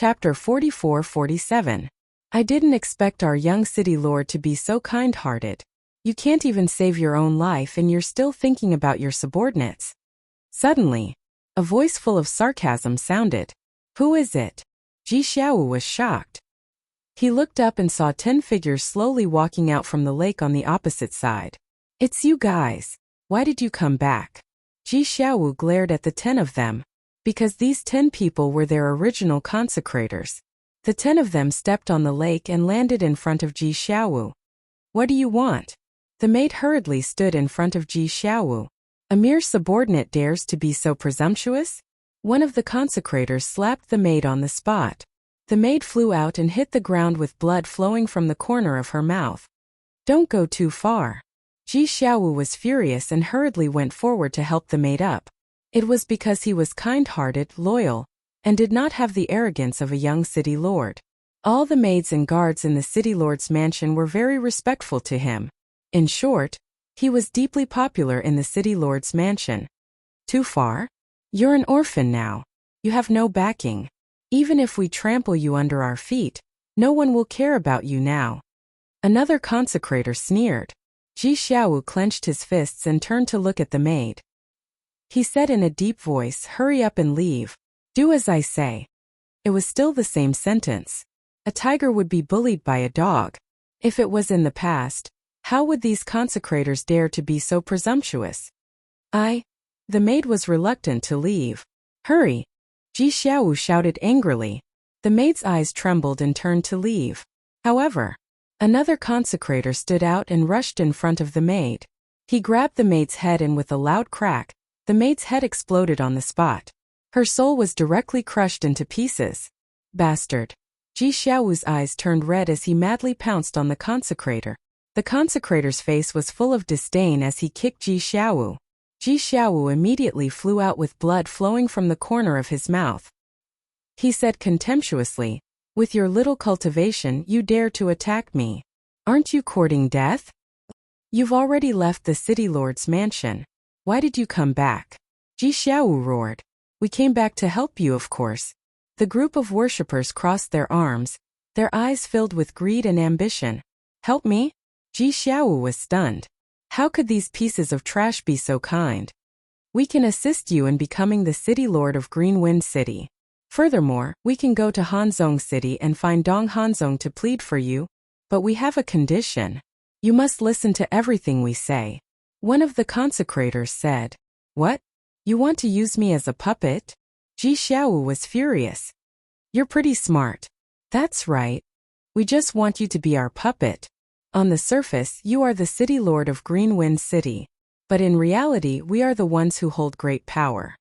Chapter 44-47. I didn't expect our young city lord to be so kind-hearted. You can't even save your own life and you're still thinking about your subordinates. Suddenly, a voice full of sarcasm sounded. Who is it? Ji Xiaowu was shocked. He looked up and saw 10 figures slowly walking out from the lake on the opposite side. It's you guys. Why did you come back? Ji Xiaowu glared at the 10 of them. Because these 10 people were their original consecrators. The 10 of them stepped on the lake and landed in front of Ji Xiaowu. What do you want? The maid hurriedly stood in front of Ji Xiaowu. A mere subordinate dares to be so presumptuous? One of the consecrators slapped the maid on the spot. The maid flew out and hit the ground with blood flowing from the corner of her mouth. Don't go too far. Ji Xiaowu was furious and hurriedly went forward to help the maid up. It was because he was kind-hearted, loyal, and did not have the arrogance of a young city lord. All the maids and guards in the city lord's mansion were very respectful to him. In short, he was deeply popular in the city lord's mansion. Too far? You're an orphan now. You have no backing. Even if we trample you under our feet, no one will care about you now. Another consecrator sneered. Ji Xiaowu clenched his fists and turned to look at the maid. He said in a deep voice, hurry up and leave. Do as I say. It was still the same sentence. A tiger would be bullied by a dog. If it was in the past, how would these consecrators dare to be so presumptuous? The maid was reluctant to leave. Hurry! Ji Xiaowu shouted angrily. The maid's eyes trembled and turned to leave. However, another consecrator stood out and rushed in front of the maid. He grabbed the maid's head and with a loud crack, the maid's head exploded on the spot. Her soul was directly crushed into pieces. Bastard! Ji Xiaowu's eyes turned red as he madly pounced on the consecrator. The consecrator's face was full of disdain as he kicked Ji Xiaowu. Ji Xiaowu immediately flew out with blood flowing from the corner of his mouth. He said contemptuously, with your little cultivation you dare to attack me. Aren't you courting death? You've already left the city lord's mansion. Why did you come back? Ji Xiaowu roared. We came back to help you, of course. The group of worshippers crossed their arms, their eyes filled with greed and ambition. Help me? Ji Xiaowu was stunned. How could these pieces of trash be so kind? We can assist you in becoming the city lord of Green Wind City. Furthermore, we can go to Hanzhong City and find Dong Hanzhong to plead for you, but we have a condition. You must listen to everything we say. One of the consecrators said. What? You want to use me as a puppet? Ji Xiaowu was furious. You're pretty smart. That's right. We just want you to be our puppet. On the surface, you are the city lord of Green Wind City. But in reality, we are the ones who hold great power.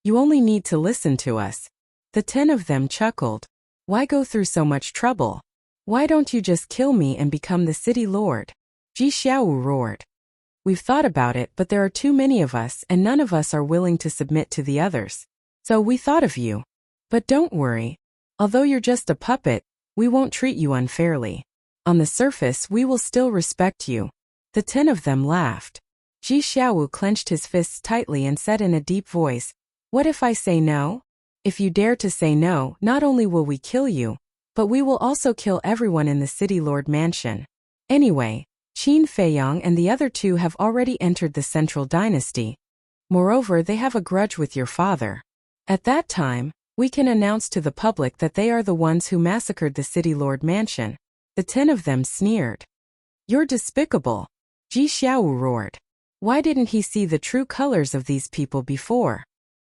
You only need to listen to us. The 10 of them chuckled. Why go through so much trouble? Why don't you just kill me and become the city lord? Ji Xiaowu roared. We've thought about it, but there are too many of us and none of us are willing to submit to the others. So we thought of you. But don't worry. Although you're just a puppet, we won't treat you unfairly. On the surface, we will still respect you. The 10 of them laughed. Ji Xiaowu clenched his fists tightly and said in a deep voice, What if I say no? If you dare to say no, not only will we kill you, but we will also kill everyone in the city lord mansion. Anyway, Qin Feiyang and the other 2 have already entered the central dynasty. Moreover, they have a grudge with your father. At that time, we can announce to the public that they are the ones who massacred the city lord mansion. The 10 of them sneered. You're despicable. Ji Xiaowu roared. Why didn't he see the true colors of these people before?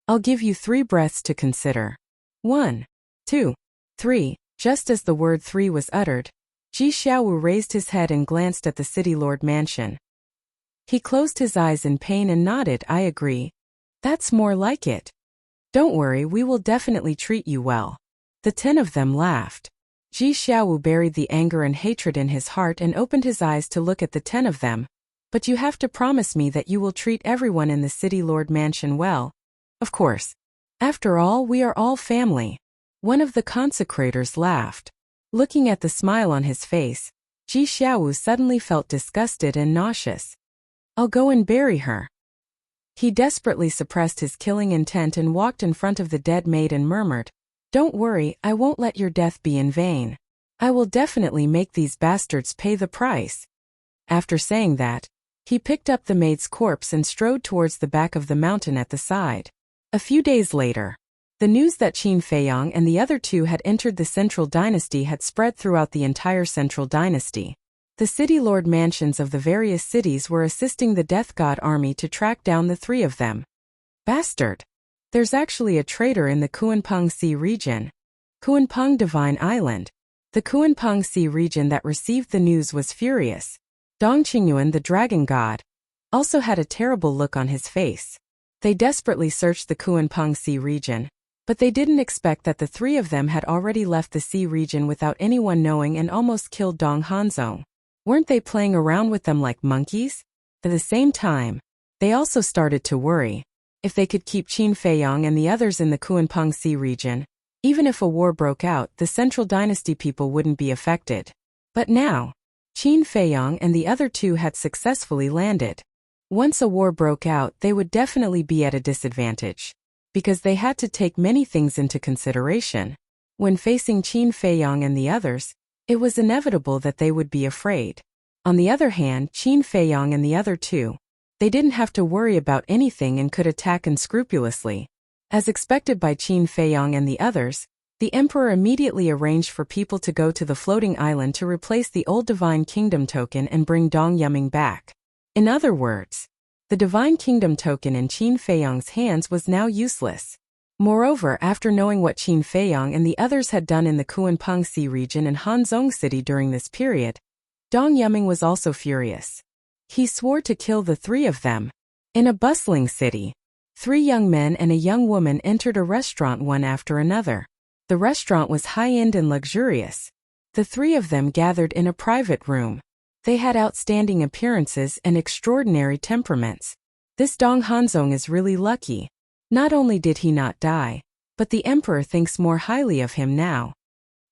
I'll give you 3 breaths to consider. 1, 2, 3. Just as the word 3 was uttered, Ji Xiaowu raised his head and glanced at the city lord mansion. He closed his eyes in pain and nodded, I agree. That's more like it. Don't worry, we will definitely treat you well. The 10 of them laughed. Ji Xiaowu buried the anger and hatred in his heart and opened his eyes to look at the 10 of them. But you have to promise me that you will treat everyone in the city lord mansion well. Of course. After all, we are all family. One of the consecrators laughed. Looking at the smile on his face, Ji Xiaowu suddenly felt disgusted and nauseous. I'll go and bury her. He desperately suppressed his killing intent and walked in front of the dead maid and murmured, Don't worry, I won't let your death be in vain. I will definitely make these bastards pay the price." After saying that, he picked up the maid's corpse and strode towards the back of the mountain at the side. A few days later, the news that Qin Feiyang and the other two had entered the Central Dynasty had spread throughout the entire Central Dynasty. The city lord mansions of the various cities were assisting the Death God army to track down the three of them. "Bastard! There's actually a traitor in the Kuanpeng Sea region. Kuanpeng Divine Island." The Kuanpeng Sea region that received the news was furious. Dong Qingyuan, the dragon god, also had a terrible look on his face. They desperately searched the Kuanpeng Sea region, but they didn't expect that the three of them had already left the sea region without anyone knowing and almost killed Dong Hanzong. Weren't they playing around with them like monkeys? At the same time, they also started to worry. If they could keep Qin Feiyang and the others in the Kuanpeng Sea region, even if a war broke out, the Central Dynasty people wouldn't be affected. But now, Qin Feiyang and the other two had successfully landed. Once a war broke out, they would definitely be at a disadvantage, because they had to take many things into consideration. When facing Qin Feiyang and the others, it was inevitable that they would be afraid. On the other hand, Qin Feiyang and the other two, they didn't have to worry about anything and could attack unscrupulously. As expected by Qin Feiyang and the others, the emperor immediately arranged for people to go to the floating island to replace the old Divine Kingdom token and bring Dong Yuming back. In other words, the Divine Kingdom token in Qin Feiyang's hands was now useless. Moreover, after knowing what Qin Feiyang and the others had done in the Kuanpeng Sea region and Hanzhong City during this period, Dong Yuming was also furious. He swore to kill the three of them. In a bustling city, 3 young men and a young woman entered a restaurant one after another. The restaurant was high-end and luxurious. The 3 of them gathered in a private room. They had outstanding appearances and extraordinary temperaments. This Dong Hanzong is really lucky. Not only did he not die, but the emperor thinks more highly of him now.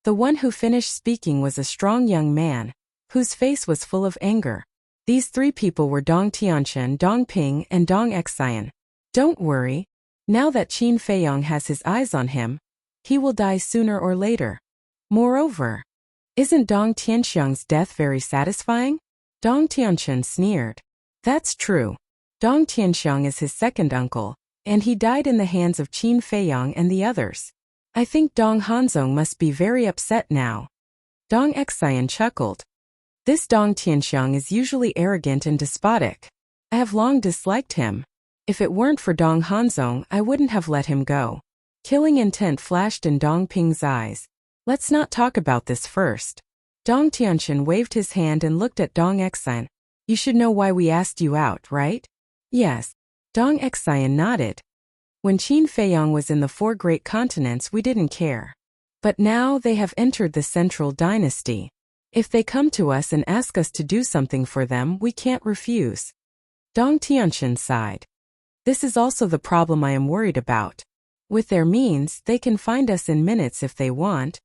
The one who finished speaking was a strong young man, whose face was full of anger. These 3 people were Dong Tianchen, Dong Ping, and Dong Xian. Don't worry. Now that Qin Feiyang has his eyes on him, he will die sooner or later. Moreover, isn't Dong Tianxiang's death very satisfying? Dong Tianchen sneered. That's true. Dong Tianxiang is his second uncle, and he died in the hands of Qin Feiyang and the others. I think Dong Hanzong must be very upset now. Dong Xian chuckled. This Dong Tianxiang is usually arrogant and despotic. I have long disliked him. If it weren't for Dong Hanzong, I wouldn't have let him go. Killing intent flashed in Dong Ping's eyes. Let's not talk about this first. Dong Tianchen waved his hand and looked at Dong Xian. You should know why we asked you out, right? Yes. Dong Xian nodded. When Qin Feiyang was in the 4 great continents, we didn't care. But now they have entered the Central Dynasty. If they come to us and ask us to do something for them, we can't refuse. Dong Tianchen sighed. This is also the problem I am worried about. With their means, they can find us in minutes if they want.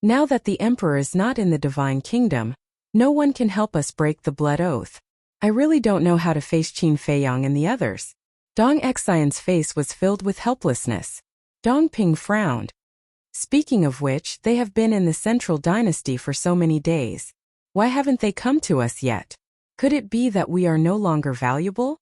Now that the emperor is not in the Divine Kingdom, no one can help us break the blood oath. I really don't know how to face Qin Feiyang and the others. Dong Xian's face was filled with helplessness. Dong Ping frowned. Speaking of which, they have been in the Central Dynasty for so many days. Why haven't they come to us yet? Could it be that we are no longer valuable?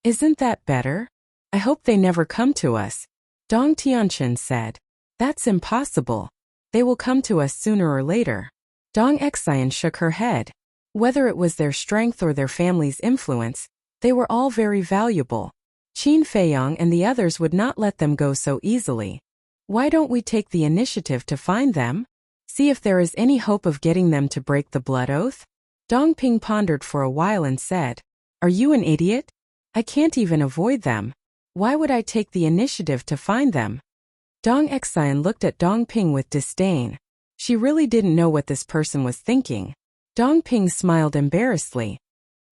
Isn't that better? I hope they never come to us. Dong Tianchen said. That's impossible. They will come to us sooner or later. Dong Xian shook her head. Whether it was their strength or their family's influence, they were all very valuable. Qin Feiyang and the others would not let them go so easily. Why don't we take the initiative to find them? See if there is any hope of getting them to break the blood oath? Dong Ping pondered for a while and said, Are you an idiot? I can't even avoid them. Why would I take the initiative to find them? Dong Xian looked at Dong Ping with disdain. She really didn't know what this person was thinking. Dong Ping smiled embarrassedly.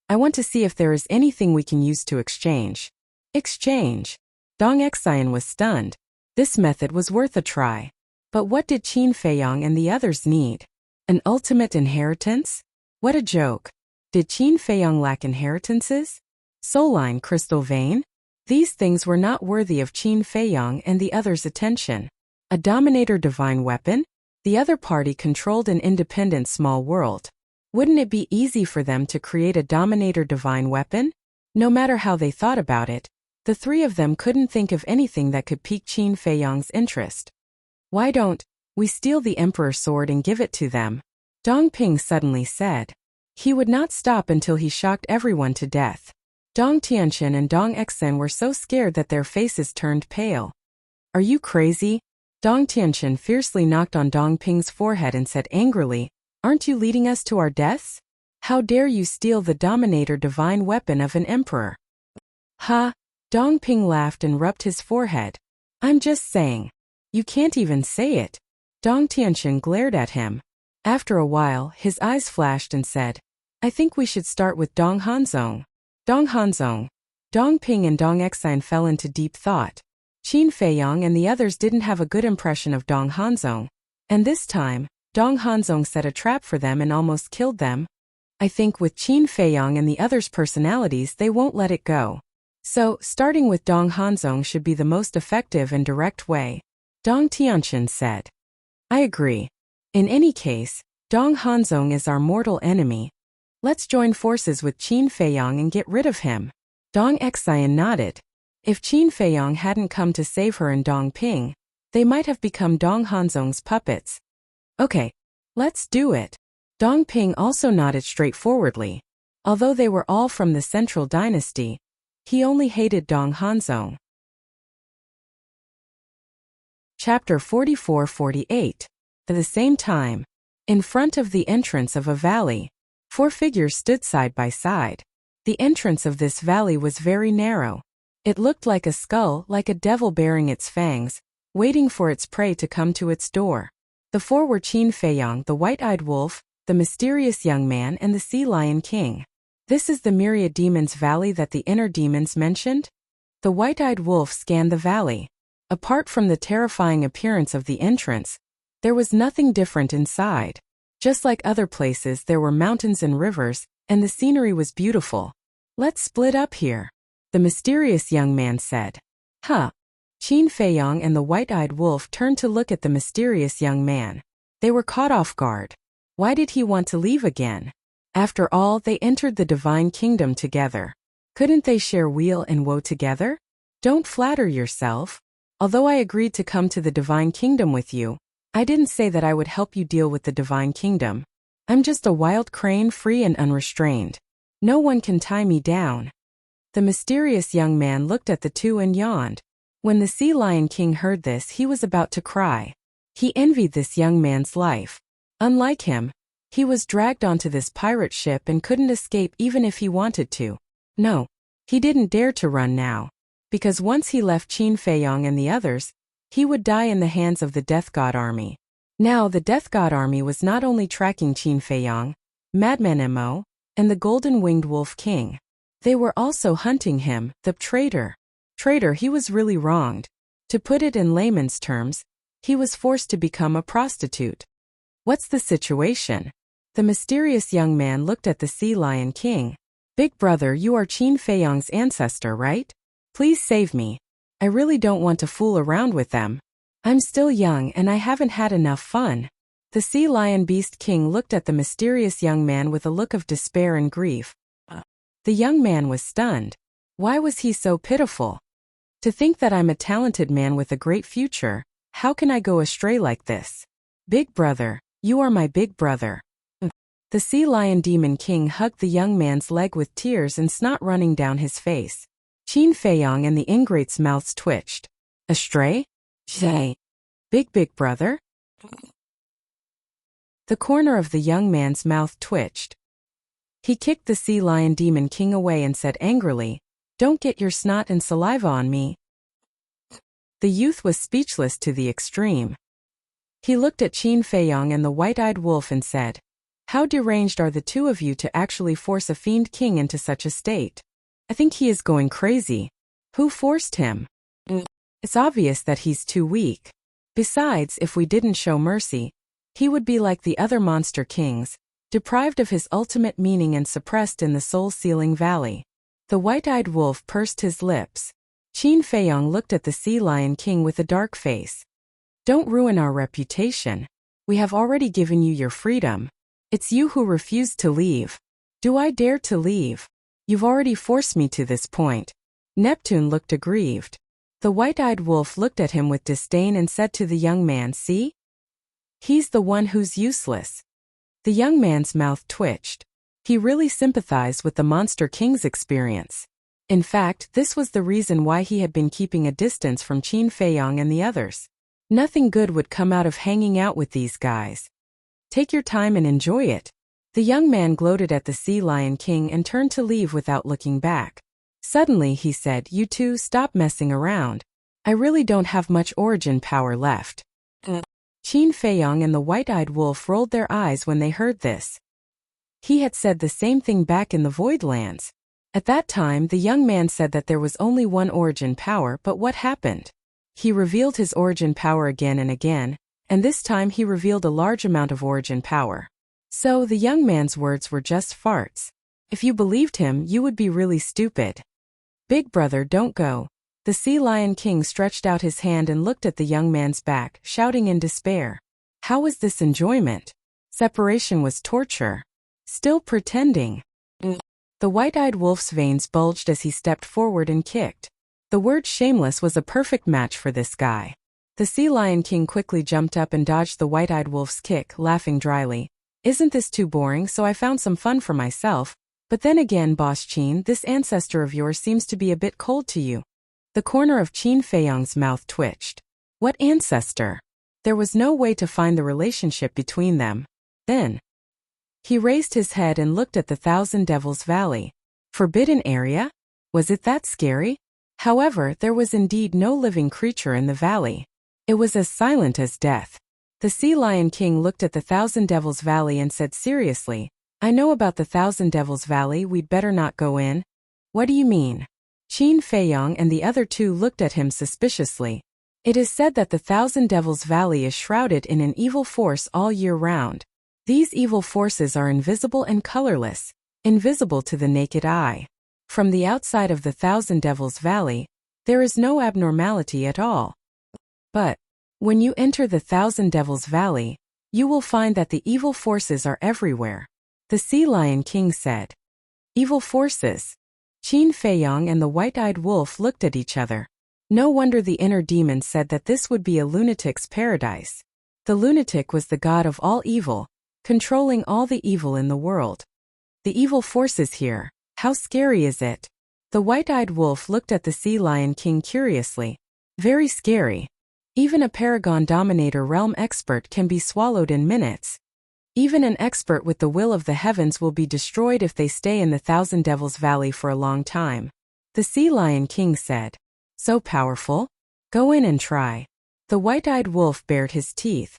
I want to see if there is anything we can use to exchange. Exchange? Dong Xian was stunned. This method was worth a try. But what did Qin Feiyang and the others need? An ultimate inheritance? What a joke. Did Qin Feiyang lack inheritances? Soul-line crystal vein? These things were not worthy of Qin Feiyang and the others' attention. A dominator divine weapon? The other party controlled an independent small world. Wouldn't it be easy for them to create a dominator divine weapon? No matter how they thought about it, the three of them couldn't think of anything that could pique Qin Feiyang's interest. Why don't we steal the emperor's sword and give it to them? Dong Ping suddenly said. He would not stop until he shocked everyone to death. Dong Tianqian and Dong Exen were so scared that their faces turned pale. Are you crazy? Dong Tianqian fiercely knocked on Dong Ping's forehead and said angrily, Aren't you leading us to our deaths? How dare you steal the dominator divine weapon of an emperor? Ha! Dong Ping laughed and rubbed his forehead. I'm just saying. You can't even say it. Dong Tianqian glared at him. After a while, his eyes flashed and said, I think we should start with Dong Hanzong. Dong Hanzong. Dong Ping and Dong Exine fell into deep thought. Qin Feiyang and the others didn't have a good impression of Dong Hanzong. And this time, Dong Hanzong set a trap for them and almost killed them. I think with Qin Feiyang and the others' personalities they won't let it go. So, starting with Dong Hanzong should be the most effective and direct way. Dong Tianqian said. I agree. In any case, Dong Hanzong is our mortal enemy. Let's join forces with Qin Feiyang and get rid of him. Dong Exine nodded. If Qin Feiyang hadn't come to save her and Dong Ping, they might have become Dong Hanzong's puppets. Okay, let's do it. Dong Ping also nodded straightforwardly. Although they were all from the Central Dynasty, he only hated Dong Hanzong. Chapter 44-48. At the same time, in front of the entrance of a valley, 4 figures stood side by side. The entrance of this valley was very narrow. It looked like a skull, like a devil bearing its fangs, waiting for its prey to come to its door. The 4 were Qin Feiyang, the white-eyed wolf, the mysterious young man, and the sea lion king. This is the myriad demons valley that the inner demons mentioned? The white-eyed wolf scanned the valley. Apart from the terrifying appearance of the entrance, there was nothing different inside. Just like other places, there were mountains and rivers, and the scenery was beautiful. Let's split up here, the mysterious young man said. Huh. Qin Feiyang and the white-eyed wolf turned to look at the mysterious young man. They were caught off guard. Why did he want to leave again? After all, they entered the divine kingdom together. Couldn't they share weal and woe together? Don't flatter yourself. Although I agreed to come to the divine kingdom with you, I didn't say that I would help you deal with the divine kingdom. I'm just a wild crane, free and unrestrained. No one can tie me down. The mysterious young man looked at the two and yawned. When the Sea Lion King heard this, he was about to cry. He envied this young man's life. Unlike him, he was dragged onto this pirate ship and couldn't escape even if he wanted to. No, he didn't dare to run now. Because once he left Qin Feiyang and the others, he would die in the hands of the Death God Army. Now the Death God Army was not only tracking Qin Feiyang, Madman Mo, and the Golden-Winged Wolf King. They were also hunting him, the traitor. Traitor, he was really wronged. To put it in layman's terms, he was forced to become a prostitute. What's the situation? The mysterious young man looked at the Sea Lion King. Big brother, you are Qin Feiyang's ancestor, right? Please save me. I really don't want to fool around with them. I'm still young and I haven't had enough fun. The Sea Lion Beast King looked at the mysterious young man with a look of despair and grief. The young man was stunned. Why was he so pitiful? To think that I'm a talented man with a great future, how can I go astray like this? Big brother, you are my big brother. The Sea Lion Demon King hugged the young man's leg with tears and snot running down his face. Qin Feiyang and the ingrate's mouths twitched. Astray? Say. Big brother? The corner of the young man's mouth twitched. He kicked the Sea Lion Demon King away and said angrily, Don't get your snot and saliva on me. The youth was speechless to the extreme. He looked at Qin Feiyang and the white-eyed wolf and said, How deranged are the two of you to actually force a fiend king into such a state? I think he is going crazy. Who forced him? It's obvious that he's too weak. Besides, if we didn't show mercy, he would be like the other monster kings, deprived of his ultimate meaning and suppressed in the soul-sealing valley. The white-eyed wolf pursed his lips. Qin Feiyang looked at the Sea Lion King with a dark face. Don't ruin our reputation. We have already given you your freedom. It's you who refused to leave. Do I dare to leave? You've already forced me to this point. Neptune looked aggrieved. The white-eyed wolf looked at him with disdain and said to the young man, "See? He's the one who's useless." The young man's mouth twitched. He really sympathized with the Monster King's experience. In fact, this was the reason why he had been keeping a distance from Qin Feiyong and the others. Nothing good would come out of hanging out with these guys. Take your time and enjoy it. The young man gloated at the Sea Lion King and turned to leave without looking back. Suddenly he said, "You two, stop messing around. I really don't have much origin power left." Qin Feiyong and the white-eyed wolf rolled their eyes when they heard this. He had said the same thing back in the Voidlands. At that time, the young man said that there was only one origin power, but what happened? He revealed his origin power again and again, and this time he revealed a large amount of origin power. So the young man's words were just farts. If you believed him, you would be really stupid. Big brother, don't go. The Sea Lion King stretched out his hand and looked at the young man's back, shouting in despair. How was this enjoyment? Separation was torture. Still pretending. The white-eyed wolf's veins bulged as he stepped forward and kicked. The word shameless was a perfect match for this guy. The Sea Lion King quickly jumped up and dodged the white-eyed wolf's kick, laughing dryly. Isn't this too boring? So I found some fun for myself. But then again, Boss Qin, this ancestor of yours seems to be a bit cold to you. The corner of Qin Feiyong's mouth twitched. What ancestor? There was no way to find the relationship between them. Then he raised his head and looked at the Thousand Devils Valley. Forbidden area? Was it that scary? However, there was indeed no living creature in the valley. It was as silent as death. The Sea Lion King looked at the Thousand Devils Valley and said seriously, I know about the Thousand Devils Valley, we'd better not go in. What do you mean? Qin Feiyong and the other two looked at him suspiciously. It is said that the Thousand Devils Valley is shrouded in an evil force all year round. These evil forces are invisible and colorless, invisible to the naked eye. From the outside of the Thousand Devils Valley, there is no abnormality at all. But when you enter the Thousand Devils Valley, you will find that the evil forces are everywhere. The Sea Lion King said. Evil forces. Qin Feiyong and the white-eyed wolf looked at each other. No wonder the inner demon said that this would be a lunatic's paradise. The lunatic was the god of all evil, controlling all the evil in the world. The evil forces here. How scary is it? The white-eyed wolf looked at the Sea Lion King curiously. Very scary. Even a Paragon Dominator realm expert can be swallowed in minutes. Even an expert with the will of the heavens will be destroyed if they stay in the Thousand Devils Valley for a long time. The Sea Lion King said. So powerful? Go in and try. The white-eyed wolf bared his teeth.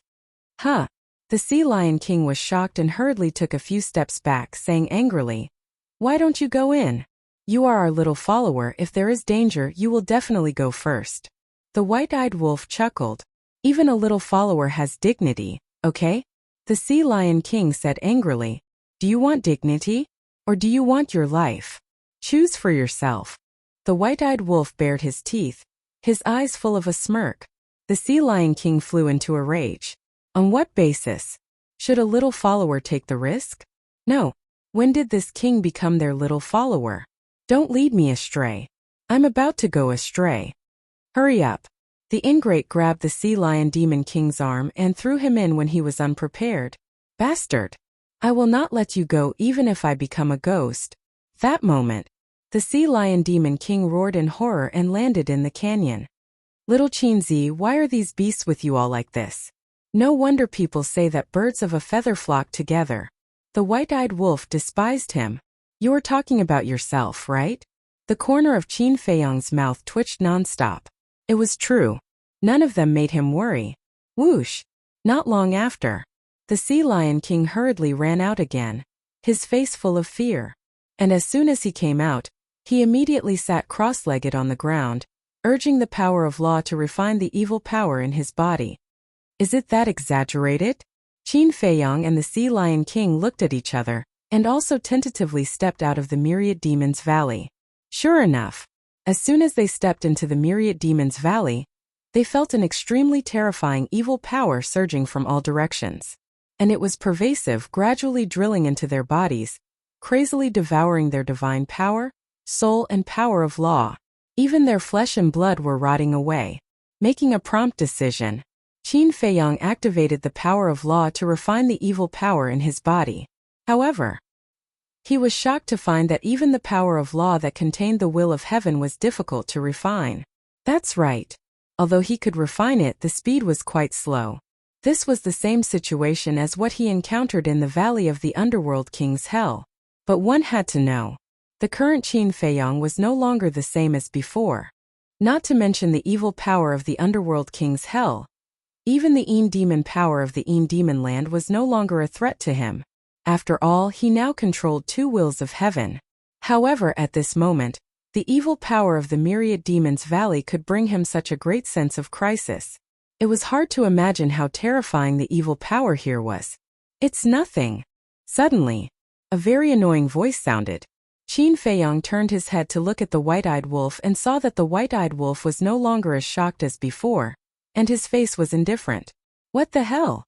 Huh. The Sea Lion King was shocked and hurriedly took a few steps back, saying angrily, Why don't you go in? You are our little follower. If there is danger, you will definitely go first. The white-eyed wolf chuckled. Even a little follower has dignity, okay? The Sea Lion King said angrily, Do you want dignity? Or do you want your life? Choose for yourself. The white-eyed wolf bared his teeth, his eyes full of a smirk. The Sea Lion King flew into a rage. On what basis? Should a little follower take the risk? No. When did this king become their little follower? Don't lead me astray. I'm about to go astray. Hurry up. The ingrate grabbed the Sea Lion Demon King's arm and threw him in when he was unprepared. Bastard! I will not let you go even if I become a ghost. That moment, the Sea Lion Demon King roared in horror and landed in the canyon. Little Qinzi, why are these beasts with you all like this? No wonder people say that birds of a feather flock together. The white-eyed wolf despised him. You are talking about yourself, right? The corner of Qin Feiyong's mouth twitched nonstop. It was true. None of them made him worry. Whoosh! Not long after, the Sea Lion King hurriedly ran out again, his face full of fear. And as soon as he came out, he immediately sat cross-legged on the ground, urging the power of law to refine the evil power in his body. Is it that exaggerated? Qin Feiyong and the Sea Lion King looked at each other, and also tentatively stepped out of the Myriad Demons Valley. Sure enough, as soon as they stepped into the Myriad Demons Valley, They felt an extremely terrifying evil power surging from all directions. And it was pervasive, gradually drilling into their bodies, crazily devouring their divine power, soul, and power of law. Even their flesh and blood were rotting away. Making a prompt decision, Qin Feiyang activated the power of law to refine the evil power in his body. However, he was shocked to find that even the power of law that contained the will of heaven was difficult to refine. That's right. Although he could refine it, the speed was quite slow. This was the same situation as what he encountered in the Valley of the Underworld King's Hell. But one had to know. The current Qin Feiyang was no longer the same as before. Not to mention the evil power of the Underworld King's Hell. Even the Een demon power of the Een demon land was no longer a threat to him. After all, he now controlled two wills of heaven. However, at this moment, the evil power of the myriad demons valley could bring him such a great sense of crisis. It was hard to imagine how terrifying the evil power here was. It's nothing. Suddenly, a very annoying voice sounded. Qin Feiyang turned his head to look at the white-eyed wolf and saw that the white-eyed wolf was no longer as shocked as before, and his face was indifferent. What the hell?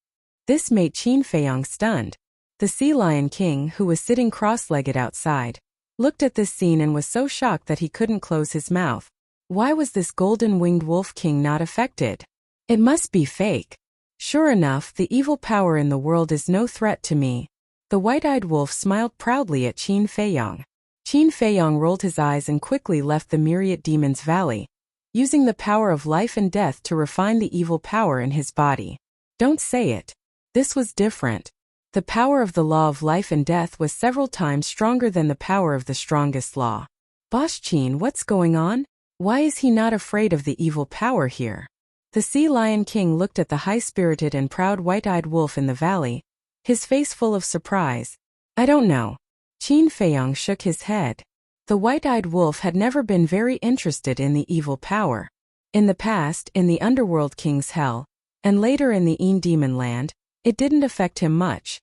This made Qin Feiyang stunned. The Sea Lion King, who was sitting cross-legged outside, looked at this scene and was so shocked that he couldn't close his mouth. Why was this golden-winged wolf king not affected? It must be fake. Sure enough, the evil power in the world is no threat to me. The white-eyed wolf smiled proudly at Qin Feiyang. Qin Feiyang rolled his eyes and quickly left the myriad demons valley, using the power of life and death to refine the evil power in his body. Don't say it. This was different. The power of the law of life and death was several times stronger than the power of the strongest law. Boss Qin, what's going on? Why is he not afraid of the evil power here? The Sea Lion King looked at the high-spirited and proud white-eyed wolf in the valley, his face full of surprise. I don't know. Qin Feiyang shook his head. The white-eyed wolf had never been very interested in the evil power. In the past, in the Underworld King's Hell, and later in the Een Demon Land, it didn't affect him much.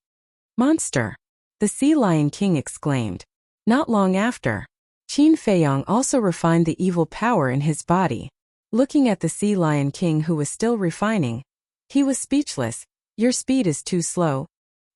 Monster! The Sea Lion King exclaimed. Not long after, Qin Feiyang also refined the evil power in his body. Looking at the Sea Lion King, who was still refining, he was speechless. Your speed is too slow.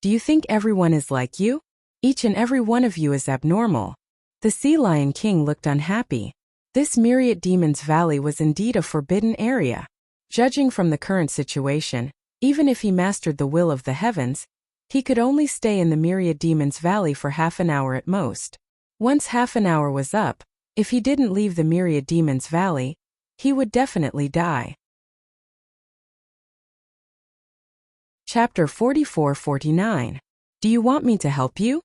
Do you think everyone is like you? Each and every one of you is abnormal. The Sea Lion King looked unhappy. This myriad demons valley was indeed a forbidden area. Judging from the current situation, even if he mastered the will of the heavens, he could only stay in the myriad demons valley for half an hour at most. Once half an hour was up, if he didn't leave the myriad demons valley, he would definitely die. Chapter 44-49. Do you want me to help you?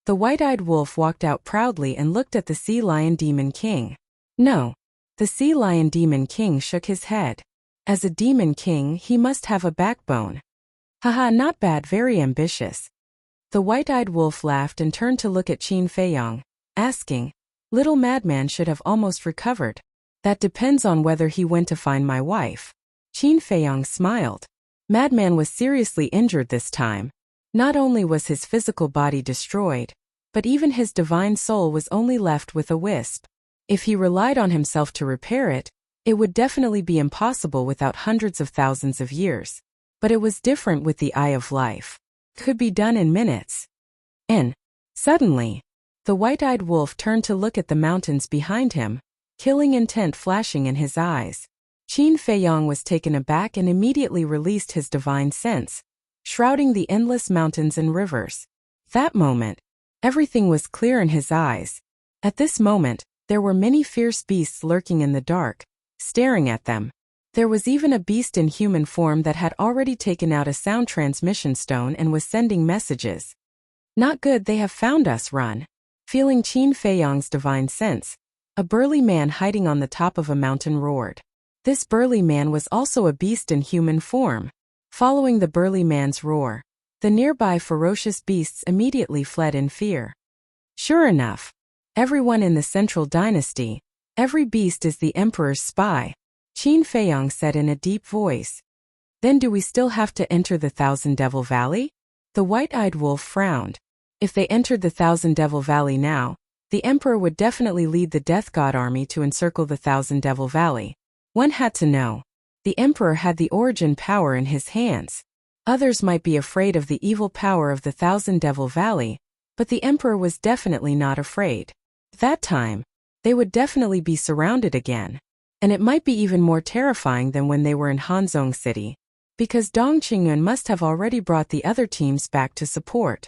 The white-eyed wolf walked out proudly and looked at the Sea Lion Demon King. No. The Sea Lion Demon King shook his head. As a demon king, he must have a backbone. Haha, not bad, very ambitious. The white-eyed wolf laughed and turned to look at Qin Feiyang, asking, Little madman should have almost recovered. That depends on whether he went to find my wife. Qin Feiyang smiled. Madman was seriously injured this time. Not only was his physical body destroyed, but even his divine soul was only left with a wisp. If he relied on himself to repair it, it would definitely be impossible without hundreds of thousands of years. But it was different with the Eye of Life. Could be done in minutes. And, suddenly, the white-eyed wolf turned to look at the mountains behind him, killing intent flashing in his eyes. Qin Feiyang was taken aback and immediately released his divine sense, shrouding the endless mountains and rivers. That moment, everything was clear in his eyes. At this moment, there were many fierce beasts lurking in the dark, staring at them. There was even a beast in human form that had already taken out a sound transmission stone and was sending messages. Not good, they have found us, run. Feeling Qin Feiyang's divine sense, a burly man hiding on the top of a mountain roared. This burly man was also a beast in human form. Following the burly man's roar, the nearby ferocious beasts immediately fled in fear. Sure enough, everyone in the Central Dynasty, every beast is the Emperor's spy, Qin Feiyang said in a deep voice. Then do we still have to enter the Thousand Devil Valley? The white-eyed wolf frowned. If they entered the Thousand Devil Valley now, the Emperor would definitely lead the Death God army to encircle the Thousand Devil Valley. One had to know. The emperor had the origin power in his hands. Others might be afraid of the evil power of the Thousand Devil Valley, but the emperor was definitely not afraid. That time, they would definitely be surrounded again. And it might be even more terrifying than when they were in Hanzhong City, because Dong Qingyun must have already brought the other teams back to support.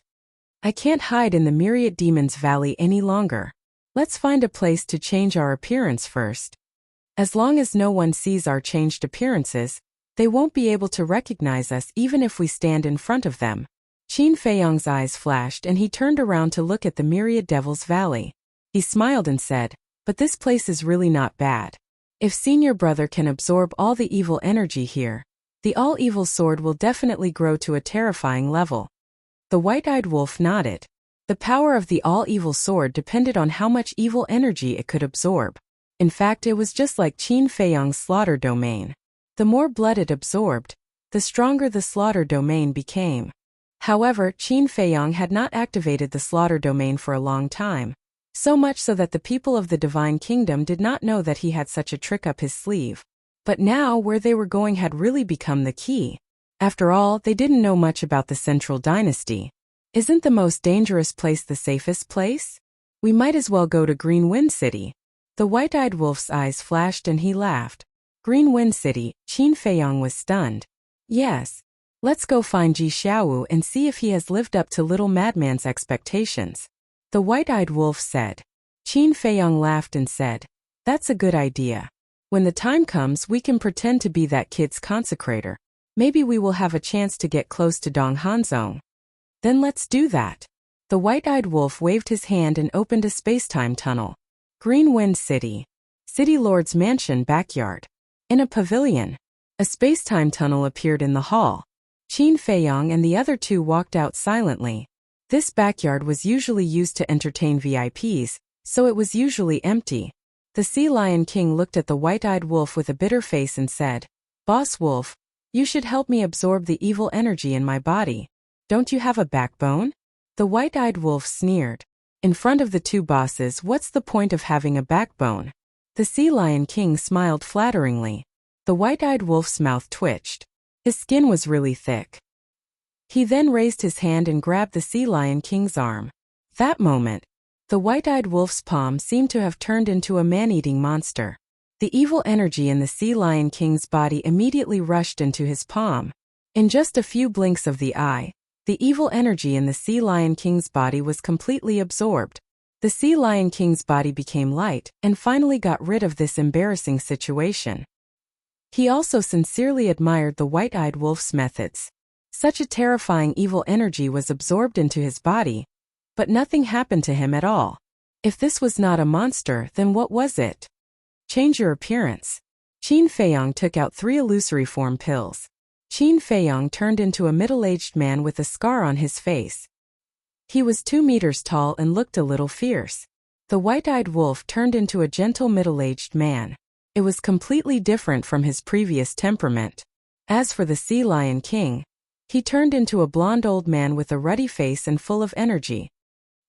I can't hide in the Myriad Demons Valley any longer. Let's find a place to change our appearance first. As long as no one sees our changed appearances, they won't be able to recognize us even if we stand in front of them. Qin Feiyong's eyes flashed and he turned around to look at the Myriad Devil's Valley. He smiled and said, "But this place is really not bad. If Senior Brother can absorb all the evil energy here, the all-evil sword will definitely grow to a terrifying level." The white-eyed wolf nodded. The power of the all-evil sword depended on how much evil energy it could absorb. In fact, it was just like Qin Feiyong's slaughter domain. The more blood it absorbed, the stronger the slaughter domain became. However, Qin Feiyong had not activated the slaughter domain for a long time, so much so that the people of the Divine Kingdom did not know that he had such a trick up his sleeve. But now where they were going had really become the key. After all, they didn't know much about the Central Dynasty. Isn't the most dangerous place the safest place? We might as well go to Green Wind City. The white-eyed wolf's eyes flashed and he laughed. Green Wind City, Qin Feiyong was stunned. Yes. Let's go find Ji Xiaowu and see if he has lived up to Little Madman's expectations. The white-eyed wolf said. Qin Feiyong laughed and said, "That's a good idea. When the time comes, we can pretend to be that kid's consecrator. Maybe we will have a chance to get close to Dong Hanzhong." "Then let's do that." The white-eyed wolf waved his hand and opened a space-time tunnel. Green Wind City. City Lord's mansion backyard. In a pavilion, a space-time tunnel appeared in the hall. Qin Feiyong and the other two walked out silently. This backyard was usually used to entertain VIPs, so it was usually empty. The Sea Lion King looked at the white-eyed wolf with a bitter face and said, "Boss Wolf, you should help me absorb the evil energy in my body. Don't you have a backbone?" The white-eyed wolf sneered. In front of the two bosses, what's the point of having a backbone? The Sea Lion King smiled flatteringly. The white-eyed wolf's mouth twitched. His skin was really thick. He then raised his hand and grabbed the Sea Lion King's arm. That moment, the white-eyed wolf's palm seemed to have turned into a man-eating monster. The evil energy in the Sea Lion King's body immediately rushed into his palm. In just a few blinks of the eye, the evil energy in the Sea Lion King's body was completely absorbed. The Sea Lion King's body became light and finally got rid of this embarrassing situation. He also sincerely admired the white-eyed wolf's methods. Such a terrifying evil energy was absorbed into his body, but nothing happened to him at all. If this was not a monster, then what was it? Change your appearance. Qin Feiyong took out 3 illusory form pills. Qin Feiyong turned into a middle-aged man with a scar on his face. He was 2 meters tall and looked a little fierce. The white-eyed wolf turned into a gentle middle-aged man. It was completely different from his previous temperament. As for the Sea Lion King, he turned into a blonde old man with a ruddy face and full of energy.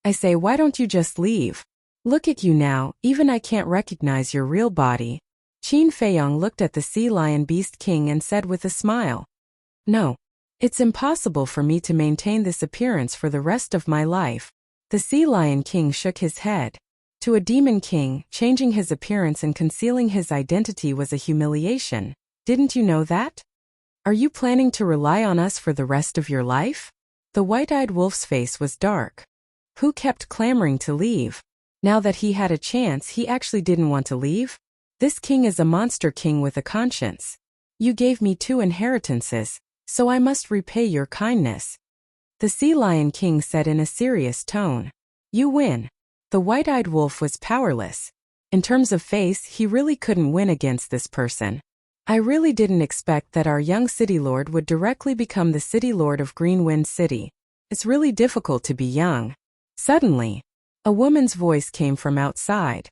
"I say, why don't you just leave? Look at you now, even I can't recognize your real body." Qin Feiyong looked at the Sea Lion Beast King and said with a smile, "No. It's impossible for me to maintain this appearance for the rest of my life." The Sea Lion King shook his head. To a demon king, changing his appearance and concealing his identity was a humiliation. Didn't you know that? Are you planning to rely on us for the rest of your life? The white-eyed wolf's face was dark. Who kept clamoring to leave? Now that he had a chance, he actually didn't want to leave? This king is a monster king with a conscience. You gave me 2 inheritances, so I must repay your kindness. The Sea Lion King said in a serious tone. You win. The white-eyed wolf was powerless. In terms of face, he really couldn't win against this person. I really didn't expect that our young city lord would directly become the city lord of Green Wind City. It's really difficult to be young. Suddenly, a woman's voice came from outside.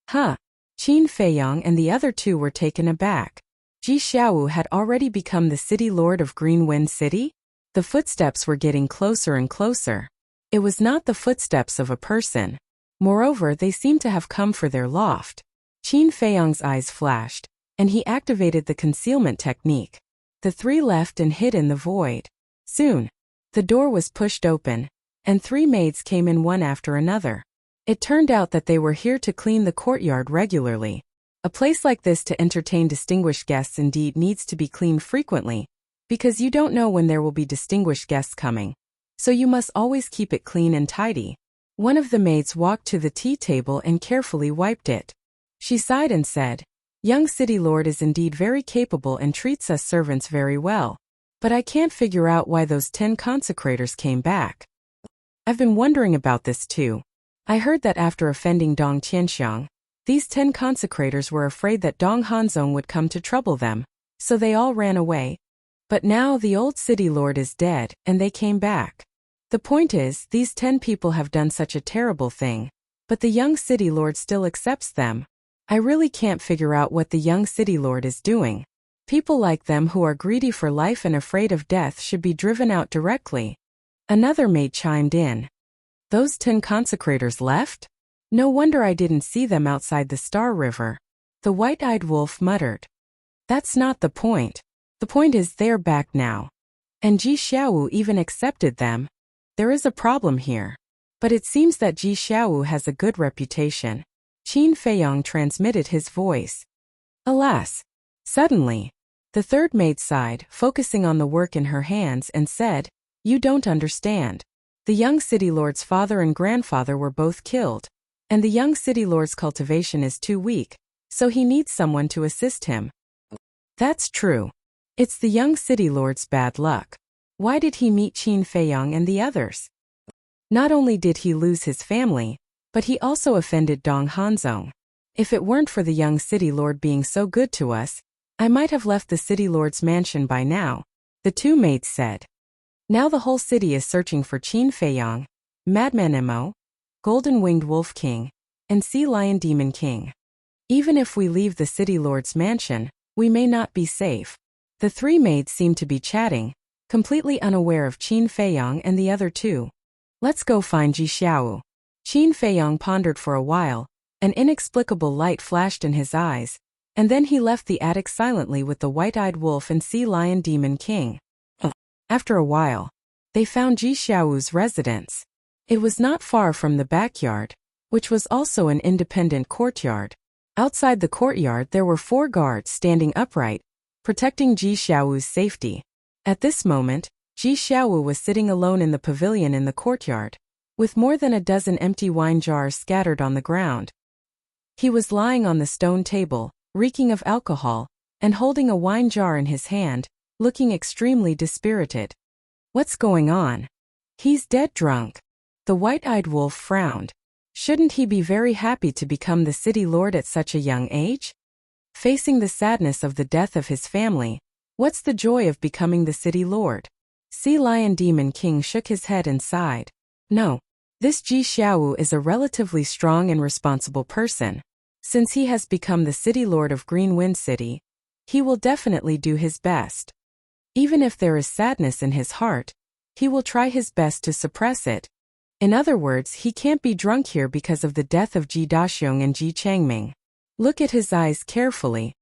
Huh. Qin Feiyong and the other 2 were taken aback. Ji Xiaowu had already become the city lord of Green Wind City? The footsteps were getting closer and closer. It was not the footsteps of a person. Moreover, they seemed to have come for their loft. Qin Feiyong's eyes flashed. and he activated the concealment technique. The three left and hid in the void. Soon, the door was pushed open, and three maids came in one after another. It turned out that they were here to clean the courtyard regularly. A place like this to entertain distinguished guests indeed needs to be cleaned frequently, because you don't know when there will be distinguished guests coming. So you must always keep it clean and tidy. One of the maids walked to the tea table and carefully wiped it. She sighed and said, "Young city lord is indeed very capable and treats us servants very well. But I can't figure out why those 10 consecrators came back. I've been wondering about this too. I heard that after offending Dong Tianxiang, these 10 consecrators were afraid that Dong Hanzong would come to trouble them, so they all ran away. But now the old city lord is dead, and they came back. The point is, these 10 people have done such a terrible thing, but the young city lord still accepts them. I really can't figure out what the young city lord is doing. People like them who are greedy for life and afraid of death should be driven out directly." Another maid chimed in. "Those 10 consecrators left? No wonder I didn't see them outside the Star River." The white-eyed wolf muttered. "That's not the point. The point is they're back now. And Ji Xiaowu even accepted them. There is a problem here. But it seems that Ji Xiaowu has a good reputation." Qin Feiyong transmitted his voice. Alas! Suddenly, the third maid sighed, focusing on the work in her hands, and said, "You don't understand. The young city lord's father and grandfather were both killed, and the young city lord's cultivation is too weak, so he needs someone to assist him." "That's true. It's the young city lord's bad luck. Why did he meet Qin Feiyong and the others? Not only did he lose his family, but he also offended Dong Hanzong. If it weren't for the young city lord being so good to us, I might have left the city lord's mansion by now," the two maids said. "Now the whole city is searching for Qin Feiyong, Madman Mo, Golden-Winged Wolf King, and Sea Lion Demon King. Even if we leave the city lord's mansion, we may not be safe." The three maids seemed to be chatting, completely unaware of Qin Feiyong and the other two. "Let's go find Ji Xiaowu." Qin Feiyong pondered for a while. An inexplicable light flashed in his eyes, and then he left the attic silently with the white-eyed wolf and Sea Lion Demon King. After a while, they found Ji Xiaowu's residence. It was not far from the backyard, which was also an independent courtyard. Outside the courtyard there were 4 guards standing upright, protecting Ji Xiaowu's safety. At this moment, Ji Xiaowu was sitting alone in the pavilion in the courtyard, with more than a dozen empty wine jars scattered on the ground. He was lying on the stone table, reeking of alcohol, and holding a wine jar in his hand, looking extremely dispirited. "What's going on?" "He's dead drunk." The white-eyed wolf frowned. Shouldn't he be very happy to become the city lord at such a young age? Facing the sadness of the death of his family, what's the joy of becoming the city lord? Sea Lion Demon King shook his head and sighed. "No. This Ji Xiaowu is a relatively strong and responsible person. Since he has become the city lord of Green Wind City, he will definitely do his best. Even if there is sadness in his heart, he will try his best to suppress it. In other words, he can't be drunk here because of the death of Ji Daxiong and Ji Changming. Look at his eyes carefully.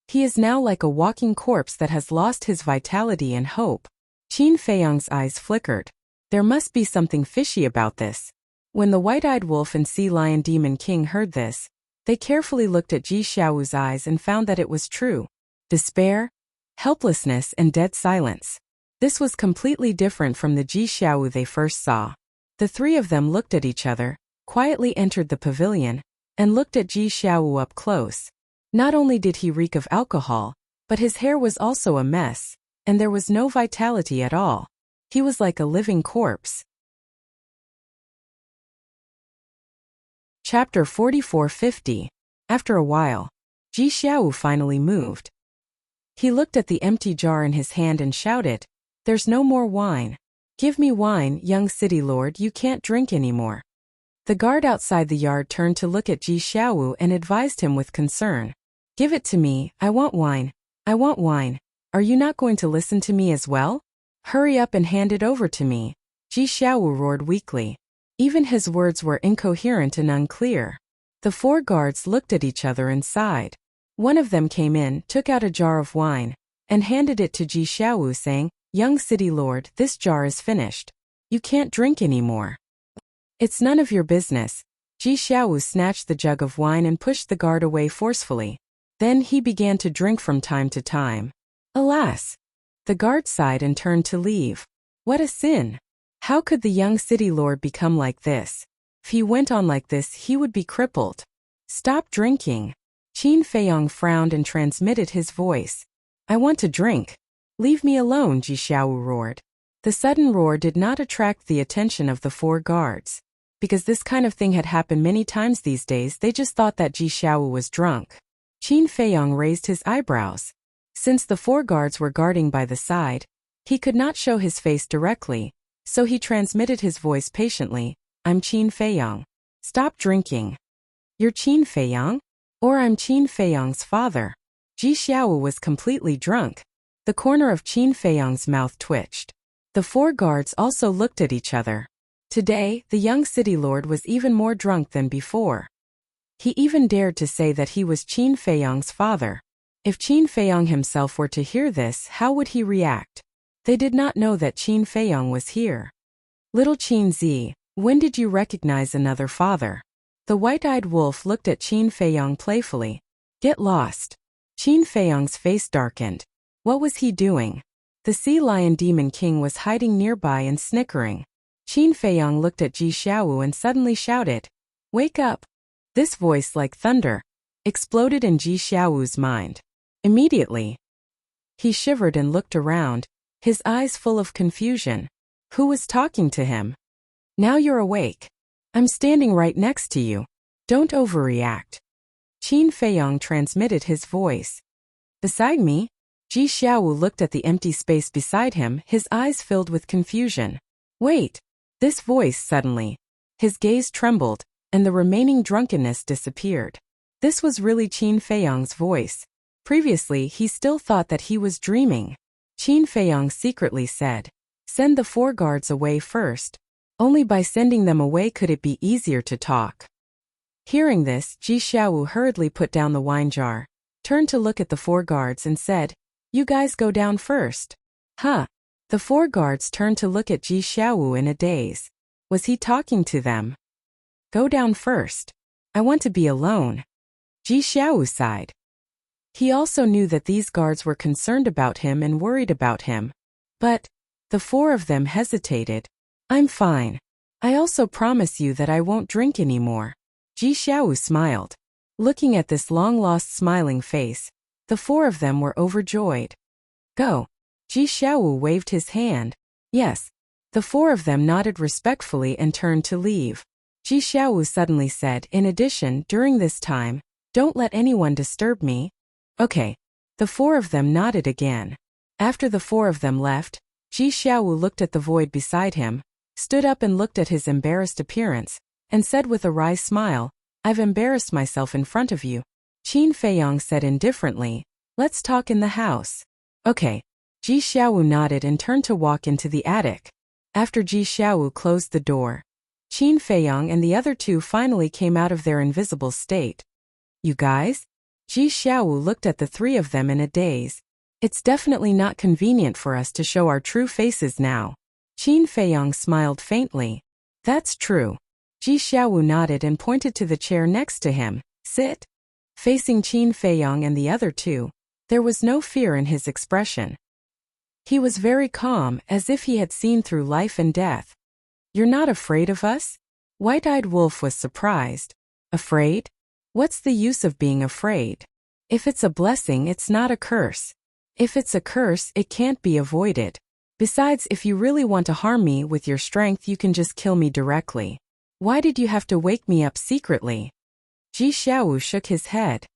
He is now like a walking corpse that has lost his vitality and hope." Qin Feiyong's eyes flickered. There must be something fishy about this. When the white-eyed wolf and Sea Lion Demon King heard this, they carefully looked at Ji Xiaowu's eyes and found that it was true. Despair, helplessness, and dead silence. This was completely different from the Ji Xiaowu they first saw. The three of them looked at each other, quietly entered the pavilion, and looked at Ji Xiaowu up close. Not only did he reek of alcohol, but his hair was also a mess, and there was no vitality at all. He was like a living corpse. Chapter 4450. After a while, Ji Xiaowu finally moved. He looked at the empty jar in his hand and shouted, "There's no more wine. Give me wine, young city lord, you can't drink anymore." The guard outside the yard turned to look at Ji Xiaowu and advised him with concern. "Give it to me, I want wine. I want wine. Are you not going to listen to me as well? Hurry up and hand it over to me." Ji Xiaowu roared weakly. Even his words were incoherent and unclear. The 4 guards looked at each other and sighed. One of them came in, took out a jar of wine, and handed it to Ji Xiaowu saying, "Young city lord, this jar is finished. You can't drink anymore." "It's none of your business." Ji Xiaowu snatched the jug of wine and pushed the guard away forcefully. Then he began to drink from time to time. Alas! The guard sighed and turned to leave. What a sin! How could the young city lord become like this? If he went on like this, he would be crippled. "Stop drinking." Qin Feiyong frowned and transmitted his voice. "I want to drink. Leave me alone," Ji Xiaowu roared. The sudden roar did not attract the attention of the 4 guards. Because this kind of thing had happened many times these days, they just thought that Ji Xiaowu was drunk. Qin Feiyong raised his eyebrows. Since the 4 guards were guarding by the side, he could not show his face directly, so he transmitted his voice patiently. "I'm Qin Feiyong. Stop drinking." "You're Qin Feiyong? Or I'm Qin Feiyong's father." Ji Xiaowu was completely drunk. The corner of Qin Feiyong's mouth twitched. The 4 guards also looked at each other. Today, the young city lord was even more drunk than before. He even dared to say that he was Qin Feiyong's father. If Qin Feiyong himself were to hear this, how would he react? They did not know that Qin Feiyong was here. "Little Qin Zi, when did you recognize another father?" The white-eyed wolf looked at Qin Feiyong playfully. "Get lost." Qin Feiyong's face darkened. What was he doing? The sea lion demon king was hiding nearby and snickering. Qin Feiyong looked at Ji Xiaowu and suddenly shouted, "Wake up!" This voice, like thunder, exploded in Ji Xiaowu's mind. Immediately, he shivered and looked around, his eyes full of confusion. Who was talking to him? "Now you're awake. I'm standing right next to you. Don't overreact." Qin Feiyong transmitted his voice. "Beside me?" Ji Xiaowu looked at the empty space beside him, his eyes filled with confusion. "Wait." This voice suddenly. His gaze trembled, and the remaining drunkenness disappeared. This was really Qin Feiyong's voice. Previously, he still thought that he was dreaming. Qin Feiyong secretly said, "Send the 4 guards away first. Only by sending them away could it be easier to talk." Hearing this, Ji Xiaowu hurriedly put down the wine jar, turned to look at the 4 guards and said, "You guys go down first." Huh. The 4 guards turned to look at Ji Xiaowu in a daze. Was he talking to them? "Go down first. I want to be alone." Ji Xiaowu sighed. He also knew that these guards were concerned about him and worried about him. But the 4 of them hesitated. "I'm fine. I also promise you that I won't drink anymore." Ji Xiaowu smiled. Looking at this long-lost smiling face, the 4 of them were overjoyed. "Go." Ji Xiaowu waved his hand. "Yes." The 4 of them nodded respectfully and turned to leave. Ji Xiaowu suddenly said, "In addition, during this time, don't let anyone disturb me." "Okay." The 4 of them nodded again. After the 4 of them left, Ji Xiaowu looked at the void beside him, stood up and looked at his embarrassed appearance, and said with a wry smile, "I've embarrassed myself in front of you." Qin Feiyong said indifferently, "Let's talk in the house." "Okay." Ji Xiaowu nodded and turned to walk into the attic. After Ji Xiaowu closed the door, Qin Feiyong and the other 2 finally came out of their invisible state. "You guys?" Ji Xiaowu looked at the 3 of them in a daze. "It's definitely not convenient for us to show our true faces now." Qin Feiyong smiled faintly. "That's true." Ji Xiaowu nodded and pointed to the chair next to him. "Sit." Facing Qin Feiyong and the other 2, there was no fear in his expression. He was very calm, as if he had seen through life and death. "You're not afraid of us?" White-eyed Wolf was surprised. "Afraid? What's the use of being afraid? If it's a blessing, it's not a curse. If it's a curse, it can't be avoided. Besides, if you really want to harm me with your strength, you can just kill me directly. Why did you have to wake me up secretly?" Ji Xiaowu shook his head.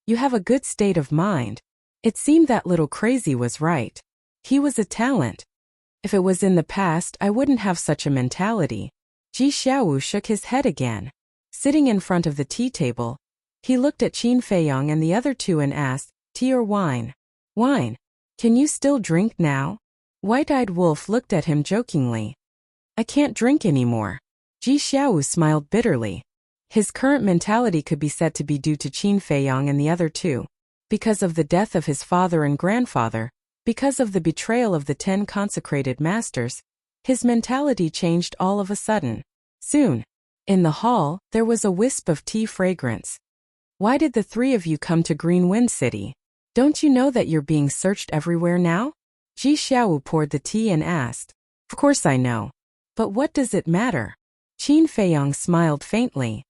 "You have a good state of mind." It seemed that little crazy was right. He was a talent. If it was in the past, I wouldn't have such a mentality. Ji Xiaowu shook his head again. Sitting in front of the tea table, he looked at Qin Feiyong and the other 2 and asked, "Tea or wine?" "Wine. Can you still drink now?" White-eyed Wolf looked at him jokingly. "I can't drink anymore." Ji Xiaowu smiled bitterly. His current mentality could be said to be due to Qin Feiyong and the other 2. because of the death of his father and grandfather, because of the betrayal of the 10 consecrated masters, his mentality changed all of a sudden. Soon, in the hall, there was a wisp of tea fragrance. Why did the 3 of you come to Green Wind City? Don't you know that you're being searched everywhere now? Ji Xiaowu poured the tea and asked. Of course I know. But what does it matter? Qin Feiyang smiled faintly.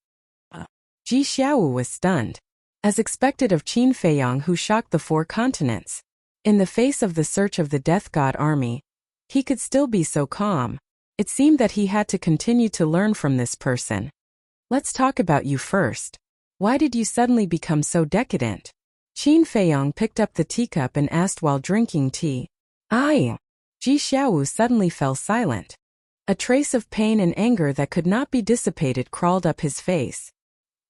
Ji Xiaowu was stunned. As expected of Qin Feiyang, who shocked the 4 continents. In the face of the search of the Death God army, he could still be so calm. It seemed that he had to continue to learn from this person. Let's talk about you first. Why did you suddenly become so decadent? Qin Feiyang picked up the teacup and asked while drinking tea. Ji Xiaowu suddenly fell silent. A trace of pain and anger that could not be dissipated crawled up his face.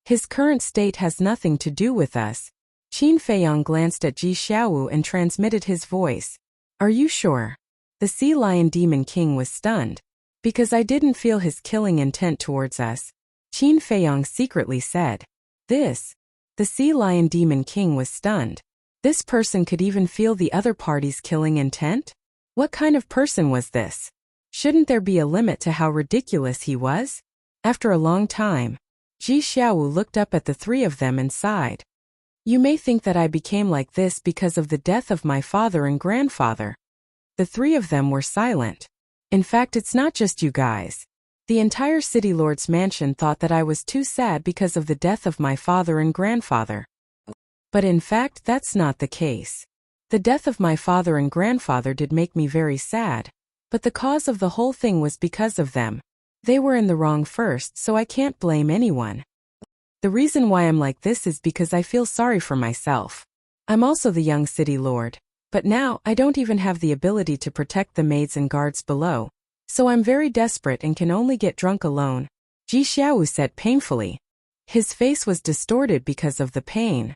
His current state has nothing to do with us. Qin Feiyang glanced at Ji Xiaowu and transmitted his voice. Are you sure? The Sea Lion Demon King was stunned. Because I didn't feel his killing intent towards us. Qin Feiyang secretly said. The Sea Lion Demon King was stunned. This person could even feel the other party's killing intent? What kind of person was this? Shouldn't there be a limit to how ridiculous he was? After a long time, Ji Xiaowu looked up at the 3 of them and sighed. You may think that I became like this because of the death of my father and grandfather. The 3 of them were silent. In fact, it's not just you guys. The entire City Lord's mansion thought that I was too sad because of the death of my father and grandfather. But in fact, that's not the case. The death of my father and grandfather did make me very sad. But the cause of the whole thing was because of them. They were in the wrong first, so I can't blame anyone. The reason why I'm like this is because I feel sorry for myself. I'm also the young City Lord. But now, I don't even have the ability to protect the maids and guards below. So I'm very desperate and can only get drunk alone. Ji Xiaowu said painfully. His face was distorted because of the pain.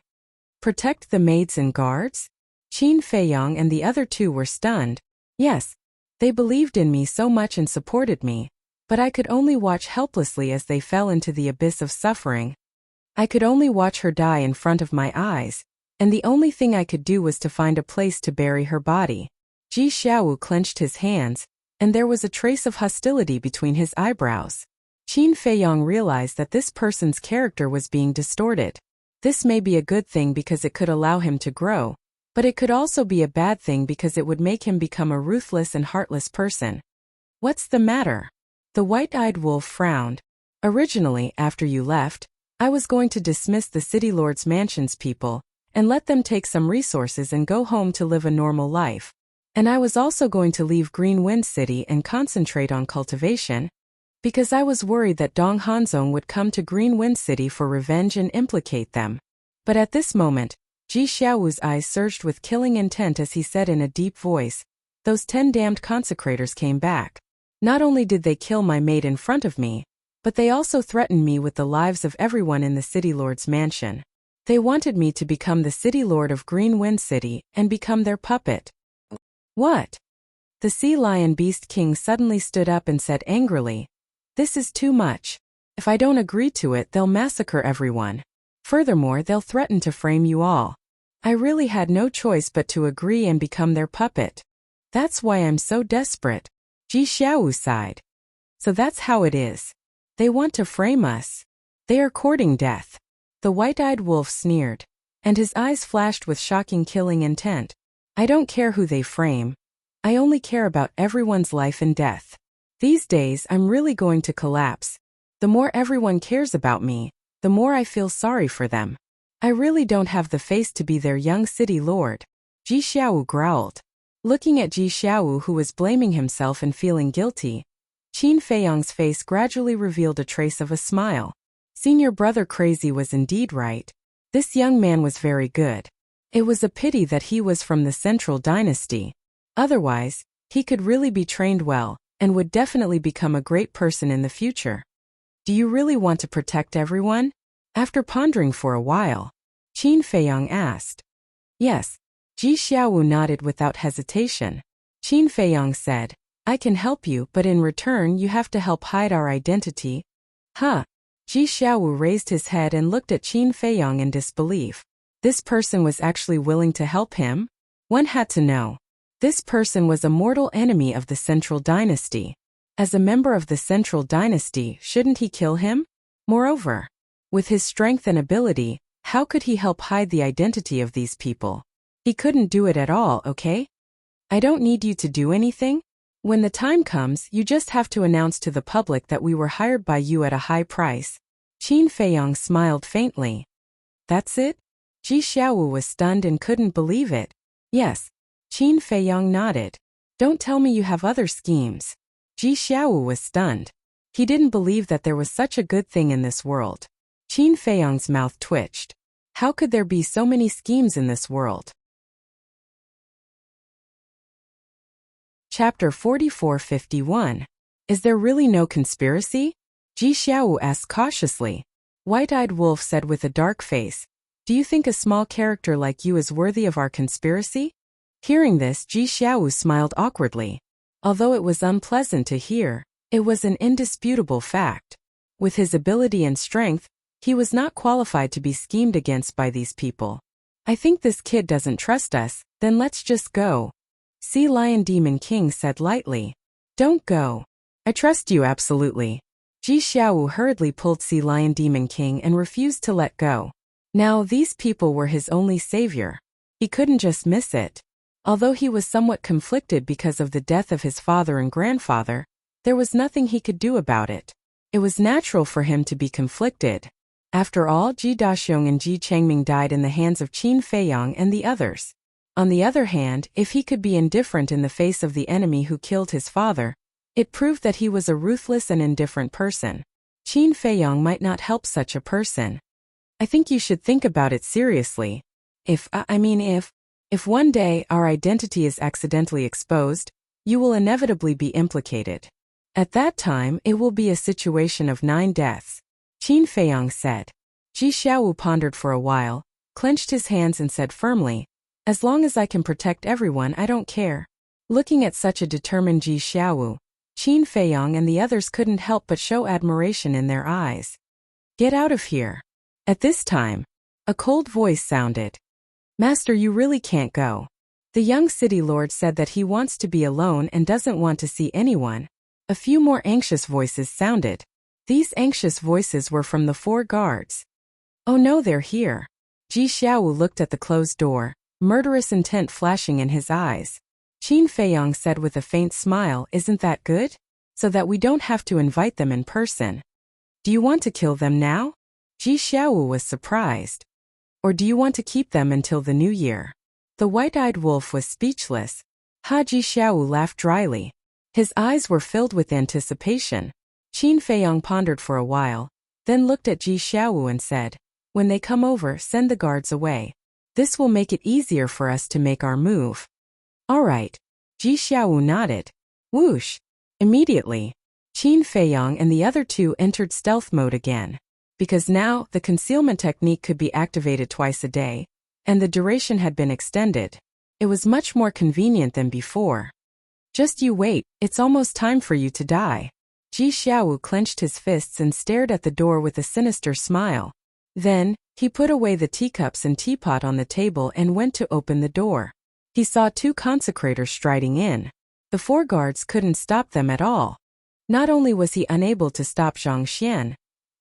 Protect the maids and guards? Qin Feiyang and the other 2 were stunned. Yes. They believed in me so much and supported me. But I could only watch helplessly as they fell into the abyss of suffering. I could only watch her die in front of my eyes. And the only thing I could do was to find a place to bury her body. Ji Xiaowu clenched his hands, and there was a trace of hostility between his eyebrows. Qin Feiyang realized that this person's character was being distorted. This may be a good thing because it could allow him to grow, but it could also be a bad thing because it would make him become a ruthless and heartless person. What's the matter? The white-eyed wolf frowned. Originally, after you left, I was going to dismiss the City Lord's mansion's people, and let them take some resources and go home to live a normal life. And I was also going to leave Green Wind City and concentrate on cultivation, because I was worried that Dong Hanzong would come to Green Wind City for revenge and implicate them. But at this moment, Ji Xiaowu's eyes surged with killing intent as he said in a deep voice, those 10 damned consecrators came back. Not only did they kill my maid in front of me, but they also threatened me with the lives of everyone in the City Lord's mansion. They wanted me to become the City Lord of Green Wind City and become their puppet. What? The Sea Lion Beast King suddenly stood up and said angrily, this is too much. If I don't agree to it, they'll massacre everyone. Furthermore, they'll threaten to frame you all. I really had no choice but to agree and become their puppet. That's why I'm so desperate. Ji Xiaowu sighed. So that's how it is. They want to frame us. They are courting death. The white-eyed wolf sneered, and his eyes flashed with shocking killing intent. I don't care who they frame. I only care about everyone's life and death. These days, I'm really going to collapse. The more everyone cares about me, the more I feel sorry for them. I really don't have the face to be their young city lord. Ji Xiaowu growled. Looking at Ji Xiaowu, who was blaming himself and feeling guilty, Qin Feiyang's face gradually revealed a trace of a smile. Senior brother Crazy was indeed right. This young man was very good. It was a pity that he was from the Central Dynasty. Otherwise, he could really be trained well, and would definitely become a great person in the future. Do you really want to protect everyone? After pondering for a while, Qin Feiyang asked. Yes. Ji Xiaowu nodded without hesitation. Qin Feiyang said, I can help you, but in return you have to help hide our identity. Huh? Ji Xiaowu raised his head and looked at Qin Feiyang in disbelief. This person was actually willing to help him? One had to know. This person was a mortal enemy of the Central Dynasty. As a member of the Central Dynasty, shouldn't he kill him? Moreover, with his strength and ability, how could he help hide the identity of these people? He couldn't do it at all, okay? I don't need you to do anything. When the time comes, you just have to announce to the public that we were hired by you at a high price. Qin Feiyang smiled faintly. That's it? Ji Xiaowu was stunned and couldn't believe it. Yes. Qin Feiyang nodded. Don't tell me you have other schemes. Ji Xiaowu was stunned. He didn't believe that there was such a good thing in this world. Qin Feiyang's mouth twitched. How could there be so many schemes in this world? Chapter 44-51. Is there really no conspiracy? Ji Xiaowu asked cautiously. White-eyed Wolf said with a dark face, do you think a small character like you is worthy of our conspiracy? Hearing this, Ji Xiaowu smiled awkwardly. Although it was unpleasant to hear, it was an indisputable fact. With his ability and strength, he was not qualified to be schemed against by these people. I think this kid doesn't trust us, then let's just go. Sea Lion Demon King said lightly. Don't go. I trust you absolutely. Ji Xiaowu hurriedly pulled Sea Lion Demon King and refused to let go. Now these people were his only savior. He couldn't just miss it. Although he was somewhat conflicted because of the death of his father and grandfather, there was nothing he could do about it. It was natural for him to be conflicted. After all, Ji Daxiong and Ji Changming died in the hands of Qin Feiyang and the others. On the other hand, if he could be indifferent in the face of the enemy who killed his father, it proved that he was a ruthless and indifferent person. Qin Feiyang might not help such a person. I think you should think about it seriously. If one day our identity is accidentally exposed, you will inevitably be implicated. At that time, it will be a situation of 9 deaths. Qin Feiyang said. Ji Xiaowu pondered for a while, clenched his hands and said firmly, as long as I can protect everyone, I don't care. Looking at such a determined Ji Xiaowu, Qin Feiyang and the others couldn't help but show admiration in their eyes. Get out of here. At this time, a cold voice sounded. Master, you really can't go. The young city lord said that he wants to be alone and doesn't want to see anyone. A few more anxious voices sounded. These anxious voices were from the 4 guards. Oh no, they're here. Ji Xiaowu looked at the closed door, murderous intent flashing in his eyes. Qin Feiyang said with a faint smile, isn't that good? So that we don't have to invite them in person. Do you want to kill them now? Ji Xiaowu was surprised. Or do you want to keep them until the new year? The white-eyed wolf was speechless. Ji Xiaowu laughed dryly. His eyes were filled with anticipation. Qin Feiyang pondered for a while, then looked at Ji Xiaowu and said, when they come over, send the guards away. This will make it easier for us to make our move. All right. Ji Xiaowu nodded. Whoosh. Immediately, Qin Feiyang and the other 2 entered stealth mode again. Because now, the concealment technique could be activated twice a day, and the duration had been extended. It was much more convenient than before. Just you wait, it's almost time for you to die. Ji Xiaowu clenched his fists and stared at the door with a sinister smile. Then, he put away the teacups and teapot on the table and went to open the door. He saw 2 consecrators striding in. The 4 guards couldn't stop them at all. Not only was he unable to stop Zhang Xian,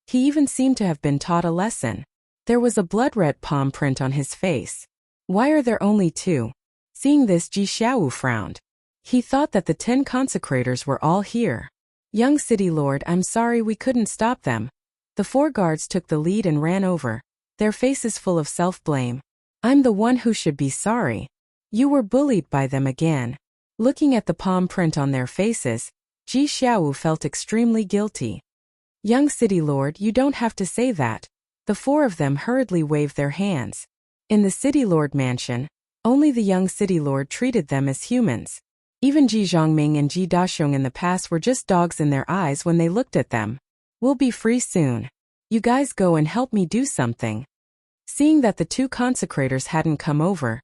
he even seemed to have been taught a lesson. There was a blood-red palm print on his face. Why are there only 2? Seeing this, Ji Xiaowu frowned. He thought that the 10 consecrators were all here. Young city lord, I'm sorry we couldn't stop them. The 4 guards took the lead and ran over, their faces full of self-blame. I'm the one who should be sorry. You were bullied by them again. Looking at the palm print on their faces, Ji Xiaowu felt extremely guilty. Young city lord, you don't have to say that. The 4 of them hurriedly waved their hands. In the city lord mansion, only the young city lord treated them as humans. Even Ji Zhongming and Ji Daxiong in the past were just dogs in their eyes when they looked at them. We'll be free soon. You guys go and help me do something. Seeing that the 2 consecrators hadn't come over,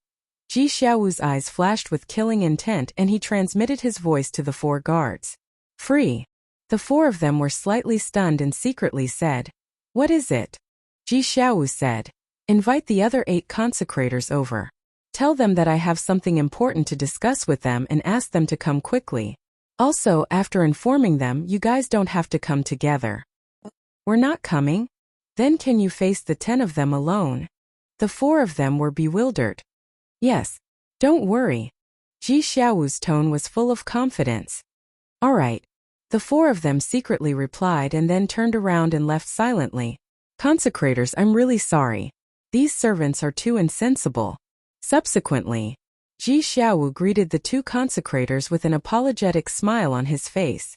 Ji Xiaowu's eyes flashed with killing intent and he transmitted his voice to the 4 guards. Free. The 4 of them were slightly stunned and secretly said, what is it? Ji Xiaowu said, Invite the other 8 consecrators over. Tell them that I have something important to discuss with them and ask them to come quickly. Also, after informing them, you guys don't have to come together. We're not coming? Then can you face the 10 of them alone? The 4 of them were bewildered. Yes. Don't worry. Ji Xiaowu's tone was full of confidence. All right. The 4 of them secretly replied and then turned around and left silently. Consecrators, I'm really sorry. These servants are too insensible. Subsequently, Ji Xiaowu greeted the 2 consecrators with an apologetic smile on his face.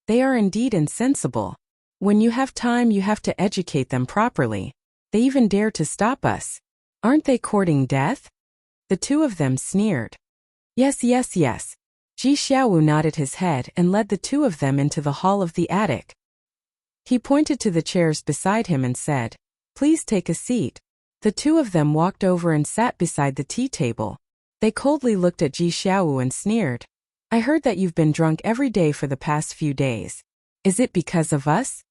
They are indeed insensible. When you have time, you have to educate them properly. They even dare to stop us. Aren't they courting death? The 2 of them sneered. Yes. Ji Xiaowu nodded his head and led the 2 of them into the hall of the attic. He pointed to the chairs beside him and said, "Please take a seat." The 2 of them walked over and sat beside the tea table. They coldly looked at Ji Xiaowu and sneered. I heard that you've been drunk every day for the past few days. Is it because of us?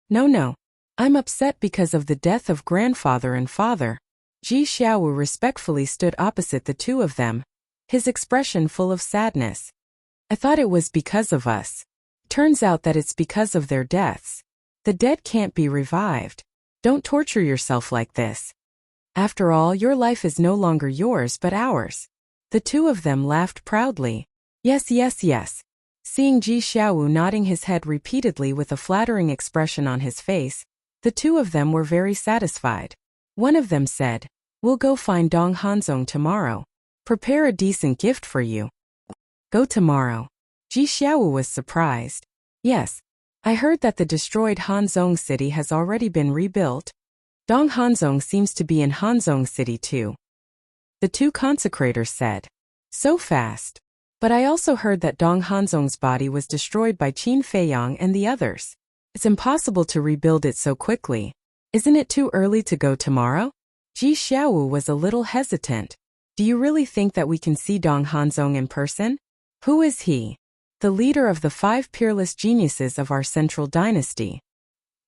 No. I'm upset because of the death of grandfather and father. Ji Xiaowu respectfully stood opposite the 2 of them, his expression full of sadness. I thought it was because of us. Turns out that it's because of their deaths. The dead can't be revived. Don't torture yourself like this. After all, your life is no longer yours but ours. The 2 of them laughed proudly. Yes. Seeing Ji Xiaowu nodding his head repeatedly with a flattering expression on his face, the 2 of them were very satisfied. One of them said, "We'll go find Dong Hanzong tomorrow. Prepare a decent gift for you." Go tomorrow. Ji Xiaowu was surprised. Yes. I heard that the destroyed Hanzong city has already been rebuilt. Dong Hanzong seems to be in Hanzong city too. The 2 consecrators said. So fast. But I also heard that Dong Hanzong's body was destroyed by Qin Feiyang and the others. It's impossible to rebuild it so quickly. Isn't it too early to go tomorrow? Ji Xiaowu was a little hesitant. Do you really think that we can see Dong Hanzong in person? Who is he? The leader of the 5 peerless geniuses of our central dynasty.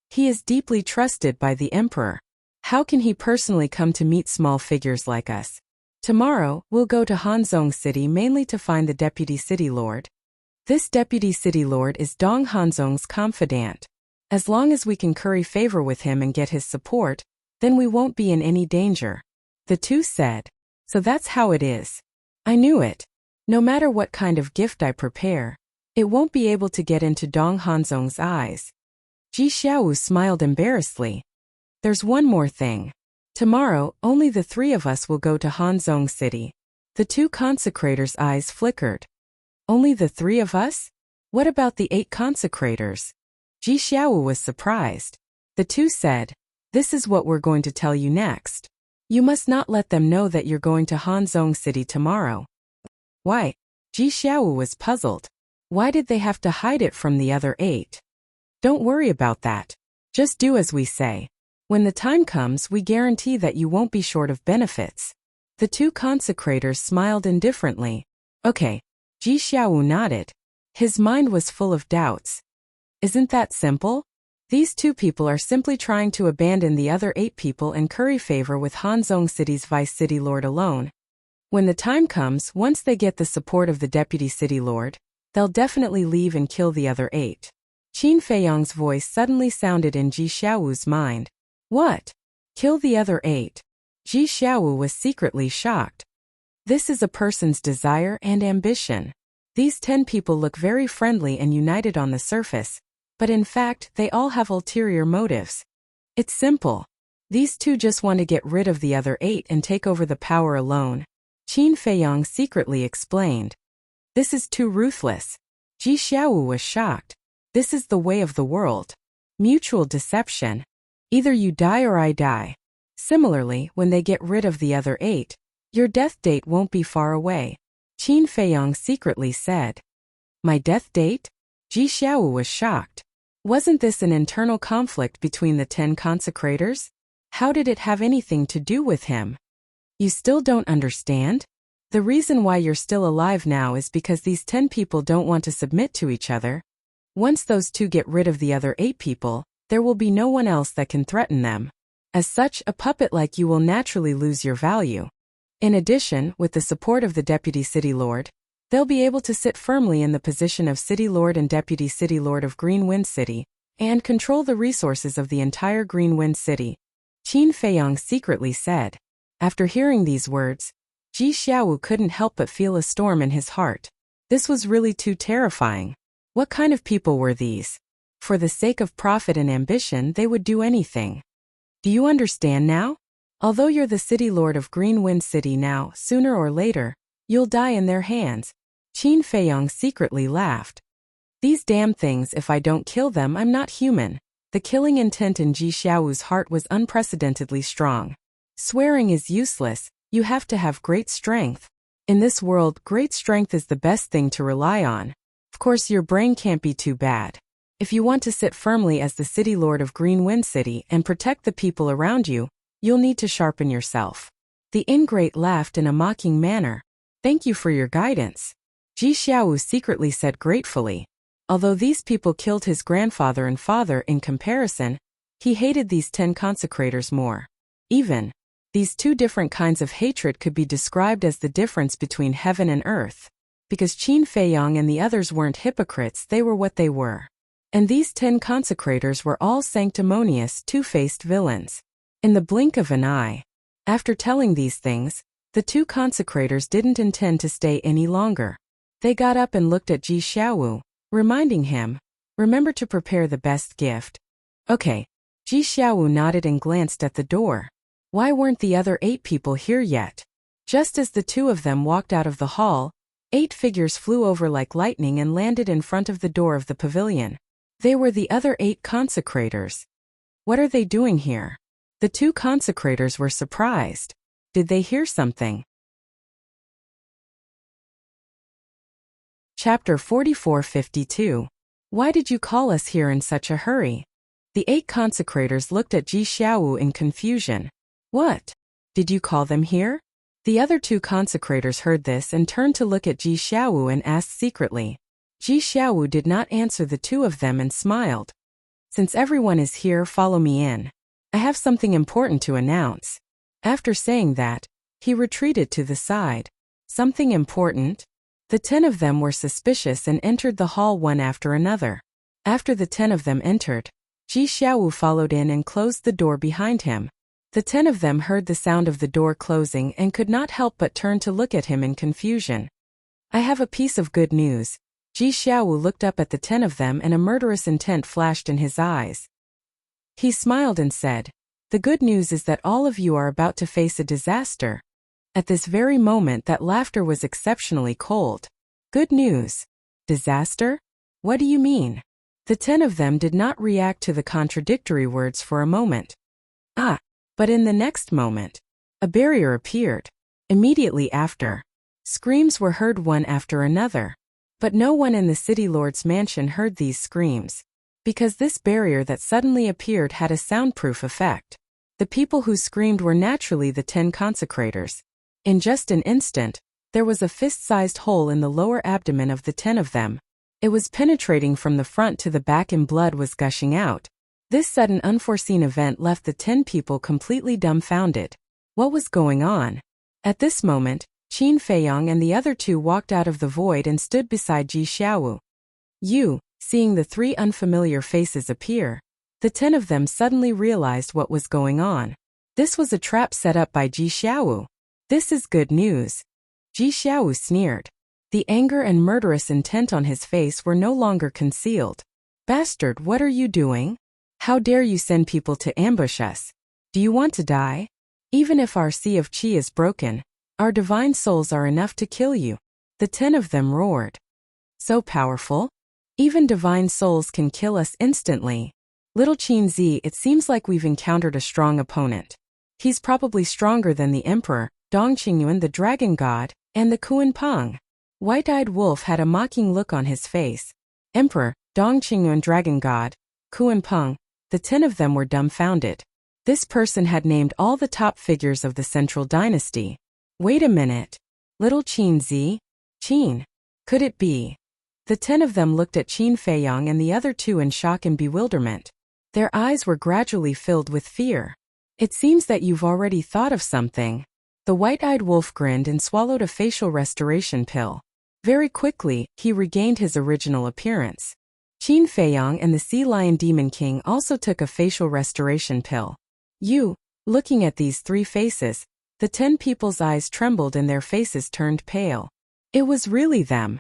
He is deeply trusted by the emperor. How can he personally come to meet small figures like us? Tomorrow, we'll go to Hanzong City mainly to find the Deputy City Lord. This Deputy City Lord is Dong Hanzong's confidant. As long as we can curry favor with him and get his support, then we won't be in any danger. The 2 said. So that's how it is. I knew it. No matter what kind of gift I prepare, it won't be able to get into Dong Hanzong's eyes. Ji Xiaowu smiled embarrassedly. There's one more thing. Tomorrow, only the 3 of us will go to Hanzong City. The 2 consecrators' eyes flickered. Only the 3 of us? What about the 8 consecrators? Ji Xiaowu was surprised. The 2 said, "This is what we're going to tell you next. You must not let them know that you're going to Hanzong City tomorrow." Why? Ji Xiaowu was puzzled. Why did they have to hide it from the other 8? Don't worry about that. Just do as we say. When the time comes, we guarantee that you won't be short of benefits. The 2 consecrators smiled indifferently. Okay. Ji Xiaowu nodded. His mind was full of doubts. Isn't that simple? These 2 people are simply trying to abandon the other 8 people and curry favor with Hanzong City's Vice City Lord alone. When the time comes, once they get the support of the Deputy City Lord, they'll definitely leave and kill the other 8. Qin Feiyang's voice suddenly sounded in Ji Xiaowu's mind. What? Kill the other 8? Ji Xiaowu was secretly shocked. This is a person's desire and ambition. These 10 people look very friendly and united on the surface, but in fact, they all have ulterior motives. It's simple. These 2 just want to get rid of the other 8 and take over the power alone. Qin Feiyang secretly explained. This is too ruthless. Ji Xiaowu was shocked. This is the way of the world. Mutual deception. Either you die or I die. Similarly, when they get rid of the other 8, your death date won't be far away. Qin Feiyang secretly said. My death date? Ji Xiaowu was shocked. Wasn't this an internal conflict between the 10 consecrators? How did it have anything to do with him? You still don't understand? The reason why you're still alive now is because these 10 people don't want to submit to each other. Once those 2 get rid of the other 8 people, there will be no one else that can threaten them. As such, a puppet like you will naturally lose your value. In addition, with the support of the Deputy City Lord, they'll be able to sit firmly in the position of City Lord and Deputy City Lord of Green Wind City, and control the resources of the entire Green Wind City, Qin Feiyong secretly said. After hearing these words, Ji Xiaowu couldn't help but feel a storm in his heart. This was really too terrifying. What kind of people were these? For the sake of profit and ambition, they would do anything. Do you understand now? Although you're the City Lord of Green Wind City now, sooner or later, you'll die in their hands. Qin Feiyong secretly laughed. These damn things, if I don't kill them, I'm not human. The killing intent in Ji Xiaowu's heart was unprecedentedly strong. Swearing is useless, you have to have great strength. In this world, great strength is the best thing to rely on. Of course, your brain can't be too bad. If you want to sit firmly as the City Lord of Green Wind City and protect the people around you, you'll need to sharpen yourself. The ingrate laughed in a mocking manner. Thank you for your guidance. Ji Xiaowu secretly said gratefully. Although these people killed his grandfather and father in comparison, he hated these 10 consecrators more. Even, these two different kinds of hatred could be described as the difference between heaven and earth. Because Qin Feiyong and the others weren't hypocrites, they were what they were. And these 10 consecrators were all sanctimonious, two-faced villains. In the blink of an eye, after telling these things, the 2 consecrators didn't intend to stay any longer. They got up and looked at Ji Xiaowu, reminding him, remember to prepare the best gift. Okay. Ji Xiaowu nodded and glanced at the door. Why weren't the other 8 people here yet? Just as the 2 of them walked out of the hall, 8 figures flew over like lightning and landed in front of the door of the pavilion. They were the other 8 consecrators. What are they doing here? The 2 consecrators were surprised. Did they hear something? Chapter 44-52. Why did you call us here in such a hurry? The 8 consecrators looked at Ji Xiaowu in confusion. What? Did you call them here? The other 2 consecrators heard this and turned to look at Ji Xiaowu and asked secretly. Ji Xiaowu did not answer the 2 of them and smiled. Since everyone is here, follow me in. I have something important to announce. After saying that, he retreated to the side. Something important? The 10 of them were suspicious and entered the hall one after another. After the 10 of them entered, Ji Xiaowu followed in and closed the door behind him. The 10 of them heard the sound of the door closing and could not help but turn to look at him in confusion. I have a piece of good news. Ji Xiaowu looked up at the 10 of them and a murderous intent flashed in his eyes. He smiled and said, the good news is that all of you are about to face a disaster. At this very moment that laughter was exceptionally cold. Good news. Disaster? What do you mean? The 10 of them did not react to the contradictory words for a moment. But in the next moment, a barrier appeared. Immediately after, screams were heard one after another. But no one in the City Lord's mansion heard these screams. Because this barrier that suddenly appeared had a soundproof effect. The people who screamed were naturally the 10 consecrators. In just an instant, there was a fist-sized hole in the lower abdomen of the 10 of them. It was penetrating from the front to the back and blood was gushing out. This sudden unforeseen event left the 10 people completely dumbfounded. What was going on? At this moment, Qin Feiyong and the other 2 walked out of the void and stood beside Ji Xiaowu. Seeing the 3 unfamiliar faces appear, the 10 of them suddenly realized what was going on. This was a trap set up by Ji Xiaowu. This is good news. Ji Xiaowu sneered. The anger and murderous intent on his face were no longer concealed. Bastard, what are you doing? How dare you send people to ambush us? Do you want to die? Even if our sea of qi is broken, our divine souls are enough to kill you. The 10 of them roared. So powerful? Even divine souls can kill us instantly. Little Qin Zi, it seems like we've encountered a strong opponent. He's probably stronger than the Emperor, Dong Qingyuan the Dragon God, and the Kuan Peng. White-eyed Wolf had a mocking look on his face. Emperor, Dong Qingyuan Dragon God, Kuan Peng, the 10 of them were dumbfounded. This person had named all the top figures of the Central Dynasty. Wait a minute. Little Qin Zi? Qin? Could it be? The 10 of them looked at Qin Feiyong and the other 2 in shock and bewilderment. Their eyes were gradually filled with fear. It seems that you've already thought of something. The white-eyed wolf grinned and swallowed a facial restoration pill. Very quickly, he regained his original appearance. Qin Feiyang and the Sea Lion Demon King also took a facial restoration pill. Looking at these three faces, the 10 people's eyes trembled and their faces turned pale. It was really them.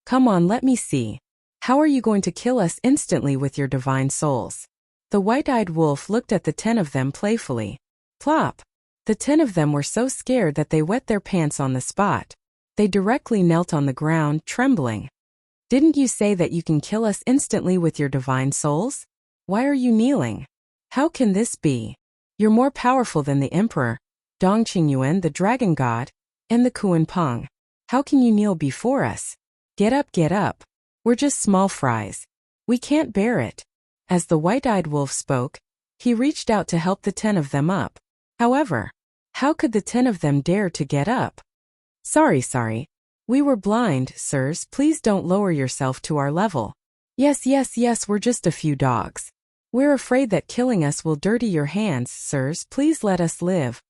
Come on, let me see. How are you going to kill us instantly with your divine souls? The white-eyed wolf looked at the 10 of them playfully. Plop! The 10 of them were so scared that they wet their pants on the spot. They directly knelt on the ground, trembling. Didn't you say that you can kill us instantly with your divine souls? Why are you kneeling? How can this be? You're more powerful than the emperor, Dong Qingyuan the dragon god, and the Kuan Peng. How can you kneel before us? Get up, get up. We're just small fries. We can't bear it. As the white-eyed wolf spoke, he reached out to help the 10 of them up. However, how could the 10 of them dare to get up? Sorry. We were blind, sirs. Please don't lower yourself to our level. Yes, we're just a few dogs. We're afraid that killing us will dirty your hands, sirs. Please let us live.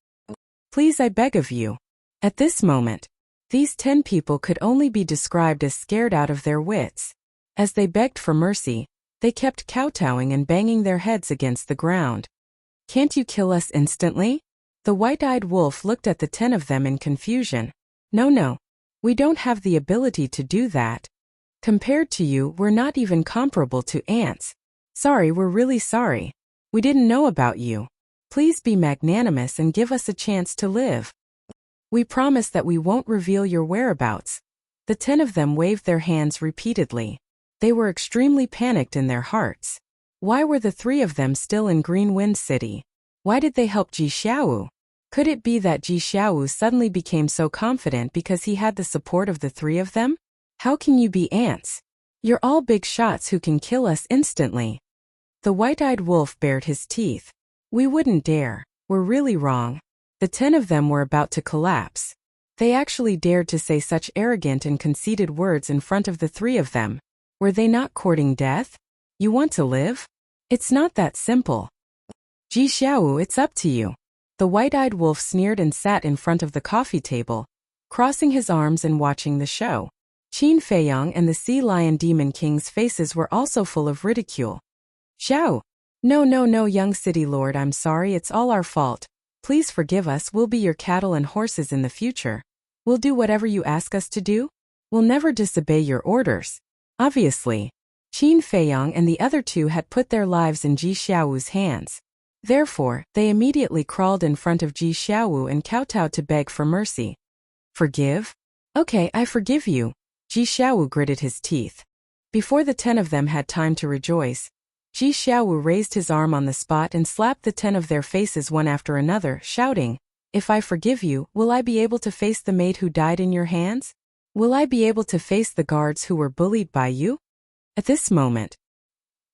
Please, I beg of you. At this moment, these 10 people could only be described as scared out of their wits. As they begged for mercy, they kept kowtowing and banging their heads against the ground. Can't you kill us instantly? The white-eyed wolf looked at the 10 of them in confusion. No. We don't have the ability to do that. Compared to you, we're not even comparable to ants. Sorry, we're really sorry. We didn't know about you. Please be magnanimous and give us a chance to live. We promise that we won't reveal your whereabouts. The 10 of them waved their hands repeatedly. They were extremely panicked in their hearts. Why were the 3 of them still in Green Wind City? Why did they help Ji Xiaowu? Could it be that Ji Xiaowu suddenly became so confident because he had the support of the 3 of them? How can you be ants? You're all big shots who can kill us instantly. The white-eyed wolf bared his teeth. We wouldn't dare. We're really wrong. The 10 of them were about to collapse. They actually dared to say such arrogant and conceited words in front of the 3 of them. Were they not courting death? You want to live? It's not that simple. Ji Xiaowu, it's up to you. The white-eyed wolf sneered and sat in front of the coffee table, crossing his arms and watching the show. Qin Feiyang and the Sea Lion Demon King's faces were also full of ridicule. Xiao! No, young city lord, I'm sorry, it's all our fault. Please forgive us, we'll be your cattle and horses in the future. We'll do whatever you ask us to do. We'll never disobey your orders. Obviously, Qin Feiyang and the other 2 had put their lives in Ji Xiaowu's hands. Therefore, they immediately crawled in front of Ji Xiaowu and kowtowed to beg for mercy. Forgive? Okay, I forgive you. Ji Xiaowu gritted his teeth. Before the 10 of them had time to rejoice, Ji Xiaowu raised his arm on the spot and slapped the 10 of their faces one after another, shouting, If I forgive you, will I be able to face the maid who died in your hands? Will I be able to face the guards who were bullied by you? At this moment,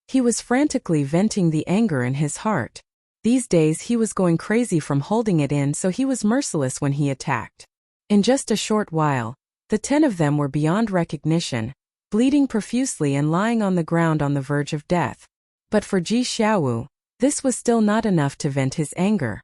he was frantically venting the anger in his heart. These days he was going crazy from holding it in, so he was merciless when he attacked. In just a short while, the 10 of them were beyond recognition, bleeding profusely and lying on the ground on the verge of death. But for Ji Xiaowu, this was still not enough to vent his anger.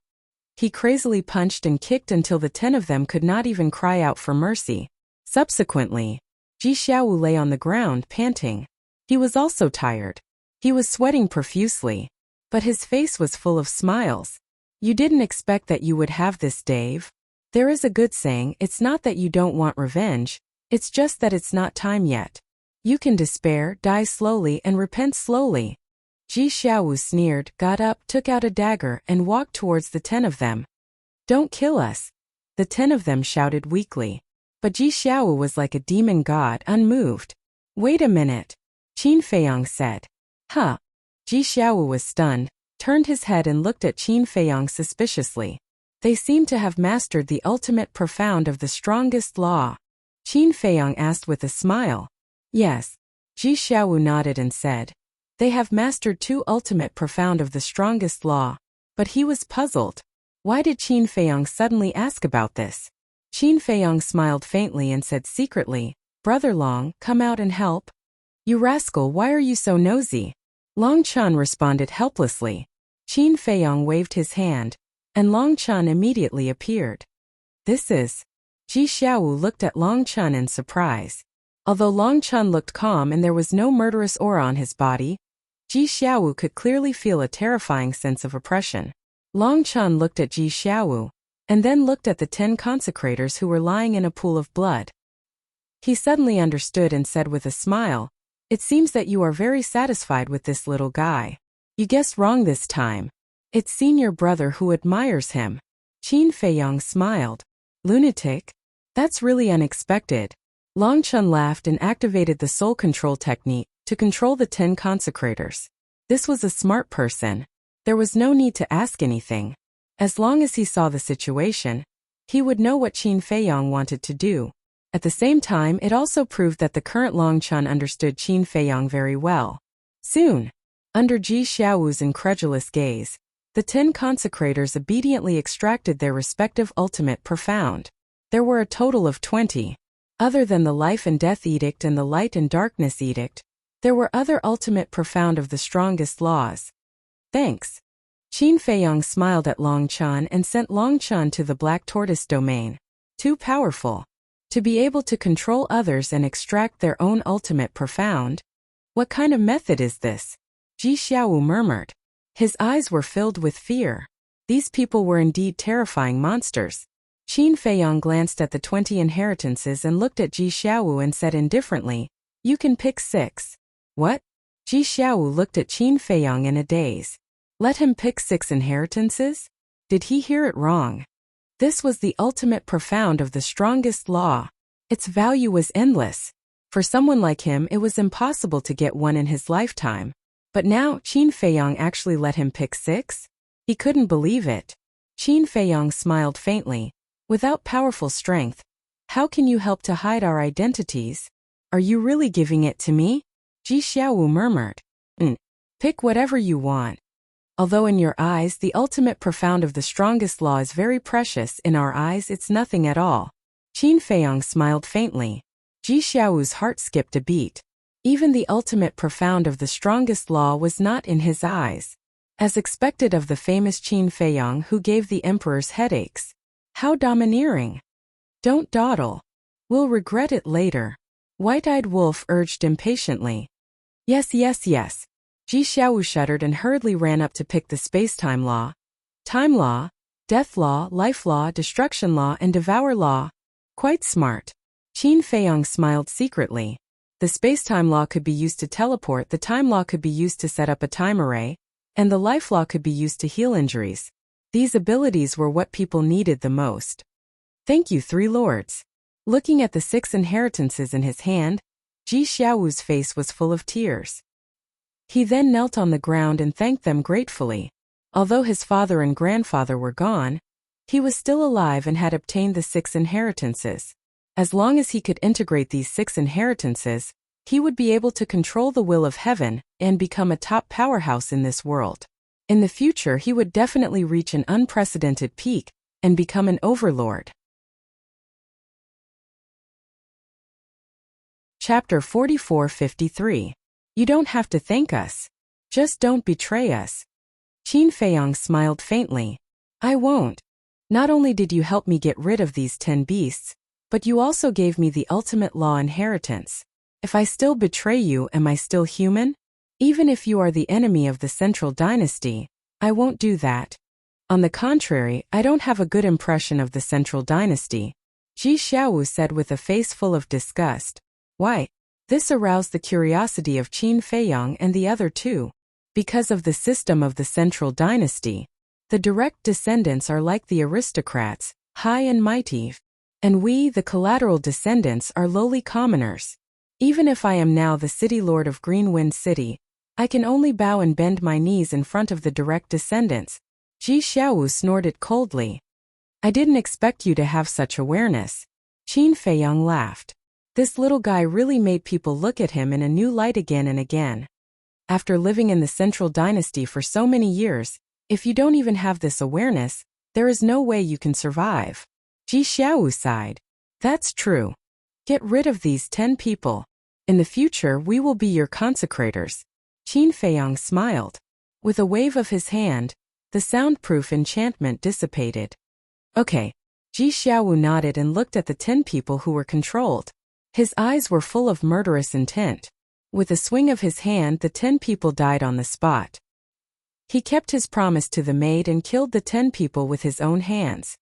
He crazily punched and kicked until the 10 of them could not even cry out for mercy. Subsequently, Ji Xiaowu lay on the ground, panting. He was also tired. He was sweating profusely, but his face was full of smiles. You didn't expect that you would have this, Dave. There is a good saying, it's not that you don't want revenge, it's just that it's not time yet. You can despair, die slowly, and repent slowly. Ji Xiaowu sneered, got up, took out a dagger, and walked towards the 10 of them. Don't kill us. The 10 of them shouted weakly. But Ji Xiaowu was like a demon god, unmoved. Wait a minute. Qin Feiyang said. Huh. Ji Xiaowu was stunned, turned his head and looked at Qin Feiyang suspiciously. They seemed to have mastered the ultimate profound of the strongest law. Qin Feiyang asked with a smile. Yes. Ji Xiaowu nodded and said. They have mastered 2 ultimate profound of the strongest law. But he was puzzled. Why did Qin Feiyang suddenly ask about this? Qin Feiyang smiled faintly and said secretly, Brother Long, come out and help. You rascal, why are you so nosy? Long Chun responded helplessly. Qin Feiyang waved his hand, and Long Chun immediately appeared. This is... Ji Xiaowu looked at Long Chun in surprise. Although Long Chun looked calm and there was no murderous aura on his body, Ji Xiaowu could clearly feel a terrifying sense of oppression. Long Chun looked at Ji Xiaowu, and then looked at the 10 consecrators who were lying in a pool of blood. He suddenly understood and said with a smile, "It seems that you are very satisfied with this little guy. You guessed wrong this time. It's senior brother who admires him." Qin Feiyong smiled. "Lunatic? That's really unexpected." Long Chun laughed and activated the soul control technique to control the 10 consecrators. This was a smart person. There was no need to ask anything. As long as he saw the situation, he would know what Qin Feiyong wanted to do. At the same time, it also proved that the current Long Chun understood Qin Feiyong very well. Soon, under Ji Xiaowu's incredulous gaze, the 10 consecrators obediently extracted their respective ultimate profound. There were a total of 20. Other than the Life and Death Edict and the Light and Darkness Edict, there were other ultimate profound of the strongest laws. "Thanks." Qin Feiyong smiled at Long Chun and sent Long Chun to the Black Tortoise domain. Too powerful. To be able to control others and extract their own ultimate profound? What kind of method is this? Ji Xiaowu murmured. His eyes were filled with fear. These people were indeed terrifying monsters. Qin Feiyong glanced at the 20 inheritances and looked at Ji Xiaowu and said indifferently, "You can pick 6. "What?" Ji Xiaowu looked at Qin Feiyong in a daze. Let him pick 6 inheritances? Did he hear it wrong? This was the ultimate profound of the strongest law. Its value was endless. For someone like him, it was impossible to get one in his lifetime. But now, Qin Feiyong actually let him pick 6? He couldn't believe it. Qin Feiyong smiled faintly. "Without powerful strength, how can you help to hide our identities? Are you really giving it to me?" Ji Xiaowu murmured. Pick whatever you want. Although in your eyes the ultimate profound of the strongest law is very precious, in our eyes it's nothing at all." Qin Feiyong smiled faintly. Ji Xiaowu's heart skipped a beat. Even the ultimate profound of the strongest law was not in his eyes. As expected of the famous Qin Feiyong who gave the emperors headaches. How domineering. "Don't dawdle. We'll regret it later." White-Eyed Wolf urged impatiently. Yes. Ji Xiaowu shuddered and hurriedly ran up to pick the space-time law. Time law, death law, life law, destruction law, and devour law. Quite smart. Qin Feiyong smiled secretly. The space-time law could be used to teleport, the time law could be used to set up a time array, and the life law could be used to heal injuries. These abilities were what people needed the most. "Thank you, 3 lords." Looking at the 6 inheritances in his hand, Ji Xiaowu's face was full of tears. He then knelt on the ground and thanked them gratefully. Although his father and grandfather were gone, he was still alive and had obtained the 6 inheritances. As long as he could integrate these 6 inheritances, he would be able to control the will of heaven and become a top powerhouse in this world. In the future, he would definitely reach an unprecedented peak and become an overlord. Chapter 44-53. You don't have to thank us. Just don't betray us. Qin Feiyong smiled faintly. I won't. Not only did you help me get rid of these 10 beasts, but you also gave me the ultimate law inheritance. If I still betray you, am I still human? Even if you are the enemy of the Central Dynasty, I won't do that. On the contrary, I don't have a good impression of the Central Dynasty, Ji Xiaowu said with a face full of disgust. Why? This aroused the curiosity of Qin Feiyong and the other 2. Because of the system of the Central Dynasty, the direct descendants are like the aristocrats, high and mighty, and we, the collateral descendants, are lowly commoners. Even if I am now the city lord of Greenwind City, I can only bow and bend my knees in front of the direct descendants. Ji Xiaowu snorted coldly. I didn't expect you to have such awareness. Qin Feiyong laughed. This little guy really made people look at him in a new light again and again. After living in the Central Dynasty for so many years, if you don't even have this awareness, there is no way you can survive. Ji Xiaowu sighed. That's true. Get rid of these 10 people. In the future, we will be your consecrators. Qin Feiyong smiled. With a wave of his hand, The soundproof enchantment dissipated. Okay. Ji Xiaowu nodded and looked at the 10 people who were controlled. His eyes were full of murderous intent. With a swing of his hand, the 10 people died on the spot. He kept his promise to the maid and killed the 10 people with his own hands.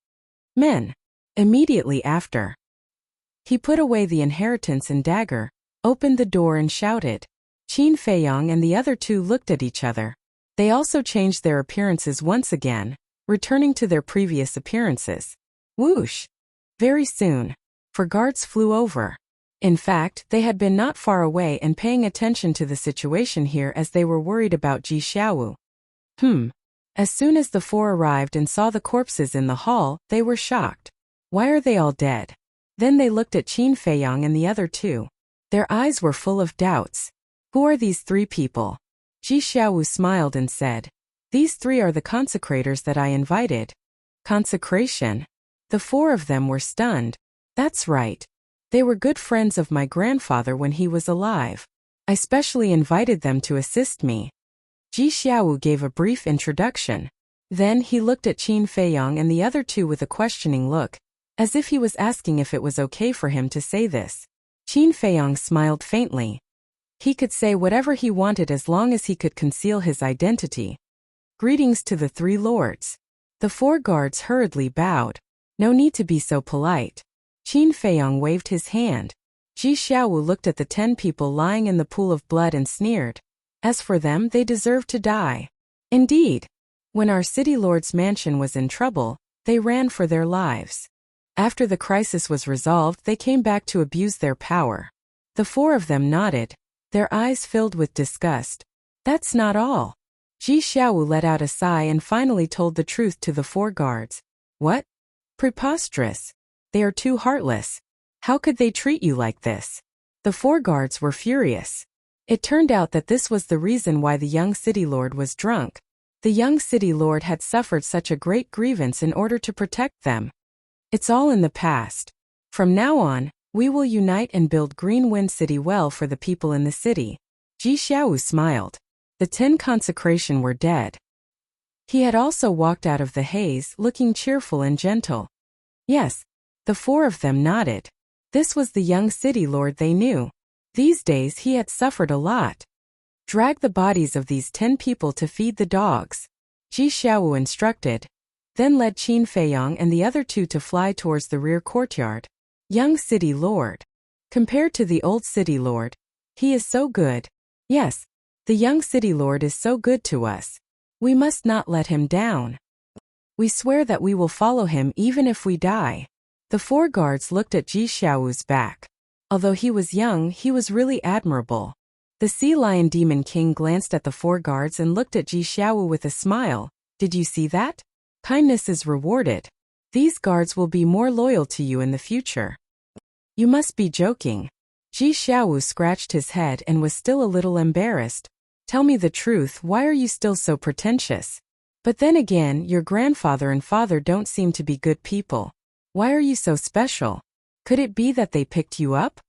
Men. Immediately after, he put away the inheritance and dagger, opened the door and shouted. Qin Feiyang and the other two looked at each other. They also changed their appearances once again, returning to their previous appearances. Whoosh! Very soon, 4 guards flew over. In fact, they had been not far away and paying attention to the situation here as they were worried about Ji Xiaowu. As soon as the 4 arrived and saw the corpses in the hall, they were shocked. Why are they all dead? Then they looked at Qin Feiyang and the other two. Their eyes were full of doubts. Who are these 3 people? Ji Xiaowu smiled and said, These 3 are the consecrators that I invited. Consecration? The 4 of them were stunned. That's right. They were good friends of my grandfather when he was alive. I specially invited them to assist me. Ji Xiaowu gave a brief introduction. Then he looked at Qin Feiyang and the other two with a questioning look, as if he was asking if it was okay for him to say this. Qin Feiyang smiled faintly. He could say whatever he wanted as long as he could conceal his identity. Greetings to the 3 lords. The 4 guards hurriedly bowed. No need to be so polite. Qin Feiyang waved his hand. Ji Xiaowu looked at the 10 people lying in the pool of blood and sneered. As for them, they deserved to die. Indeed. When our city lord's mansion was in trouble, they ran for their lives. After the crisis was resolved, they came back to abuse their power. The 4 of them nodded, their eyes filled with disgust. That's not all. Ji Xiaowu let out a sigh and finally told the truth to the 4 guards. What? Preposterous. They are too heartless. How could they treat you like this? The 4 guards were furious. It turned out that this was the reason why the young city lord was drunk. The young city lord had suffered such a great grievance in order to protect them. It's all in the past. From now on, we will unite and build Green Wind City well for the people in the city. Ji Xiaowu smiled. The 10 consecration were dead. He had also walked out of the haze looking cheerful and gentle. Yes, the 4 of them nodded. This was the young city lord they knew. These days he had suffered a lot. Drag the bodies of these 10 people to feed the dogs. Ji Xiaowu instructed, then led Qin Feiyang and the other 2 to fly towards the rear courtyard. Young city lord. Compared to the old city lord, he is so good. Yes, the young city lord is so good to us. We must not let him down. We swear that we will follow him even if we die. The 4 guards looked at Ji Xiaowu's back. Although he was young, he was really admirable. The Sea Lion Demon King glanced at the 4 guards and looked at Ji Xiaowu with a smile. Did you see that? Kindness is rewarded. These guards will be more loyal to you in the future. You must be joking. Ji Xiaowu scratched his head and was still a little embarrassed. Tell me the truth, why are you still so pretentious? But then again, your grandfather and father don't seem to be good people. Why are you so special? Could it be that they picked you up?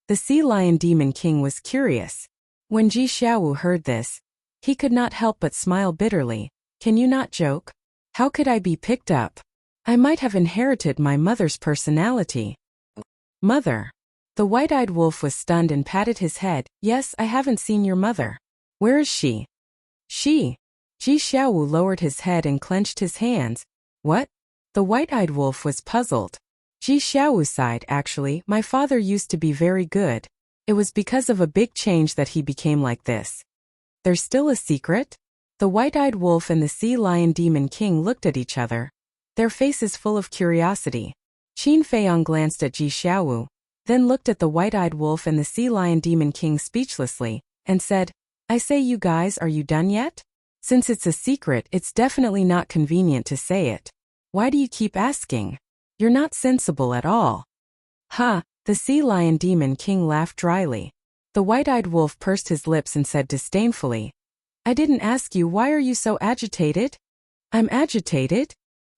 The Sea Lion Demon King was curious. When Ji Xiaowu heard this, he could not help but smile bitterly. Can you not joke? How could I be picked up? I might have inherited my mother's personality. Mother. The white-eyed wolf was stunned and patted his head. Yes, I haven't seen your mother. Where is she? She. Ji Xiaowu lowered his head and clenched his hands. What? The white-eyed wolf was puzzled. Ji Xiaowu sighed. Actually, my father used to be very good. It was because of a big change that he became like this. There's still a secret? The white-eyed wolf and the Sea Lion Demon King looked at each other, their faces full of curiosity. Qin Feiyang glanced at Ji Xiaowu, then looked at the white-eyed wolf and the Sea Lion Demon King speechlessly, and said, I say, you guys, are you done yet? Since it's a secret, it's definitely not convenient to say it. Why do you keep asking? You're not sensible at all. Ha! The Sea Lion Demon King laughed dryly. The white-eyed wolf pursed his lips and said disdainfully, I didn't ask you, why are you so agitated? I'm agitated?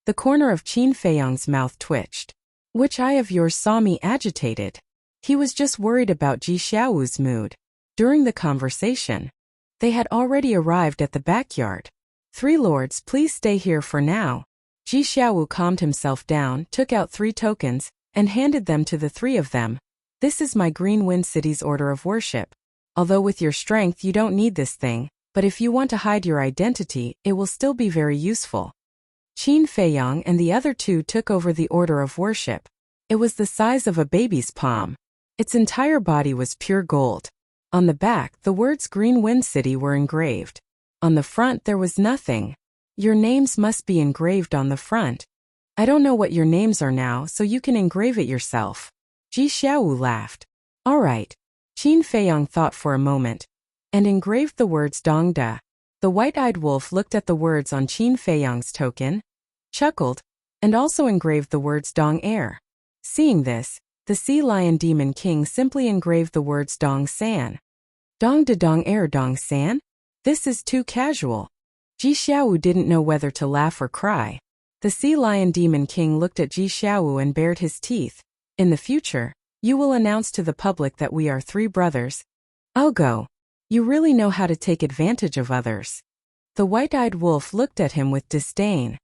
The corner of Qin Feiyang's mouth twitched. Which eye of yours saw me agitated? He was just worried about Ji Xiaowu's mood. During the conversation, they had already arrived at the backyard. Three lords, please stay here for now. Ji Xiaowu calmed himself down, took out 3 tokens, and handed them to the 3 of them. This is my Green Wind City's order of worship. Although with your strength you don't need this thing, but if you want to hide your identity, it will still be very useful. Qin Feiyang and the other 2 took over the order of worship. It was the size of a baby's palm. Its entire body was pure gold. On the back, the words Green Wind City were engraved. On the front there was nothing. Your names must be engraved on the front. I don't know what your names are now, so you can engrave it yourself. Ji Xiaowu laughed. All right. Qin Feiyang thought for a moment, and engraved the words Dong Da. The white-eyed wolf looked at the words on Qin Feiyang's token, chuckled, and also engraved the words Dong Air. Seeing this, the Sea Lion Demon King simply engraved the words Dong San. Dong Da Dong Air Dong San? This is too casual. Ji Xiaowu didn't know whether to laugh or cry. The Sea Lion Demon King looked at Ji Xiaowu and bared his teeth. In the future, you will announce to the public that we are 3 brothers. I'll go. You really know how to take advantage of others. The white-eyed wolf looked at him with disdain.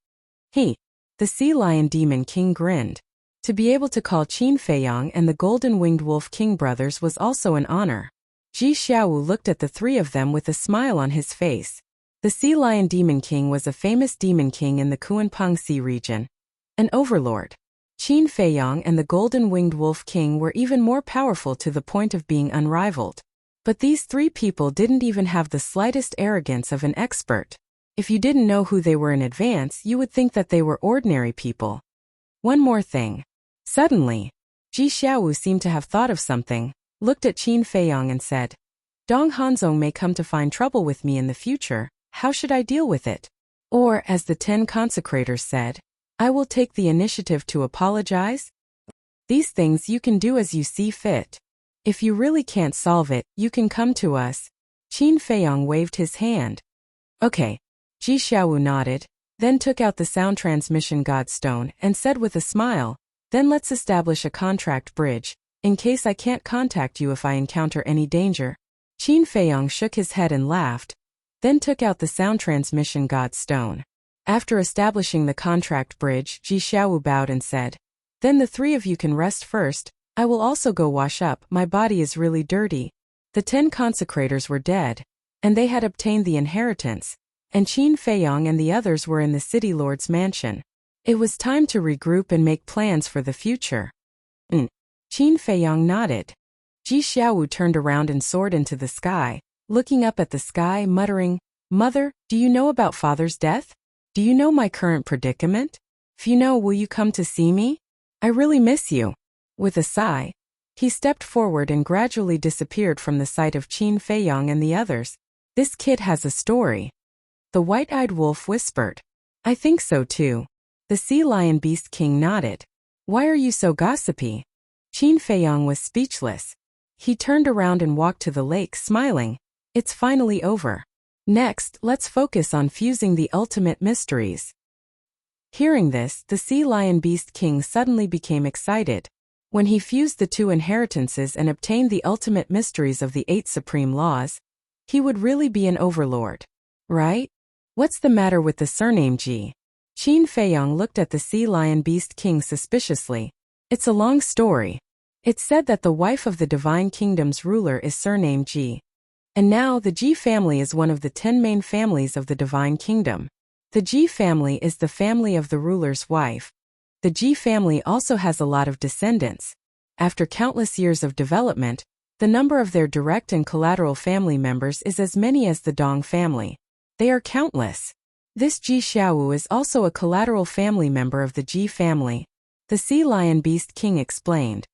The Sea Lion Demon King grinned. To be able to call Qin Feiyang and the Golden-Winged Wolf King brothers was also an honor. Ji Xiaowu looked at the 3 of them with a smile on his face. The Sea Lion Demon King was a famous demon king in the Kuanpeng Sea region. An overlord. Qin Feiyang and the Golden-Winged Wolf King were even more powerful to the point of being unrivaled. But these 3 people didn't even have the slightest arrogance of an expert. If you didn't know who they were in advance, you would think that they were ordinary people. One more thing. Suddenly, Ji Xiaowu seemed to have thought of something, looked at Qin Feiyang and said, Dong Hanzong may come to find trouble with me in the future. How should I deal with it? Or, as the 10 consecrators said, I will take the initiative to apologize. These things you can do as you see fit. If you really can't solve it, you can come to us. Qin Feiyang waved his hand. Okay. Ji Xiaowu nodded, then took out the sound transmission godstone and said with a smile, then let's establish a contract bridge, in case I can't contact you if I encounter any danger. Qin Feiyang shook his head and laughed, then took out the sound transmission godstone. After establishing the contract bridge, Ji Xiaowu bowed and said, then the 3 of you can rest first. I will also go wash up, my body is really dirty. The 10 consecrators were dead, and they had obtained the inheritance, and Qin Feiyang and the others were in the city lord's mansion. It was time to regroup and make plans for the future. Qin Feiyang nodded. Ji Xiaowu turned around and soared into the sky, looking up at the sky, muttering, Mother, do you know about Father's death? Do you know my current predicament? If you know, will you come to see me? I really miss you. With a sigh, he stepped forward and gradually disappeared from the sight of Qin Feiyang and the others. This kid has a story. The white-eyed wolf whispered. I think so too. The Sea Lion Beast King nodded. Why are you so gossipy? Qin Feiyang was speechless. He turned around and walked to the lake smiling. It's finally over. Next, let's focus on fusing the ultimate mysteries. Hearing this, the Sea Lion Beast King suddenly became excited. When he fused the 2 inheritances and obtained the ultimate mysteries of the 8 supreme laws, he would really be an overlord. Right? What's the matter with the surname Ji? Qin Feiyang looked at the Sea Lion Beast King suspiciously. It's a long story. It's said that the wife of the Divine Kingdom's ruler is surnamed Ji. And now the Ji family is one of the 10 main families of the Divine Kingdom. The Ji family is the family of the ruler's wife. The Ji family also has a lot of descendants. After countless years of development, the number of their direct and collateral family members is as many as the Dong family. They are countless. This Ji Xiaowu is also a collateral family member of the Ji family, the Sea Lion Beast King explained.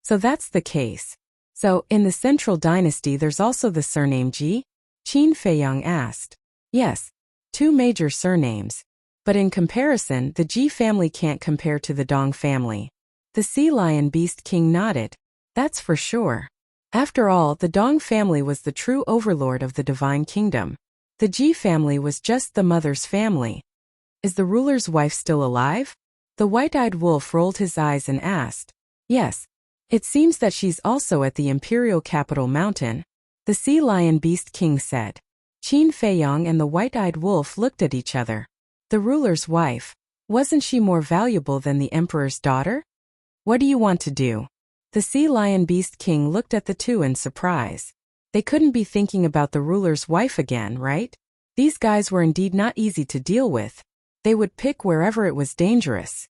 So that's the case. So, in the central dynasty there's also the surname Ji? Qin Feiyang asked. Yes. 2 major surnames. But in comparison, the Ji family can't compare to the Dong family. The Sea Lion Beast King nodded. That's for sure. After all, the Dong family was the true overlord of the Divine Kingdom. The Ji family was just the mother's family. Is the ruler's wife still alive? The white-eyed wolf rolled his eyes and asked. Yes. It seems that she's also at the imperial capital mountain, the Sea Lion Beast King said. Qin Feiyong and the white-eyed wolf looked at each other. The ruler's wife. Wasn't she more valuable than the emperor's daughter? What do you want to do? The sea lion beast king looked at the two in surprise. They couldn't be thinking about the ruler's wife again, right? These guys were indeed not easy to deal with. They would pick wherever it was dangerous.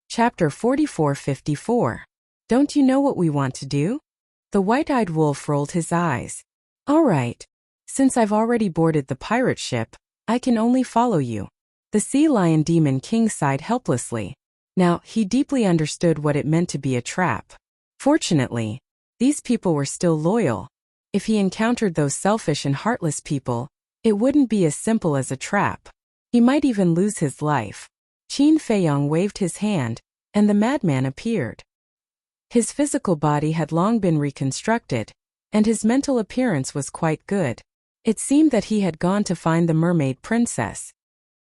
Chapter 44-54. Don't you know what we want to do? The white-eyed wolf rolled his eyes. All right. Since I've already boarded the pirate ship, I can only follow you. The sea lion demon king sighed helplessly. Now, he deeply understood what it meant to be a trap. Fortunately, these people were still loyal. If he encountered those selfish and heartless people, it wouldn't be as simple as a trap. He might even lose his life. Qin Feiyong waved his hand, and the madman appeared. His physical body had long been reconstructed, and his mental appearance was quite good. It seemed that he had gone to find the mermaid princess.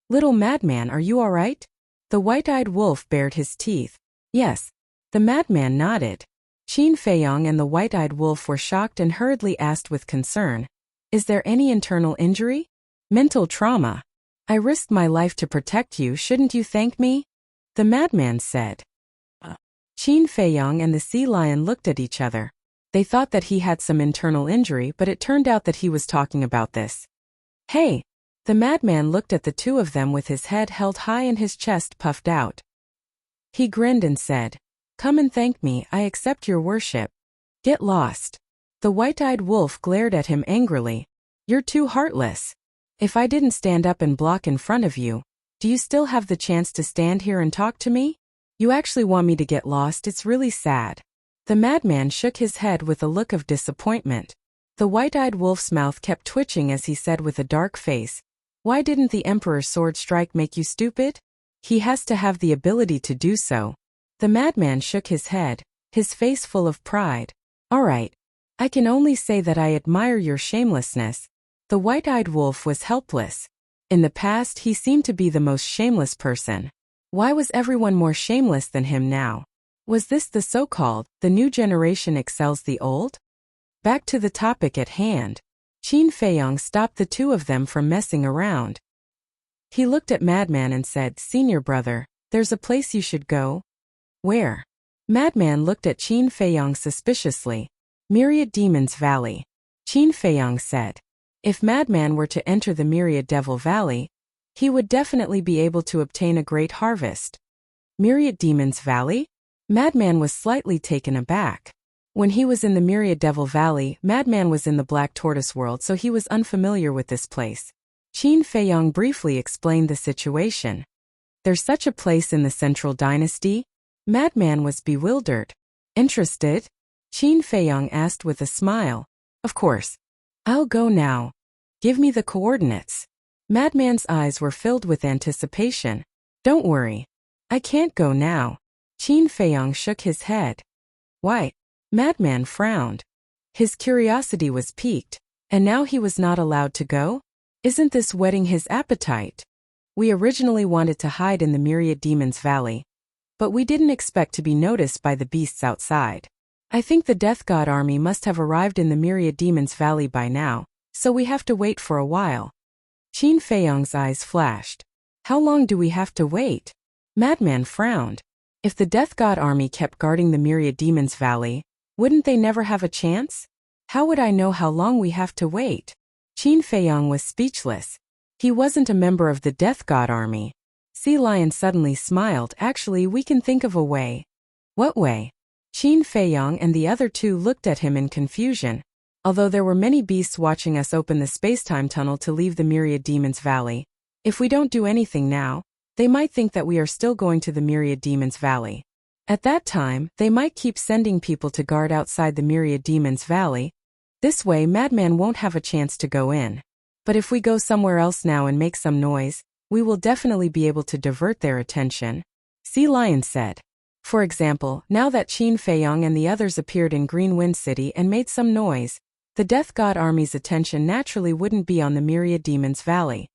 Little madman, are you all right? The white-eyed wolf bared his teeth. Yes. The madman nodded. Qin Feiyong and the white-eyed wolf were shocked and hurriedly asked with concern, is there any internal injury? Mental trauma. I risked my life to protect you, shouldn't you thank me? The madman said. Qin Feiyong and the sea lion looked at each other. They thought that he had some internal injury, but it turned out that he was talking about this. Hey! The madman looked at the two of them with his head held high and his chest puffed out. He grinned and said, come and thank me, I accept your worship. Get lost. The white-eyed wolf glared at him angrily. You're too heartless. If I didn't stand up and block in front of you, do you still have the chance to stand here and talk to me? You actually want me to get lost, it's really sad. The madman shook his head with a look of disappointment. The white-eyed wolf's mouth kept twitching as he said with a dark face, why didn't the emperor's sword strike make you stupid? He has to have the ability to do so. The madman shook his head, his face full of pride. All right. I can only say that I admire your shamelessness. The white-eyed wolf was helpless. In the past, he seemed to be the most shameless person. Why was everyone more shameless than him now? Was this the so-called, the new generation excels the old? Back to the topic at hand. Qin Feiyong stopped the two of them from messing around. He looked at Madman and said, Senior brother, there's a place you should go. Where? Madman looked at Qin Feiyong suspiciously. Myriad Demons Valley. Qin Feiyong said. If Madman were to enter the Myriad Devil Valley, he would definitely be able to obtain a great harvest. Myriad Demons Valley? Madman was slightly taken aback. When he was in the Myriad Devil Valley, Madman was in the Black Tortoise world, so he was unfamiliar with this place. Qin Feiyong briefly explained the situation. There's such a place in the Central Dynasty? Madman was bewildered. Interested? Qin Feiyong asked with a smile. Of course. I'll go now. Give me the coordinates. Madman's eyes were filled with anticipation. Don't worry. I can't go now. Qin Feiyong shook his head. Why? Madman frowned. His curiosity was piqued, and now he was not allowed to go? Isn't this whetting his appetite? We originally wanted to hide in the Myriad Demons Valley, but we didn't expect to be noticed by the beasts outside. I think the Death God army must have arrived in the Myriad Demons Valley by now, so we have to wait for a while. Qin Feiyong's eyes flashed. How long do we have to wait? Madman frowned. If the Death God army kept guarding the Myriad Demons Valley, wouldn't they never have a chance? How would I know how long we have to wait? Qin Feiyong was speechless. He wasn't a member of the Death God army. Sea Lion suddenly smiled. Actually, we can think of a way. What way? Qin Feiyong and the other two looked at him in confusion. Although there were many beasts watching us open the space-time tunnel to leave the Myriad Demons Valley, if we don't do anything now, they might think that we are still going to the Myriad Demons Valley. At that time, they might keep sending people to guard outside the Myriad Demons Valley. This way, Madman won't have a chance to go in. But if we go somewhere else now and make some noise, we will definitely be able to divert their attention. Sea Lion said. For example, now that Qin Feiyong and the others appeared in Green Wind City and made some noise, the Death God army's attention naturally wouldn't be on the Myriad Demons Valley.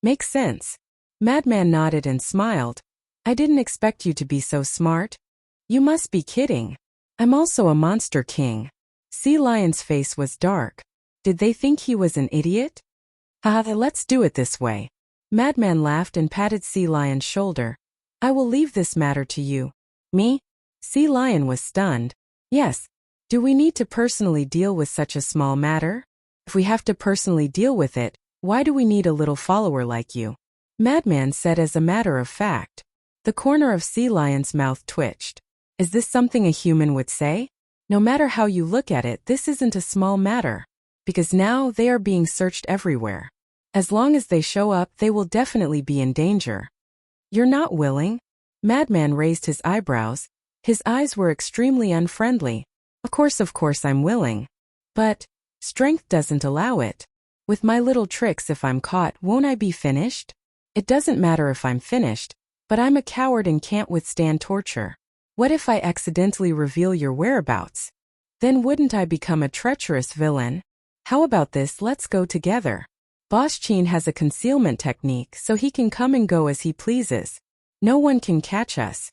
Makes sense. Madman nodded and smiled. I didn't expect you to be so smart. You must be kidding. I'm also a monster king. Sea Lion's face was dark. Did they think he was an idiot? Haha, let's do it this way. Madman laughed and patted Sea Lion's shoulder. I will leave this matter to you. Me? Sea Lion was stunned. Yes. Do we need to personally deal with such a small matter? If we have to personally deal with it, why do we need a little follower like you? Madman said as a matter of fact. The corner of Sea Lion's mouth twitched. Is this something a human would say? No matter how you look at it, this isn't a small matter. Because now they are being searched everywhere. As long as they show up, they will definitely be in danger. You're not willing? Madman raised his eyebrows. His eyes were extremely unfriendly. Of course I'm willing. But strength doesn't allow it. With my little tricks, if I'm caught, won't I be finished? It doesn't matter if I'm finished, but I'm a coward and can't withstand torture. What if I accidentally reveal your whereabouts? Then wouldn't I become a treacherous villain? How about this, let's go together. Boss Chin has a concealment technique so he can come and go as he pleases. No one can catch us.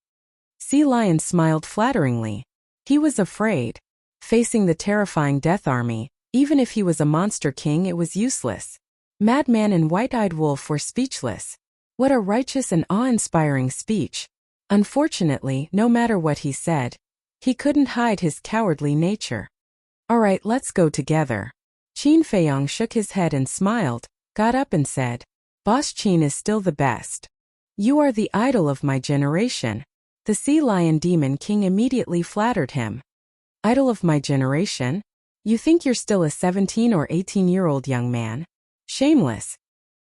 Sea Lion smiled flatteringly. He was afraid. Facing the terrifying Death Army, even if he was a monster king, it was useless. Madman and White-Eyed Wolf were speechless. What a righteous and awe-inspiring speech. Unfortunately, no matter what he said, he couldn't hide his cowardly nature. All right, let's go together. Qin Feiyong shook his head and smiled, got up and said, Boss Qin is still the best. You are the idol of my generation. The Sea Lion Demon King immediately flattered him. Idol of my generation? You think you're still a 17 or 18-year-old young man? Shameless.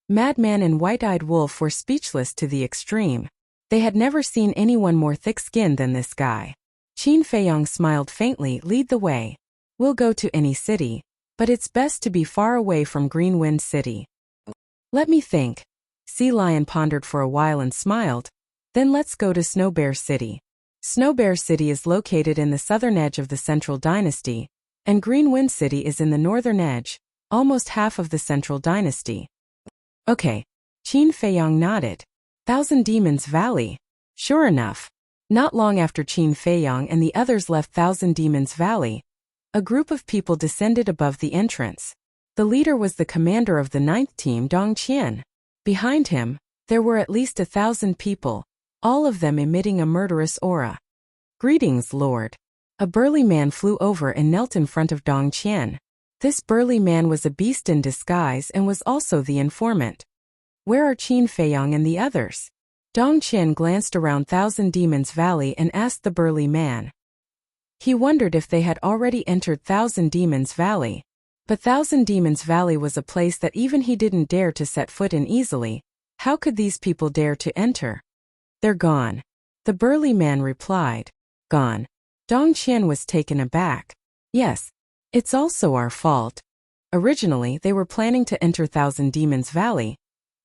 Madman and White-Eyed Wolf were speechless to the extreme. They had never seen anyone more thick-skinned than this guy. Qin Feiyong smiled faintly. Lead the way. We'll go to any city, but it's best to be far away from Green Wind City. Let me think. Sea Lion pondered for a while and smiled. Then let's go to Snow Bear City. Snow Bear City is located in the southern edge of the Central Dynasty, and Green Wind City is in the northern edge, almost half of the Central Dynasty. Okay. Qin Feiyong nodded. Thousand Demons Valley. Sure enough. Not long after Qin Feiyong and the others left Thousand Demons Valley, a group of people descended above the entrance. The leader was the commander of the 9th team, Dong Qian. Behind him, there were at least 1,000 people, all of them emitting a murderous aura. Greetings, Lord. A burly man flew over and knelt in front of Dong Qian. This burly man was a beast in disguise and was also the informant. Where are Qin Feiyong and the others? Dong Qian glanced around Thousand Demons Valley and asked the burly man. He wondered if they had already entered Thousand Demons Valley. But Thousand Demons Valley was a place that even he didn't dare to set foot in easily. How could these people dare to enter? They're gone. The burly man replied. Gone. Dong Qian was taken aback. Yes. It's also our fault. Originally, they were planning to enter Thousand Demons Valley,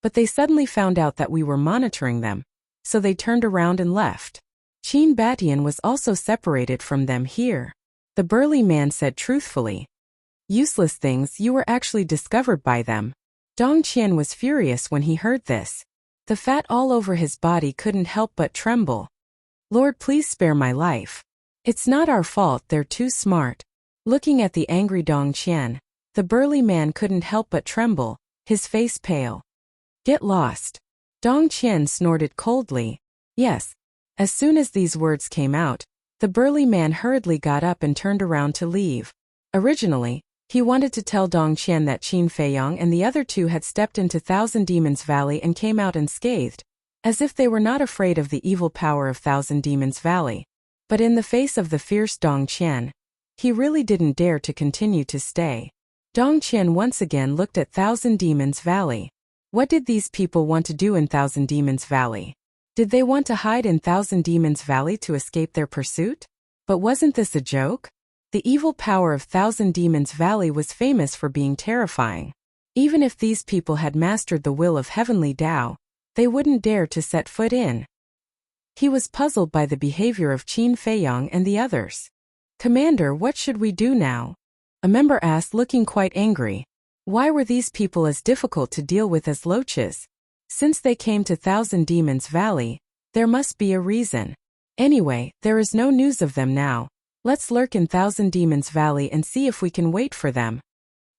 but they suddenly found out that we were monitoring them, so they turned around and left. Qin Batian was also separated from them here. The burly man said truthfully. Useless things, you were actually discovered by them. Dong Qian was furious when he heard this. The fat all over his body couldn't help but tremble. Lord, please spare my life. It's not our fault, they're too smart. Looking at the angry Dong Qian, the burly man couldn't help but tremble, his face pale. Get lost. Dong Qian snorted coldly. Yes. As soon as these words came out, the burly man hurriedly got up and turned around to leave. Originally, he wanted to tell Dong Qian that Qin Feiyong and the other two had stepped into Thousand Demons Valley and came out unscathed, as if they were not afraid of the evil power of Thousand Demons Valley. But in the face of the fierce Dong Qian, he really didn't dare to continue to stay. Dong Qian once again looked at Thousand Demons Valley. What did these people want to do in Thousand Demons Valley? Did they want to hide in Thousand Demons Valley to escape their pursuit? But wasn't this a joke? The evil power of Thousand Demons Valley was famous for being terrifying. Even if these people had mastered the will of Heavenly Tao, they wouldn't dare to set foot in. He was puzzled by the behavior of Qin Feiyong and the others. Commander, what should we do now? A member asked, looking quite angry. Why were these people as difficult to deal with as loaches? Since they came to Thousand Demons Valley, there must be a reason. Anyway, there is no news of them now. Let's lurk in Thousand Demons Valley and see if we can wait for them.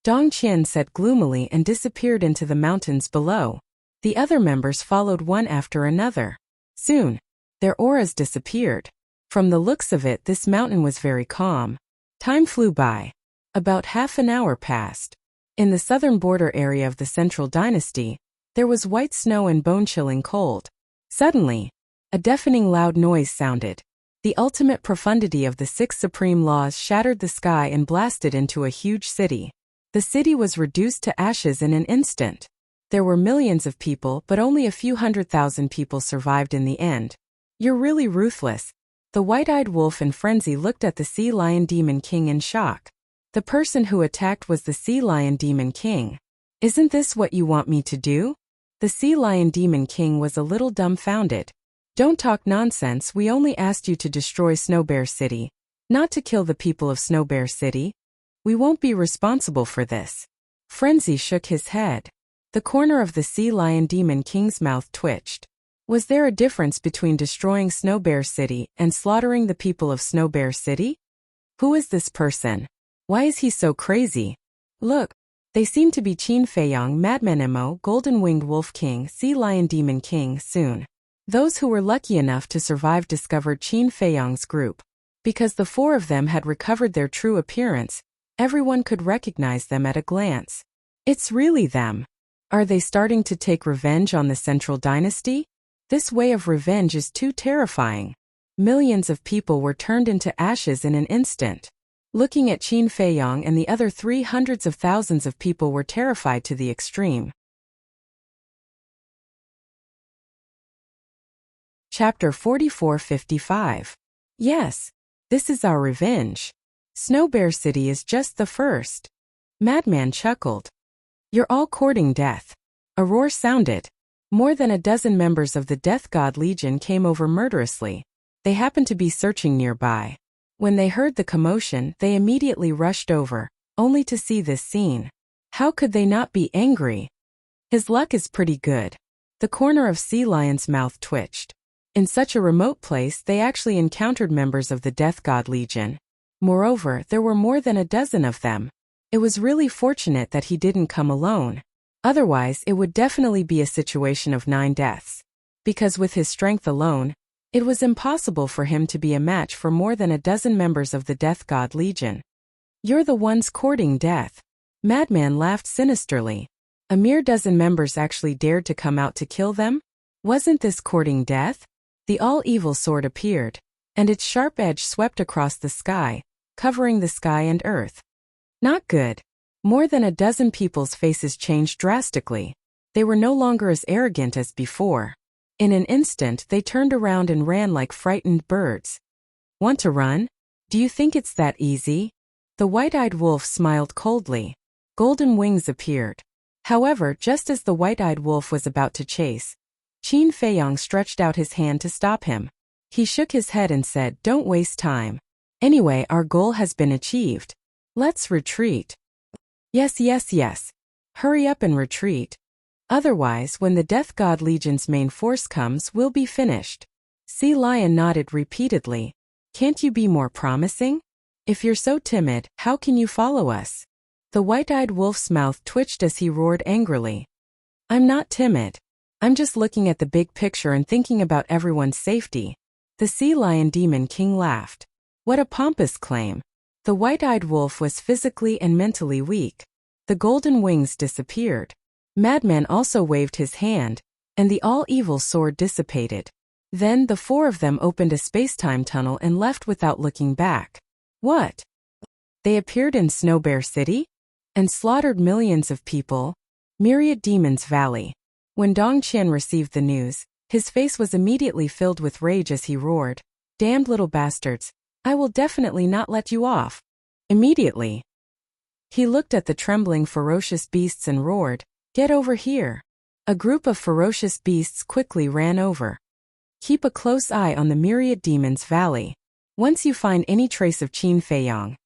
Dong Qian said gloomily and disappeared into the mountains below. The other members followed one after another. Soon, their auras disappeared. From the looks of it, this mountain was very calm. Time flew by. About half an hour passed. In the southern border area of the Central Dynasty, there was white snow and bone-chilling cold. Suddenly, a deafening loud noise sounded. The ultimate profundity of the 6 supreme laws shattered the sky and blasted into a huge city. The city was reduced to ashes in an instant. There were millions of people, but only a few 100,000 people survived in the end. You're really ruthless. The white-eyed wolf in frenzy looked at the Sea Lion Demon King in shock. The person who attacked was the Sea Lion Demon King. Isn't this what you want me to do? The Sea Lion Demon King was a little dumbfounded. Don't talk nonsense, we only asked you to destroy Snow Bear City, not to kill the people of Snow Bear City. We won't be responsible for this. Frenzy shook his head. The corner of the Sea Lion Demon King's mouth twitched. Was there a difference between destroying Snow Bear City and slaughtering the people of Snow Bear City? Who is this person? Why is he so crazy? Look, they seem to be Qin Feiyang, Madman Mo, Golden Winged Wolf King, Sea Lion Demon King. Soon, those who were lucky enough to survive discovered Qin Feiyang's group. Because the 4 of them had recovered their true appearance, everyone could recognize them at a glance. It's really them. Are they starting to take revenge on the Central Dynasty? This way of revenge is too terrifying. Millions of people were turned into ashes in an instant. Looking at Qin Feiyang and the other 300s of thousands of people were terrified to the extreme. Chapter 44-55. Yes, this is our revenge. Snow Bear City is just the first. Madman chuckled. You're all courting death. A roar sounded. More than a dozen members of the Death God Legion came over murderously. They happened to be searching nearby. When they heard the commotion, they immediately rushed over, only to see this scene. How could they not be angry? His luck is pretty good. The corner of Sea Lion's mouth twitched. In such a remote place, they actually encountered members of the Death God Legion. Moreover, there were more than a dozen of them. It was really fortunate that he didn't come alone. Otherwise, it would definitely be a situation of 9 deaths. Because with his strength alone, it was impossible for him to be a match for more than a dozen members of the Death God Legion. You're the ones courting death. Madman laughed sinisterly. A mere dozen members actually dared to come out to kill them? Wasn't this courting death? The all-evil sword appeared, and its sharp edge swept across the sky, covering the sky and earth. Not good. More than a dozen people's faces changed drastically. They were no longer as arrogant as before. In an instant, they turned around and ran like frightened birds. Want to run? Do you think it's that easy? The white-eyed wolf smiled coldly. Golden wings appeared. However, just as the white-eyed wolf was about to chase, Qin Feiyang stretched out his hand to stop him. He shook his head and said, "Don't waste time. Anyway, our goal has been achieved. Let's retreat." Yes. Hurry up and retreat. Otherwise, when the Death God Legion's main force comes, we'll be finished. Sea Lion nodded repeatedly. Can't you be more promising? If you're so timid, how can you follow us? The white-eyed wolf's mouth twitched as he roared angrily. I'm not timid. I'm just looking at the big picture and thinking about everyone's safety. The Sea Lion Demon King laughed. What a pompous claim. The white-eyed wolf was physically and mentally weak. The golden wings disappeared. Madman also waved his hand, and the all-evil sword dissipated. Then the 4 of them opened a space-time tunnel and left without looking back. What? They appeared in Snow Bear City? And slaughtered millions of people? Myriad Demons Valley. When Dong Qian received the news, his face was immediately filled with rage as he roared, "Damned little bastards, I will definitely not let you off." Immediately, he looked at the trembling ferocious beasts and roared, "Get over here." A group of ferocious beasts quickly ran over. Keep a close eye on the Myriad Demons Valley. Once you find any trace of Qin Feiyang,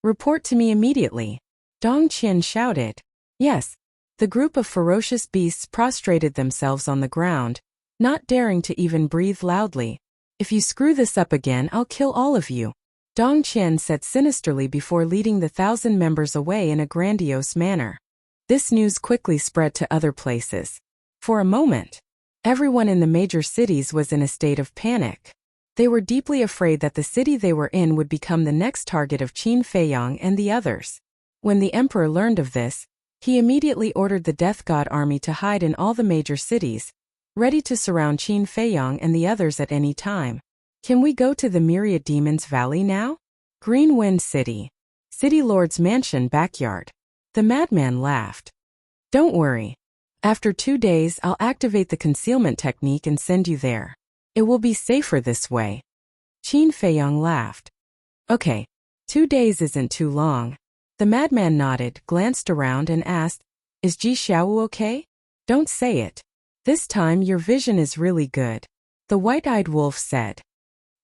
report to me immediately. Dong Qian shouted. Yes. The group of ferocious beasts prostrated themselves on the ground, not daring to even breathe loudly. If you screw this up again, I'll kill all of you. Dong Qian said sinisterly before leading the 1,000 members away in a grandiose manner. This news quickly spread to other places. For a moment, everyone in the major cities was in a state of panic. They were deeply afraid that the city they were in would become the next target of Qin Feiyang and the others. When the emperor learned of this, he immediately ordered the Death God army to hide in all the major cities, ready to surround Qin Feiyang and the others at any time. Can we go to the Myriad Demons Valley now? Green Wind City. City Lord's mansion backyard. The madman laughed. Don't worry. After 2 days I'll activate the concealment technique and send you there. It will be safer this way. Qin Feiyang laughed. Okay. 2 days isn't too long. The madman nodded, glanced around and asked, Is Ji Xiaowu okay? Don't say it. This time your vision is really good. The white-eyed wolf said.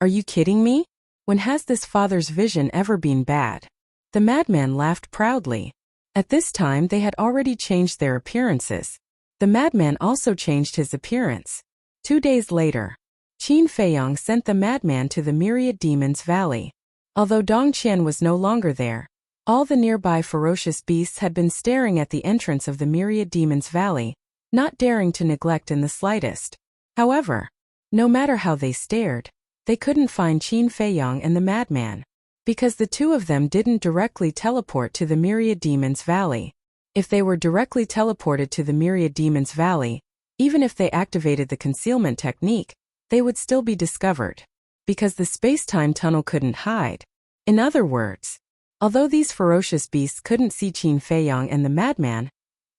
Are you kidding me? When has this father's vision ever been bad? The madman laughed proudly. At this time they had already changed their appearances. The madman also changed his appearance. 2 days later, Qin Feiyang sent the madman to the Myriad Demons Valley. Although Dong Qian was no longer there, all the nearby ferocious beasts had been staring at the entrance of the Myriad Demons Valley, not daring to neglect in the slightest. However, no matter how they stared, they couldn't find Qin Feiyang and the madman, because the two of them didn't directly teleport to the Myriad Demons Valley. If they were directly teleported to the Myriad Demons Valley, even if they activated the concealment technique, they would still be discovered, because the space-time tunnel couldn't hide. In other words, although these ferocious beasts couldn't see Qin Feiyang and the madman,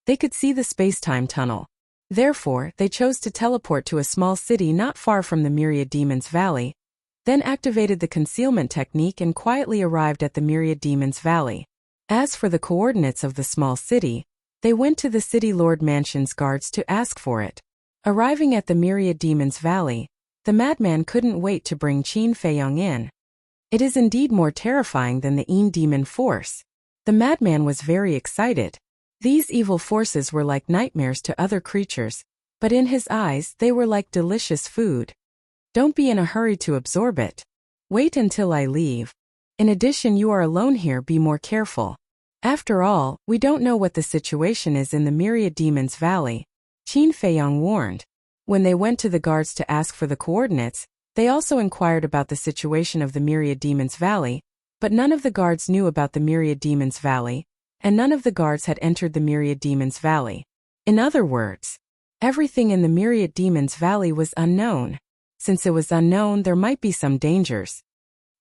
they could see the space-time tunnel. Therefore, they chose to teleport to a small city not far from the Myriad Demons Valley, then activated the concealment technique and quietly arrived at the Myriad Demons Valley. As for the coordinates of the small city, they went to the City Lord Mansion's guards to ask for it. Arriving at the Myriad Demons Valley, the madman couldn't wait to bring Qin Feiyang in. It is indeed more terrifying than the Yin demon force. The madman was very excited. These evil forces were like nightmares to other creatures, but in his eyes they were like delicious food. Don't be in a hurry to absorb it. Wait until I leave. In addition, you are alone here, be more careful. After all, we don't know what the situation is in the Myriad Demons Valley, Qin Feiyang warned. When they went to the guards to ask for the coordinates, they also inquired about the situation of the Myriad Demons Valley, but none of the guards knew about the Myriad Demons Valley, and none of the guards had entered the Myriad Demons Valley. In other words, everything in the Myriad Demons Valley was unknown. Since it was unknown, there might be some dangers.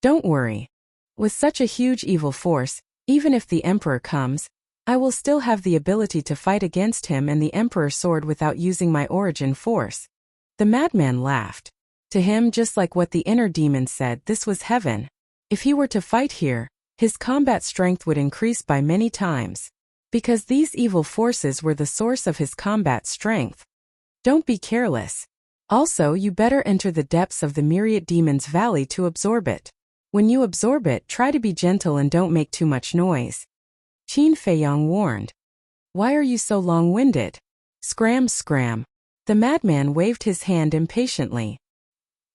Don't worry. With such a huge evil force, even if the Emperor comes, I will still have the ability to fight against him and the Emperor's sword without using my origin force. The madman laughed. To him, just like what the inner demon said, this was heaven. If he were to fight here, his combat strength would increase by many times. Because these evil forces were the source of his combat strength. Don't be careless. Also, you better enter the depths of the Myriad Demons Valley to absorb it. When you absorb it, try to be gentle and don't make too much noise. Qin Feiyang warned. Why are you so long-winded? Scram, scram. The madman waved his hand impatiently.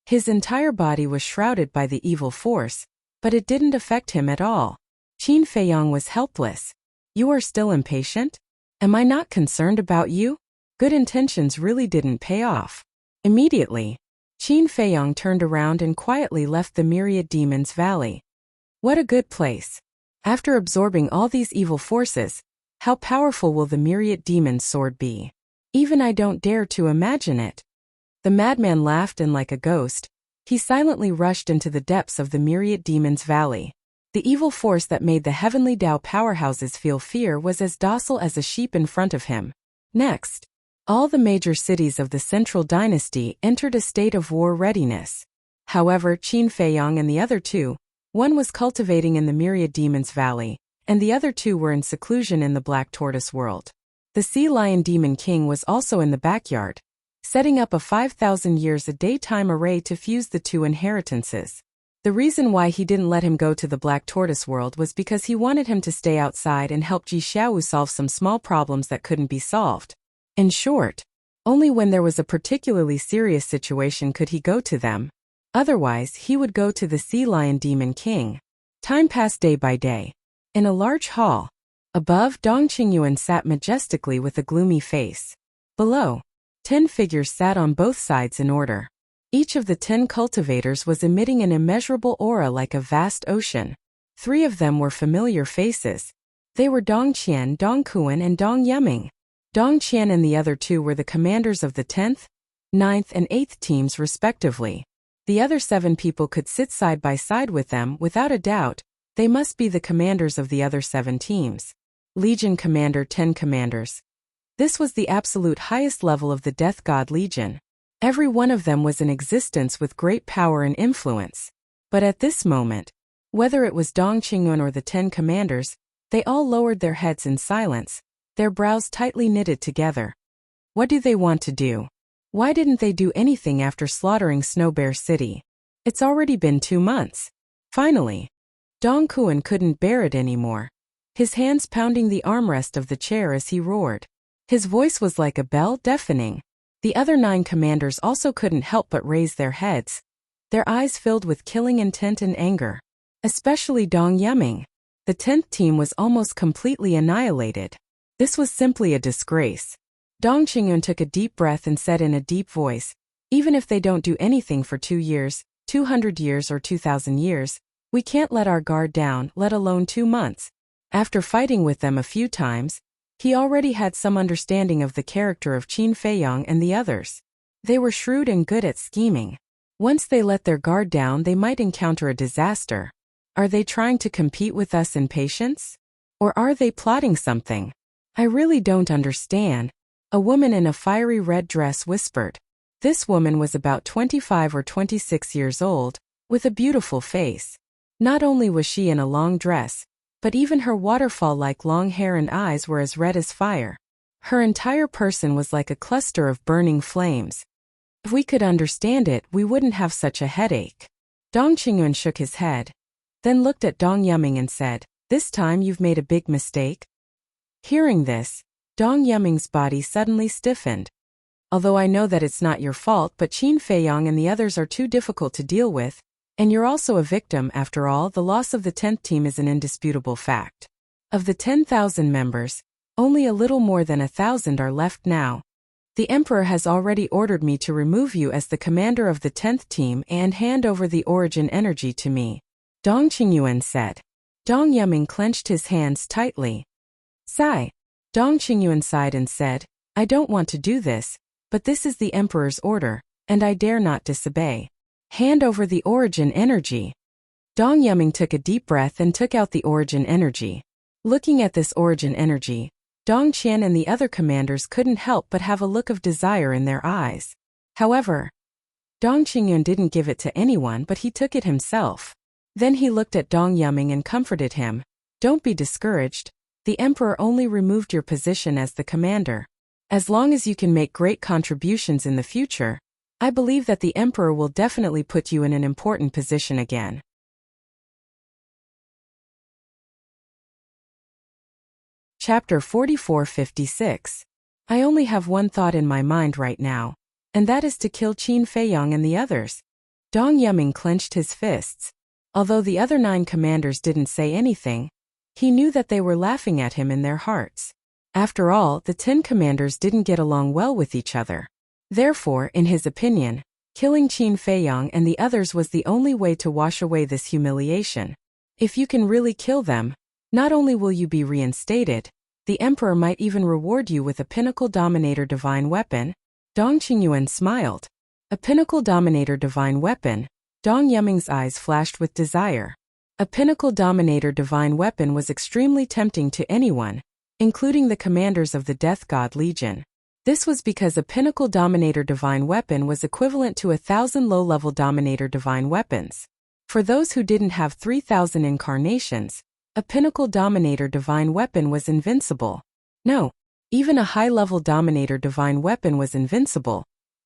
His entire body was shrouded by the evil force, but it didn't affect him at all. Qin Feiyang was helpless. You are still impatient? Am I not concerned about you? Good intentions really didn't pay off. Immediately, Qin Feiyang turned around and quietly left the Myriad Demons Valley. What a good place. After absorbing all these evil forces, how powerful will the Myriad Demon's sword be? Even I don't dare to imagine it. The madman laughed and like a ghost, he silently rushed into the depths of the Myriad Demons Valley. The evil force that made the heavenly Tao powerhouses feel fear was as docile as a sheep in front of him. Next, all the major cities of the Central Dynasty entered a state of war readiness. However, Qin Feiyang and the other two, one was cultivating in the Myriad Demons Valley, and the other two were in seclusion in the Black Tortoise world. The Sea Lion Demon King was also in the backyard, setting up a 5,000 years a daytime array to fuse the two inheritances. The reason why he didn't let him go to the Black Tortoise world was because he wanted him to stay outside and help Ji Xiaowu solve some small problems that couldn't be solved. In short, only when there was a particularly serious situation could he go to them. Otherwise, he would go to the Sea Lion Demon King. Time passed day by day. In a large hall. Above, Dong Qingyuan sat majestically with a gloomy face. Below, 10 figures sat on both sides in order. Each of the 10 cultivators was emitting an immeasurable aura like a vast ocean. 3 of them were familiar faces. They were Dong Qian, Dong Kuan, and Dong Yeming. Dong Qian and the other 2 were the commanders of the 10th, 9th, and 8th teams respectively. The other 7 people could sit side by side with them without a doubt. They must be the commanders of the other 7 teams. Legion Commander, 10 commanders. This was the absolute highest level of the Death God Legion. Every one of them was in existence with great power and influence. But at this moment, whether it was Dong Qingyuan or the 10 commanders, they all lowered their heads in silence, their brows tightly knitted together. What do they want to do? Why didn't they do anything after slaughtering Snow Bear City? It's already been 2 months. Finally, Dong Kuan couldn't bear it anymore. His hands pounding the armrest of the chair as he roared. His voice was like a bell, deafening. The other 9 commanders also couldn't help but raise their heads, their eyes filled with killing intent and anger. Especially Dong Yeming. The 10th team was almost completely annihilated. This was simply a disgrace. Dong Qingyuan took a deep breath and said in a deep voice, even if they don't do anything for 2 years, 200 years or 2,000 years, we can't let our guard down, let alone 2 months. After fighting with them a few times, he already had some understanding of the character of Qin Feiyang and the others. They were shrewd and good at scheming. Once they let their guard down, they might encounter a disaster. Are they trying to compete with us in patience? Or are they plotting something? I really don't understand. A woman in a fiery red dress whispered. This woman was about 25 or 26 years old, with a beautiful face. Not only was she in a long dress, but even her waterfall-like long hair and eyes were as red as fire. Her entire person was like a cluster of burning flames. If we could understand it, we wouldn't have such a headache. Dong Qingyuan shook his head, then looked at Dong Yeming and said, this time you've made a big mistake. Hearing this, Dong Yeming's body suddenly stiffened. Although I know that it's not your fault, but Qin Feiyang and the others are too difficult to deal with, and you're also a victim. After all, the loss of the 10th team is an indisputable fact. Of the 10,000 members, only a little more than 1,000 are left now. The Emperor has already ordered me to remove you as the commander of the 10th team and hand over the origin energy to me, Dong Qingyuan said. Dong Yeming clenched his hands tightly. Sigh. Dong Qingyuan sighed and said, I don't want to do this, but this is the Emperor's order, and I dare not disobey. Hand over the origin energy. Dong Yeming took a deep breath and took out the origin energy. Looking at this origin energy, Dong Qian and the other commanders couldn't help but have a look of desire in their eyes. However, Dong Qingyuan didn't give it to anyone, but he took it himself. Then he looked at Dong Yeming and comforted him. Don't be discouraged. The Emperor only removed your position as the commander. As long as you can make great contributions in the future, I believe that the Emperor will definitely put you in an important position again. Chapter 44-56. I only have one thought in my mind right now, and that is to kill Qin Feiyang and the others. Dong Yeming clenched his fists. Although the other 9 commanders didn't say anything, he knew that they were laughing at him in their hearts. After all, the 10 commanders didn't get along well with each other. Therefore, in his opinion, killing Qin Feiyang and the others was the only way to wash away this humiliation. If you can really kill them, not only will you be reinstated, the Emperor might even reward you with a Pinnacle Dominator Divine Weapon. Dong Qingyuan smiled. A Pinnacle Dominator Divine Weapon. Dong Yeming's eyes flashed with desire. A Pinnacle Dominator Divine Weapon was extremely tempting to anyone, including the commanders of the Death God Legion. This was because a Pinnacle Dominator Divine Weapon was equivalent to 1,000 low-level Dominator Divine Weapons. For those who didn't have 3,000 incarnations, a Pinnacle Dominator Divine Weapon was invincible. No, even a high-level Dominator Divine Weapon was invincible,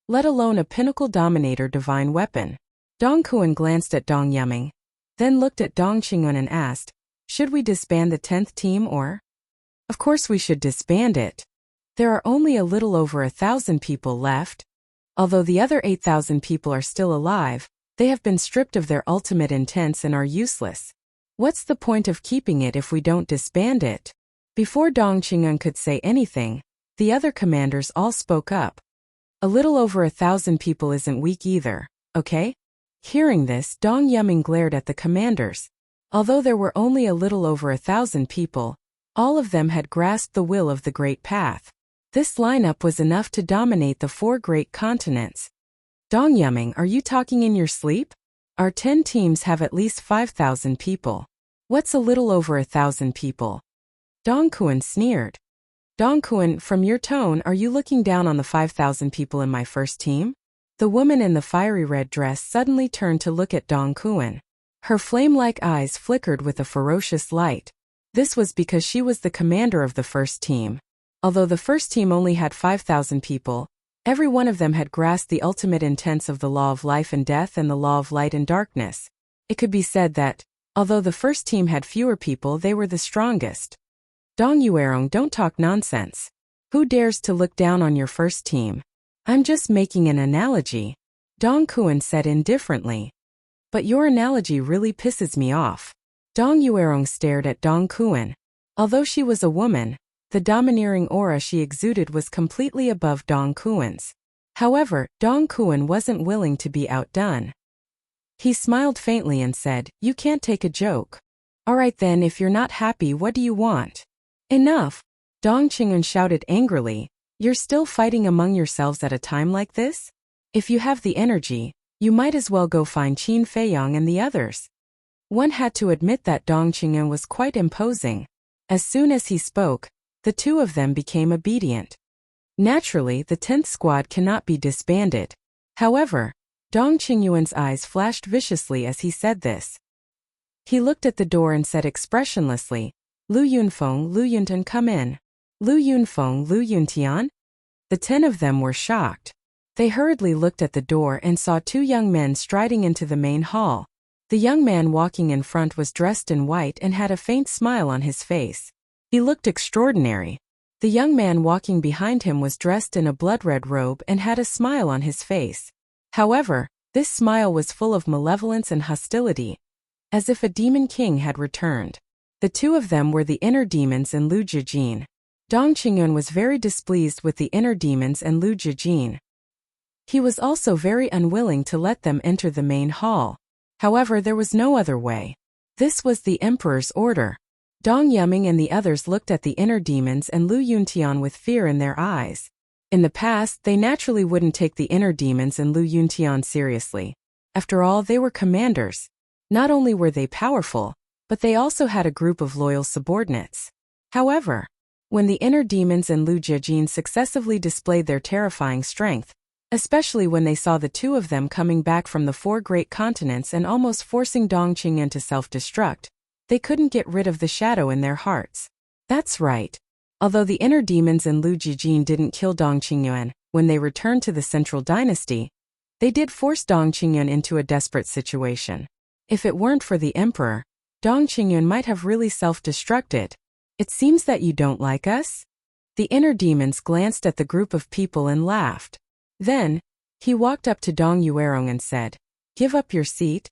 let alone a Pinnacle Dominator Divine Weapon. Dong Kuan glanced at Dong Yeming, then looked at Dong Qingyuan and asked, should we disband the 10th team or? Of course we should disband it. There are only a little over 1,000 people left. Although the other 8,000 people are still alive, they have been stripped of their ultimate intents and are useless. What's the point of keeping it if we don't disband it? Before Dong Qingyun could say anything, the other commanders all spoke up. A little over 1,000 people isn't weak either, okay? Hearing this, Dong Yuming glared at the commanders. Although there were only a little over 1,000 people, all of them had grasped the will of the Great Path. This lineup was enough to dominate the 4 great continents. Dong Yuming, are you talking in your sleep? Our 10 teams have at least 5,000 people. What's a little over 1,000 people? Dong Kuan sneered. Dong Kuan, from your tone, are you looking down on the 5,000 people in my first team? The woman in the fiery red dress suddenly turned to look at Dong Kuan. Her flame-like eyes flickered with a ferocious light. This was because she was the commander of the first team. Although the first team only had 5,000 people, every one of them had grasped the ultimate intents of the law of life and death and the law of light and darkness. It could be said that, although the first team had fewer people, they were the strongest. Dong Yuerong, don't talk nonsense. Who dares to look down on your first team? I'm just making an analogy, Dong Kuan said indifferently. But your analogy really pisses me off. Dong Yuerong stared at Dong Kuan. Although she was a woman, the domineering aura she exuded was completely above Dong Kuan's. However, Dong Kuan wasn't willing to be outdone. He smiled faintly and said, "You can't take a joke. All right then, if you're not happy, what do you want?" "Enough!" Dong Qingyun shouted angrily. "You're still fighting among yourselves at a time like this? If you have the energy, you might as well go find Qin Feiyang and the others." One had to admit that Dong Qingyun was quite imposing. As soon as he spoke, the 2 of them became obedient. Naturally, the 10th squad cannot be disbanded. However, Dong Qingyuan's eyes flashed viciously as he said this. He looked at the door and said expressionlessly, "Lu Yunfeng, Lu Yuntian, come in." Lu Yunfeng, Lu Yuntian? The 10 of them were shocked. They hurriedly looked at the door and saw 2 young men striding into the main hall. The young man walking in front was dressed in white and had a faint smile on his face. He looked extraordinary. The young man walking behind him was dressed in a blood-red robe and had a smile on his face. However, this smile was full of malevolence and hostility, as if a demon king had returned. The 2 of them were the inner demons and Lu Jijin. Dong Qingyun was very displeased with the inner demons and Lu Jijin. He was also very unwilling to let them enter the main hall. However, there was no other way. This was the emperor's order. Dong Yuming and the others looked at the inner demons and Lu Yuntian with fear in their eyes. In the past, they naturally wouldn't take the inner demons and Lu Yuntian seriously. After all, they were commanders. Not only were they powerful, but they also had a group of loyal subordinates. However, when the inner demons and Lu Jijin successively displayed their terrifying strength, especially when they saw the 2 of them coming back from the 4 great continents and almost forcing Dong Qingyun to self-destruct, they couldn't get rid of the shadow in their hearts. That's right. Although the inner demons and Lu Jijin didn't kill Dong Qingyun when they returned to the central dynasty, they did force Dong Qingyun into a desperate situation. If it weren't for the emperor, Dong Qingyun might have really self-destructed. It seems that you don't like us? The inner demons glanced at the group of people and laughed. Then, he walked up to Dong Yuerong and said, "Give up your seat."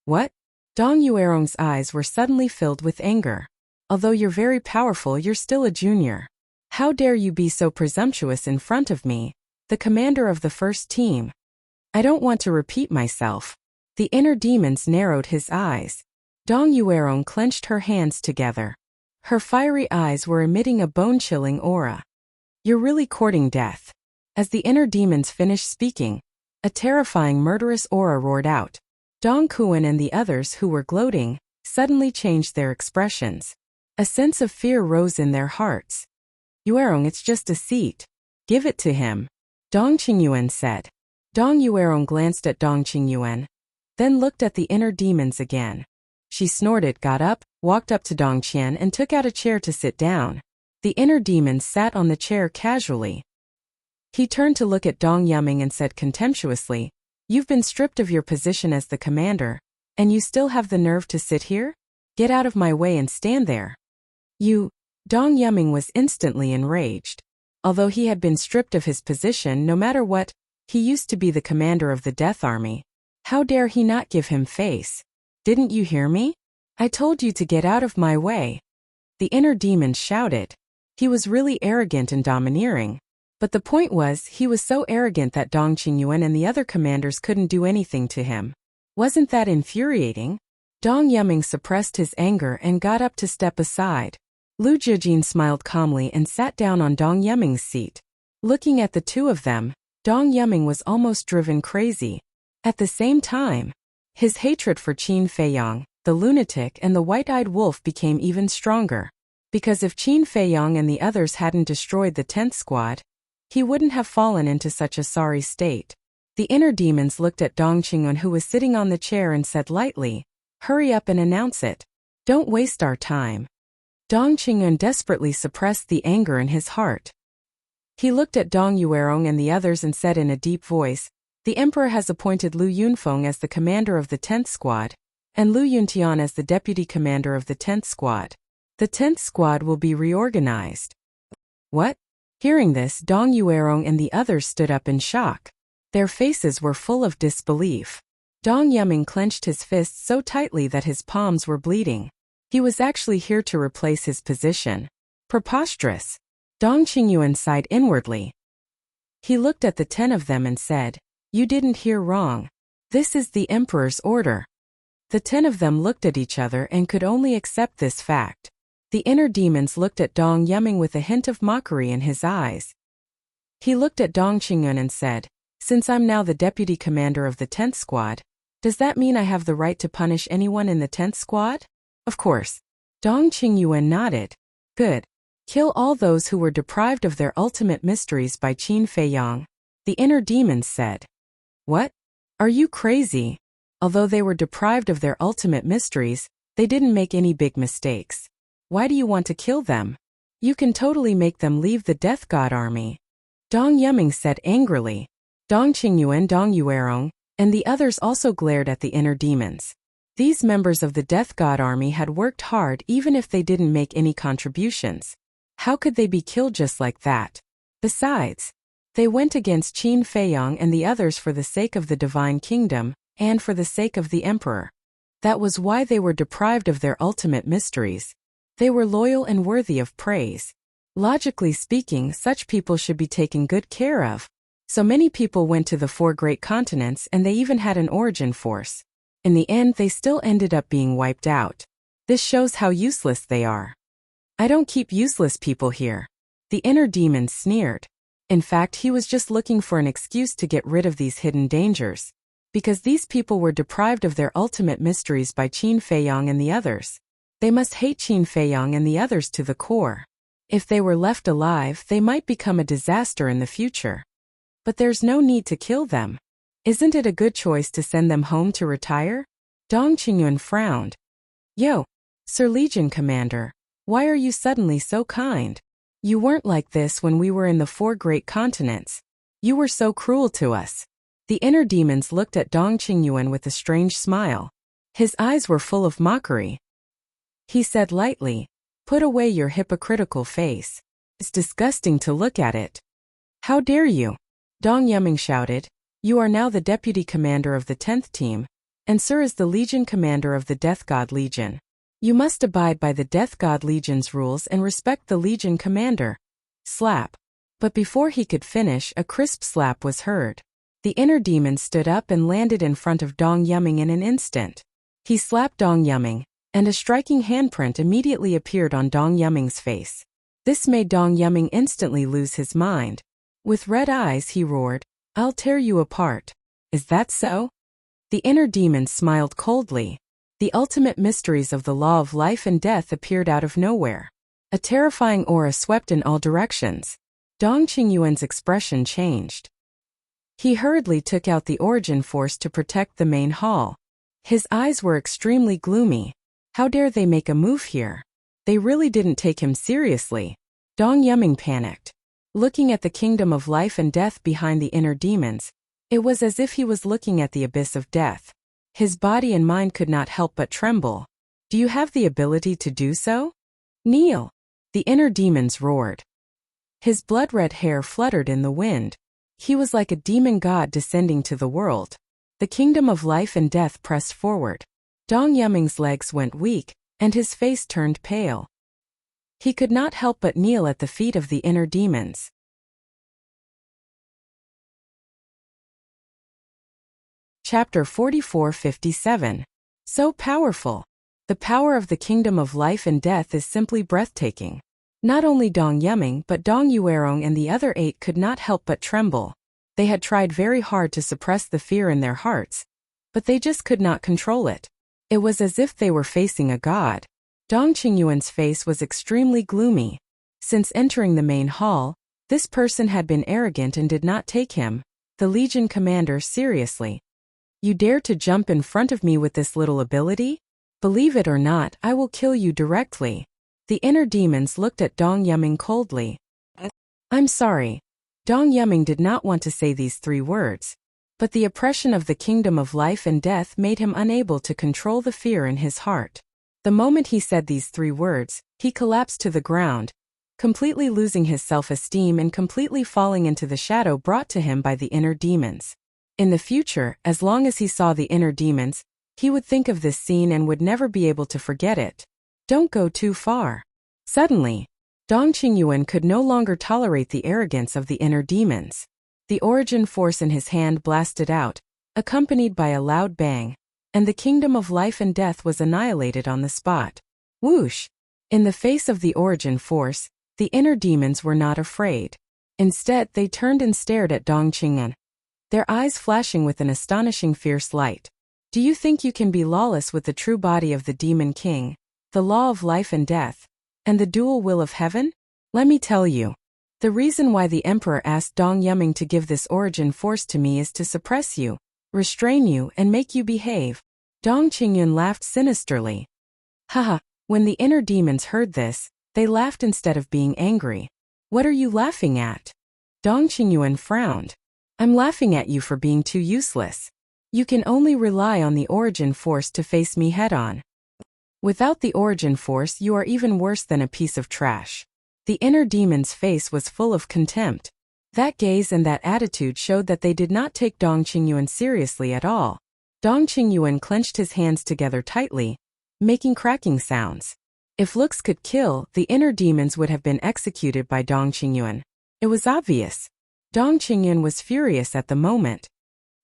"What?" Dong Yuerong's eyes were suddenly filled with anger. "Although you're very powerful, you're still a junior. How dare you be so presumptuous in front of me, the commander of the first team?" "I don't want to repeat myself." The inner demons narrowed his eyes. Dong Yuerong clenched her hands together. Her fiery eyes were emitting a bone-chilling aura. "You're really courting death." As the inner demons finished speaking, a terrifying murderous aura roared out. Dong Kuan and the others who were gloating suddenly changed their expressions. A sense of fear rose in their hearts. "Yuerong, it's just a seat. Give it to him," Dong Qingyuan said. Dong Yuerong glanced at Dong Qingyuan, then looked at the inner demons again. She snorted, got up, walked up to Dong Qian and took out a chair to sit down. The inner demons sat on the chair casually. He turned to look at Dong Yuming and said contemptuously, "You've been stripped of your position as the commander, and you still have the nerve to sit here? Get out of my way and stand there." "You..." Dong Yuming was instantly enraged. Although he had been stripped of his position no matter what, he used to be the commander of the Death Army. How dare he not give him face? "Didn't you hear me? I told you to get out of my way. The inner demon shouted. He was really arrogant and domineering. But the point was, he was so arrogant that Dong Qingyuan and the other commanders couldn't do anything to him. Wasn't that infuriating? Dong Yuming suppressed his anger and got up to step aside. Lu Zhijin smiled calmly and sat down on Dong Yuming's seat. Looking at the two of them, Dong Yuming was almost driven crazy. At the same time, his hatred for Qin Feiyang, the lunatic and the white-eyed wolf became even stronger. Because if Qin Feiyang and the others hadn't destroyed the 10th squad, he wouldn't have fallen into such a sorry state. The inner demons looked at Dong Qingyuan, who was sitting on the chair, and said lightly, "Hurry up and announce it. Don't waste our time." Dong Qingyuan desperately suppressed the anger in his heart. He looked at Dong Yuerong and the others and said in a deep voice, "The Emperor has appointed Lu Yunfeng as the commander of the 10th squad, and Lu Yuntian as the deputy commander of the 10th squad. The 10th squad will be reorganized." What? Hearing this, Dong Yuerong and the others stood up in shock. Their faces were full of disbelief. Dong Yuming clenched his fists so tightly that his palms were bleeding. He was actually here to replace his position. Preposterous. Dong Qingyuan sighed inwardly. He looked at the 10 of them and said, "You didn't hear wrong. This is the Emperor's order." The 10 of them looked at each other and could only accept this fact. The inner demons looked at Dong Yuming with a hint of mockery in his eyes. He looked at Dong Qingyuan and said, "Since I'm now the deputy commander of the 10th squad, does that mean I have the right to punish anyone in the 10th squad?" "Of course." Dong Qingyuan nodded. "Good. Kill all those who were deprived of their ultimate mysteries by Qin Feiyang," the inner demons said. "What? Are you crazy? Although they were deprived of their ultimate mysteries, they didn't make any big mistakes. Why do you want to kill them? You can totally make them leave the Death God army," Dong Yuming said angrily. Dong Qingyuan, Dong Yuerong, and the others also glared at the inner demons. These members of the Death God army had worked hard even if they didn't make any contributions. How could they be killed just like that? Besides, they went against Qin Feiyang and the others for the sake of the Divine Kingdom, and for the sake of the Emperor. That was why they were deprived of their ultimate mysteries. They were loyal and worthy of praise. Logically speaking, such people should be taken good care of. So many people went to the 4 great continents, and they even had an origin force. In the end, they still ended up being wiped out. This shows how useless they are. "I don't keep useless people here," the inner demon sneered. In fact, he was just looking for an excuse to get rid of these hidden dangers. Because these people were deprived of their ultimate mysteries by Qin Feiyang and the others. They must hate Qin Feiyang and the others to the core. If they were left alive, they might become a disaster in the future. But there's no need to kill them. Isn't it a good choice to send them home to retire? Dong Qingyuan frowned. "Yo, Sir Legion Commander, why are you suddenly so kind? You weren't like this when we were in the 4 great continents. You were so cruel to us." The inner demons looked at Dong Qingyuan with a strange smile. His eyes were full of mockery. He said lightly, "Put away your hypocritical face. It's disgusting to look at it." "How dare you?" Dong Yuming shouted. "You are now the deputy commander of the 10th team, and Sir is the Legion commander of the Death God Legion. You must abide by the Death God Legion's rules and respect the Legion commander." Slap. But before he could finish, a crisp slap was heard. The inner demon stood up and landed in front of Dong Yuming in an instant. He slapped Dong Yuming, and a striking handprint immediately appeared on Dong Yuming's face. This made Dong Yuming instantly lose his mind. With red eyes, he roared, "I'll tear you apart." "Is that so?" The inner demon smiled coldly. The ultimate mysteries of the law of life and death appeared out of nowhere. A terrifying aura swept in all directions. Dong Qingyuan's expression changed. He hurriedly took out the origin force to protect the main hall. His eyes were extremely gloomy. How dare they make a move here? They really didn't take him seriously. Dong Yuming panicked. Looking at the kingdom of life and death behind the inner demons, it was as if he was looking at the abyss of death. His body and mind could not help but tremble. "Do you have the ability to do so? Kneel!" the inner demons roared. His blood-red hair fluttered in the wind. He was like a demon god descending to the world. The kingdom of life and death pressed forward. Dong Yuming's legs went weak, and his face turned pale. He could not help but kneel at the feet of the inner demons. Chapter 44-57. So powerful. The power of the kingdom of life and death is simply breathtaking. Not only Dong Yuming but Dong Yuerong and the other 8 could not help but tremble. They had tried very hard to suppress the fear in their hearts, but they just could not control it. It was as if they were facing a god. Dong Qingyuan's face was extremely gloomy. Since entering the main hall, this person had been arrogant and did not take him, the Legion commander, seriously. You dare to jump in front of me with this little ability? Believe it or not, I will kill you directly. The inner demons looked at Dong Yuming coldly. I'm sorry. Dong Yuming did not want to say these 3 words. But the oppression of the kingdom of life and death made him unable to control the fear in his heart. The moment he said these 3 words, he collapsed to the ground, completely losing his self-esteem and completely falling into the shadow brought to him by the inner demons. In the future, as long as he saw the inner demons, he would think of this scene and would never be able to forget it. Don't go too far. Suddenly, Dong Qingyuan could no longer tolerate the arrogance of the inner demons. The origin force in his hand blasted out, accompanied by a loud bang, and the kingdom of life and death was annihilated on the spot. Whoosh! In the face of the origin force, the inner demons were not afraid. Instead, they turned and stared at Dong Qingyuan, their eyes flashing with an astonishing fierce light. Do you think you can be lawless with the true body of the Demon King, the law of life and death, and the dual will of heaven? Let me tell you. The reason why the Emperor asked Dong Yuming to give this origin force to me is to suppress you, restrain you, and make you behave. Dong Qingyuan laughed sinisterly. Haha, when the inner demons heard this, they laughed instead of being angry. What are you laughing at? Dong Qingyuan frowned. I'm laughing at you for being too useless. You can only rely on the origin force to face me head-on. Without the origin force, you are even worse than a piece of trash. The inner demon's face was full of contempt. That gaze and that attitude showed that they did not take Dong Qingyuan seriously at all. Dong Qingyuan clenched his hands together tightly, making cracking sounds. If looks could kill, the inner demons would have been executed by Dong Qingyuan. It was obvious. Dong Qingyuan was furious at the moment.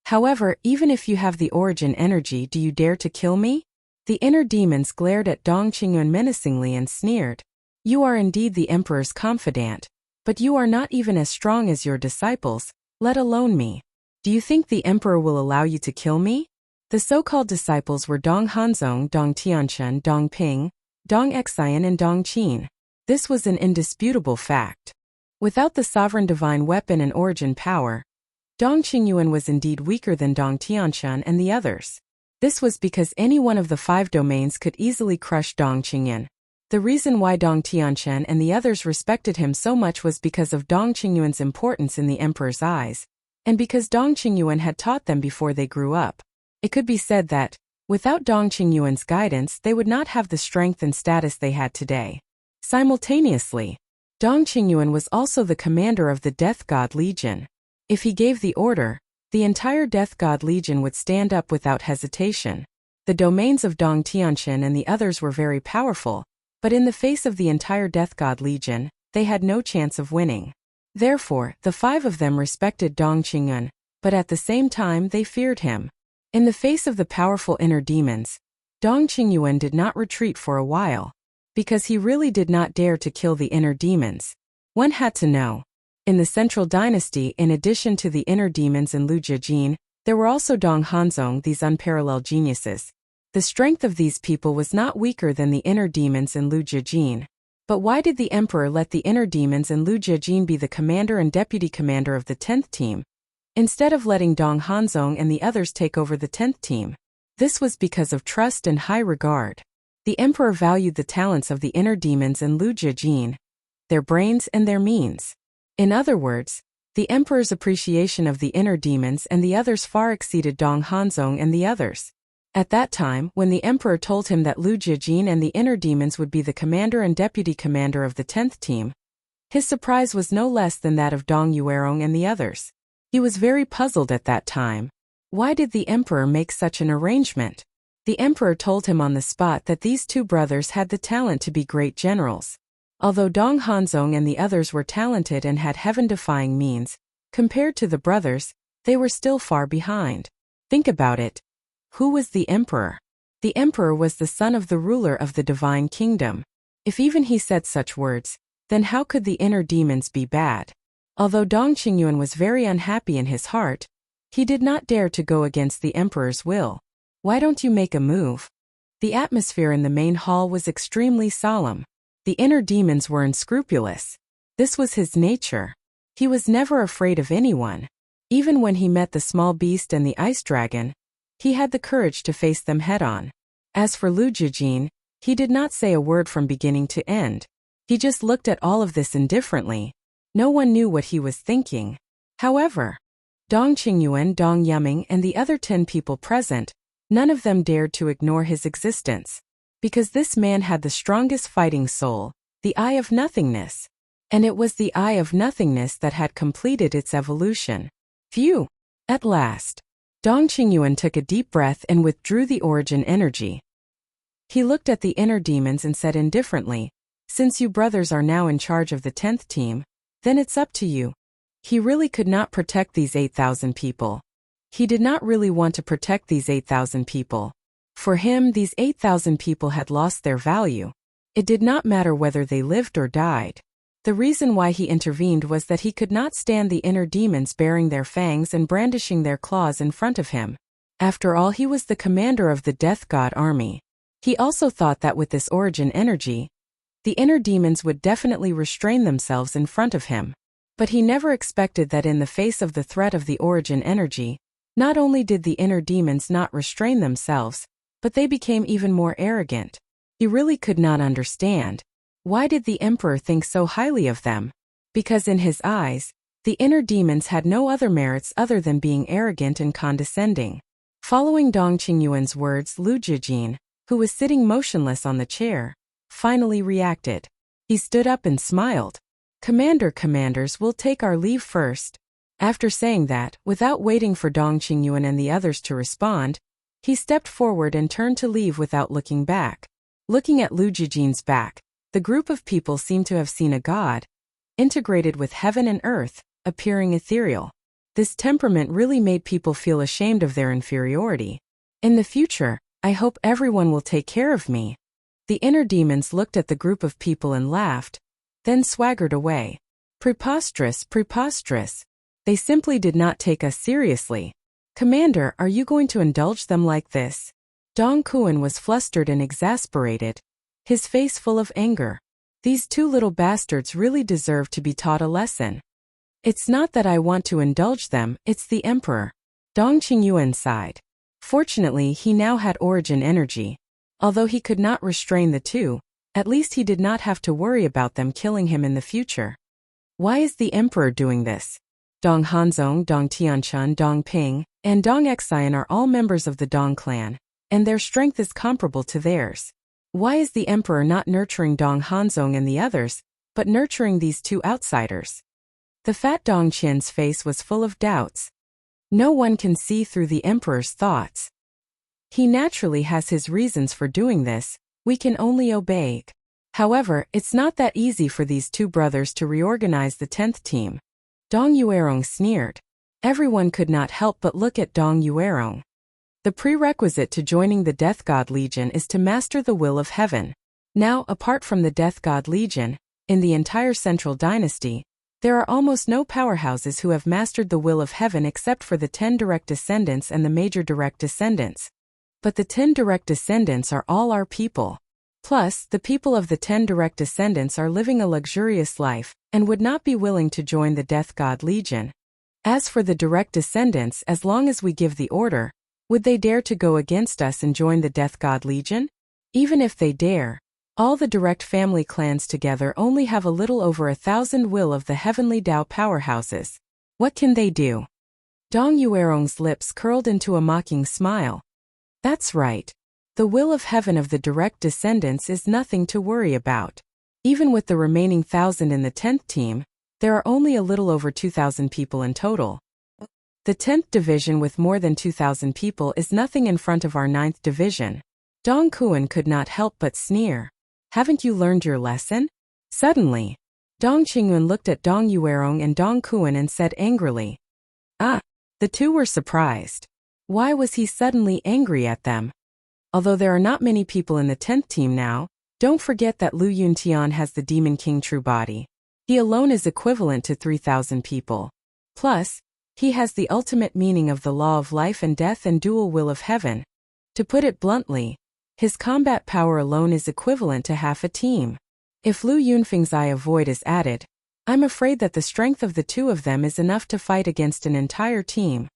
However, even if you have the origin energy, do you dare to kill me? The inner demons glared at Dong Qingyuan menacingly and sneered. You are indeed the Emperor's confidant, but you are not even as strong as your disciples, let alone me. Do you think the Emperor will allow you to kill me? The so-called disciples were Dong Hanzong, Dong Tianchen, Dong Ping, Dong Xian and Dong Qin. This was an indisputable fact. Without the sovereign divine weapon and origin power, Dong Qingyuan was indeed weaker than Dong Tianchen and the others. This was because any one of the 5 domains could easily crush Dong Qingyuan. The reason why Dong Tianchen and the others respected him so much was because of Dong Qingyuan's importance in the Emperor's eyes, and because Dong Qingyuan had taught them before they grew up. It could be said that, without Dong Qingyuan's guidance, they would not have the strength and status they had today. Simultaneously, Dong Qingyuan was also the commander of the Death God Legion. If he gave the order, the entire Death God Legion would stand up without hesitation. The domains of Dong Tianchen and the others were very powerful, but in the face of the entire Death God Legion, they had no chance of winning. Therefore, the 5 of them respected Dong Qingyuan, but at the same time they feared him. In the face of the powerful inner demons, Dong Qingyuan did not retreat for a while, because he really did not dare to kill the inner demons. One had to know. In the Central Dynasty, in addition to the inner demons and Lu Jijin, there were also Dong Hanzong, these unparalleled geniuses. The strength of these people was not weaker than the inner demons and Lu Jijin. But why did the Emperor let the inner demons and Lu Jijin be the commander and deputy commander of the 10th team, instead of letting Dong Hanzong and the others take over the 10th team? This was because of trust and high regard. The Emperor valued the talents of the inner demons and Lu Jijin, their brains and their means. In other words, the Emperor's appreciation of the inner demons and the others far exceeded Dong Hanzong and the others. At that time, when the Emperor told him that Lu Jijin and the inner demons would be the commander and deputy commander of the 10th team, his surprise was no less than that of Dong Yuerong and the others. He was very puzzled at that time. Why did the Emperor make such an arrangement? The emperor told him on the spot that these two brothers had the talent to be great generals. Although Dong Hanzong and the others were talented and had heaven-defying means, compared to the brothers, they were still far behind. Think about it. Who was the emperor? The emperor was the son of the ruler of the divine kingdom. If even he said such words, then how could the inner demons be bad? Although Dong Qingyuan was very unhappy in his heart, he did not dare to go against the emperor's will. Why don't you make a move? The atmosphere in the main hall was extremely solemn. The inner demons were unscrupulous. This was his nature. He was never afraid of anyone. Even when he met the small beast and the ice dragon, he had the courage to face them head-on. As for Lu Jijin, he did not say a word from beginning to end. He just looked at all of this indifferently. No one knew what he was thinking. However, Dong Qingyuan, Dong Yuming, and the other 10 people present, none of them dared to ignore his existence. Because this man had the strongest fighting soul, the Eye of Nothingness. And it was the Eye of Nothingness that had completed its evolution. Phew! At last. Dong Qingyuan took a deep breath and withdrew the origin energy. He looked at the inner demons and said indifferently, "Since you brothers are now in charge of the 10th team, then it's up to you." He really could not protect these 8,000 people. He did not really want to protect these 8,000 people. For him, these 8,000 people had lost their value. It did not matter whether they lived or died. The reason why he intervened was that he could not stand the inner demons baring their fangs and brandishing their claws in front of him. After all, he was the commander of the Death God army. He also thought that with this origin energy, the inner demons would definitely restrain themselves in front of him. But he never expected that in the face of the threat of the origin energy, not only did the inner demons not restrain themselves, but they became even more arrogant. He really could not understand. Why did the emperor think so highly of them? Because in his eyes, the inner demons had no other merits other than being arrogant and condescending. Following Dong Qingyuan's words, Lu Jijin, who was sitting motionless on the chair, finally reacted. He stood up and smiled. Commanders, we'll take our leave first." After saying that, without waiting for Dong Qingyuan and the others to respond, he stepped forward and turned to leave without looking back. Looking at Lu Jijin's back, the group of people seemed to have seen a god, integrated with heaven and earth, appearing ethereal. This temperament really made people feel ashamed of their inferiority. In the future, I hope everyone will take care of me. The inner demons looked at the group of people and laughed, then swaggered away. Preposterous. They simply did not take us seriously. Commander, are you going to indulge them like this? Dong Kuan was flustered and exasperated, his face full of anger. These two little bastards really deserve to be taught a lesson. It's not that I want to indulge them, it's the emperor. Dong Qingyuan sighed. Fortunately, he now had origin energy. Although he could not restrain the two, at least he did not have to worry about them killing him in the future. Why is the emperor doing this? Dong Hanzong, Dong Tianchun, Dong Ping, and Dong Xian are all members of the Dong clan, and their strength is comparable to theirs. Why is the emperor not nurturing Dong Hanzong and the others, but nurturing these two outsiders? The fat Dong Qian's face was full of doubts. No one can see through the emperor's thoughts. He naturally has his reasons for doing this, we can only obey. However, it's not that easy for these two brothers to reorganize the 10th team. Dong Yuerong sneered. Everyone could not help but look at Dong Yuerong. The prerequisite to joining the Death God Legion is to master the will of heaven. Now, apart from the Death God Legion, in the entire Central Dynasty, there are almost no powerhouses who have mastered the will of heaven except for the 10 direct descendants and the major direct descendants. But the 10 direct descendants are all our people. Plus, the people of the 10 direct descendants are living a luxurious life, and would not be willing to join the Death God Legion. As for the direct descendants, as long as we give the order, would they dare to go against us and join the Death God Legion? Even if they dare, all the direct family clans together only have a little over 1,000 will of the heavenly Tao powerhouses. What can they do? Dong Yuerong's lips curled into a mocking smile. That's right. The will of heaven of the direct descendants is nothing to worry about. Even with the remaining 1,000 in the 10th team, there are only a little over 2,000 people in total. The 10th division with more than 2,000 people is nothing in front of our 9th division. Dong Kuan could not help but sneer. Haven't you learned your lesson? Suddenly, Dong Qingyun looked at Dong Yuerong and Dong Kuan and said angrily. Ah! The two were surprised. Why was he suddenly angry at them? Although there are not many people in the 10th team now, don't forget that Lu Yuntian has the Demon King true body. He alone is equivalent to 3,000 people. Plus, he has the ultimate meaning of the law of life and death and dual will of heaven. To put it bluntly, his combat power alone is equivalent to half a team. If Lu Yunfeng's Eye of Void is added, I'm afraid that the strength of the two of them is enough to fight against an entire team.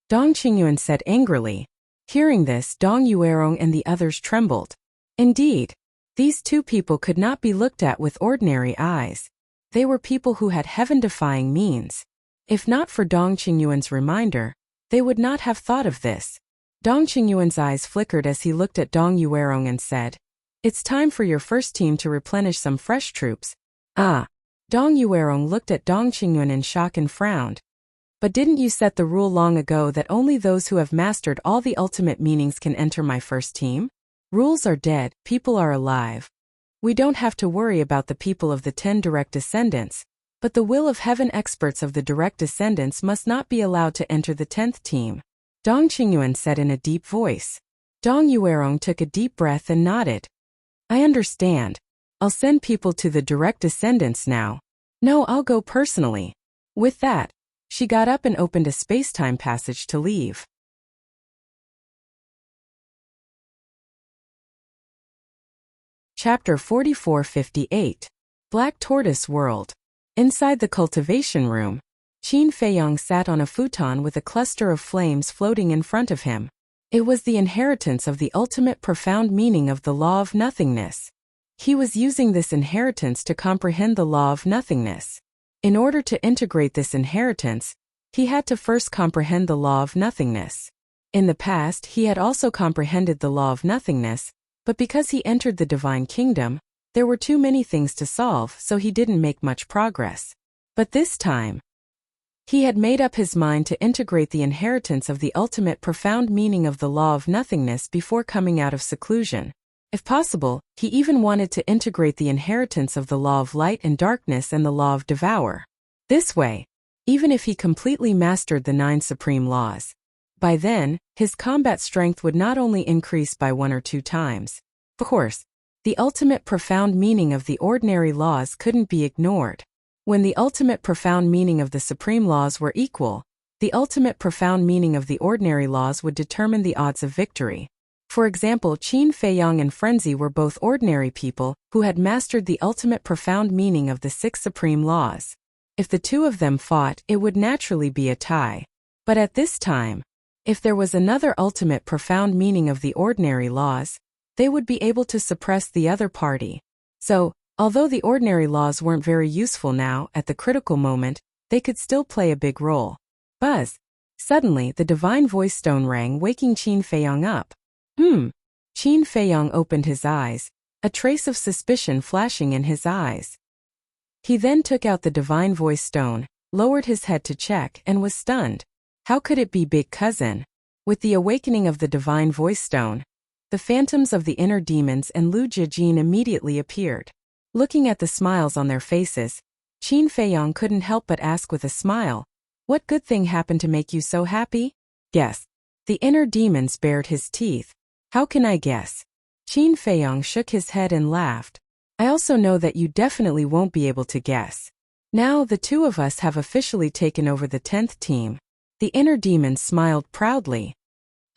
Dong Qingyuan said angrily. Hearing this, Dong Yuerong and the others trembled. Indeed, these two people could not be looked at with ordinary eyes. They were people who had heaven-defying means. If not for Dong Qingyuan's reminder, they would not have thought of this. Dong Qingyuan's eyes flickered as he looked at Dong Yuerong and said, It's time for your first team to replenish some fresh troops. Ah! Dong Yuerong looked at Dong Qingyuan in shock and frowned. But didn't you set the rule long ago that only those who have mastered all the ultimate meanings can enter my first team? Rules are dead, people are alive. We don't have to worry about the people of the 10 direct descendants, but the will of heaven experts of the direct descendants must not be allowed to enter the 10th team. Dong Qingyuan said in a deep voice. Dong Yuerong took a deep breath and nodded. I understand. I'll send people to the direct descendants now. No, I'll go personally. With that, she got up and opened a space-time passage to leave. Chapter 4458. Black Tortoise World. Inside the cultivation room, Qin Feiyang sat on a futon with a cluster of flames floating in front of him. It was the inheritance of the ultimate profound meaning of the law of nothingness. He was using this inheritance to comprehend the law of nothingness. In order to integrate this inheritance, he had to first comprehend the law of nothingness. In the past, he had also comprehended the law of nothingness, but because he entered the divine kingdom, there were too many things to solve, so he didn't make much progress. But this time, he had made up his mind to integrate the inheritance of the ultimate profound meaning of the law of nothingness before coming out of seclusion. If possible, he even wanted to integrate the inheritance of the law of light and darkness and the law of devour. This way, even if he completely mastered the 9 supreme laws, by then, his combat strength would not only increase by 1 or 2 times. Of course, the ultimate profound meaning of the ordinary laws couldn't be ignored. When the ultimate profound meaning of the supreme laws were equal, the ultimate profound meaning of the ordinary laws would determine the odds of victory. For example, Qin Feiyang and Frenzy were both ordinary people who had mastered the ultimate profound meaning of the 6 supreme laws. If the two of them fought, it would naturally be a tie. But at this time, if there was another ultimate profound meaning of the ordinary laws, they would be able to suppress the other party. So, although the ordinary laws weren't very useful now, at the critical moment, they could still play a big role. Buzz! Suddenly, the divine voice stone rang, waking Qin Feiyang up. Qin Feiyang opened his eyes, a trace of suspicion flashing in his eyes. He then took out the divine voice stone, lowered his head to check, and was stunned. How could it be Big Cousin? With the awakening of the divine voice stone, the phantoms of the inner demons and Lu Jijin immediately appeared. Looking at the smiles on their faces, Qin Feiyang couldn't help but ask with a smile, What good thing happened to make you so happy? Guess. The inner demons bared his teeth. How can I guess? Qin Feiyang shook his head and laughed. I also know that you definitely won't be able to guess. Now the two of us have officially taken over the 10th team. The inner demons smiled proudly.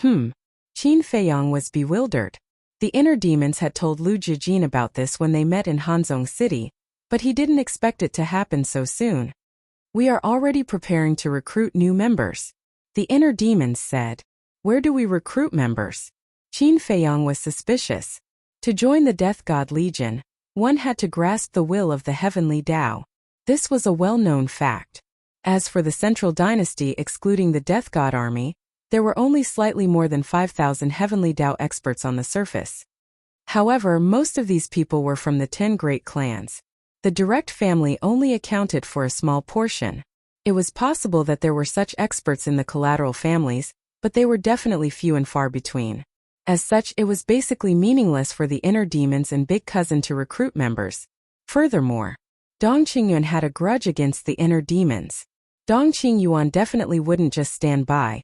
Qin Feiyang was bewildered. The inner demons had told Lu Jijin about this when they met in Hanzhong City, but he didn't expect it to happen so soon. We are already preparing to recruit new members. The inner demons said. Where do we recruit members? Qin Feiyang was suspicious. To join the Death God Legion, one had to grasp the will of the heavenly Tao. This was a well-known fact. As for the Central Dynasty excluding the Death God Army, there were only slightly more than 5,000 heavenly Tao experts on the surface. However, most of these people were from the 10 great clans. The direct family only accounted for a small portion. It was possible that there were such experts in the collateral families, but they were definitely few and far between. As such, it was basically meaningless for the inner demons and Big Cousin to recruit members. Furthermore, Dong Qingyuan had a grudge against the inner demons. Dong Qingyuan definitely wouldn't just stand by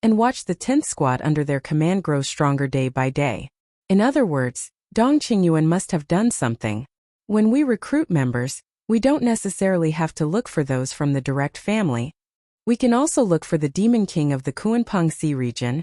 and watch the 10th squad under their command grow stronger day by day. In other words, Dong Qingyuan must have done something. When we recruit members, we don't necessarily have to look for those from the direct family. We can also look for the Demon King of the Kuanpeng Sea region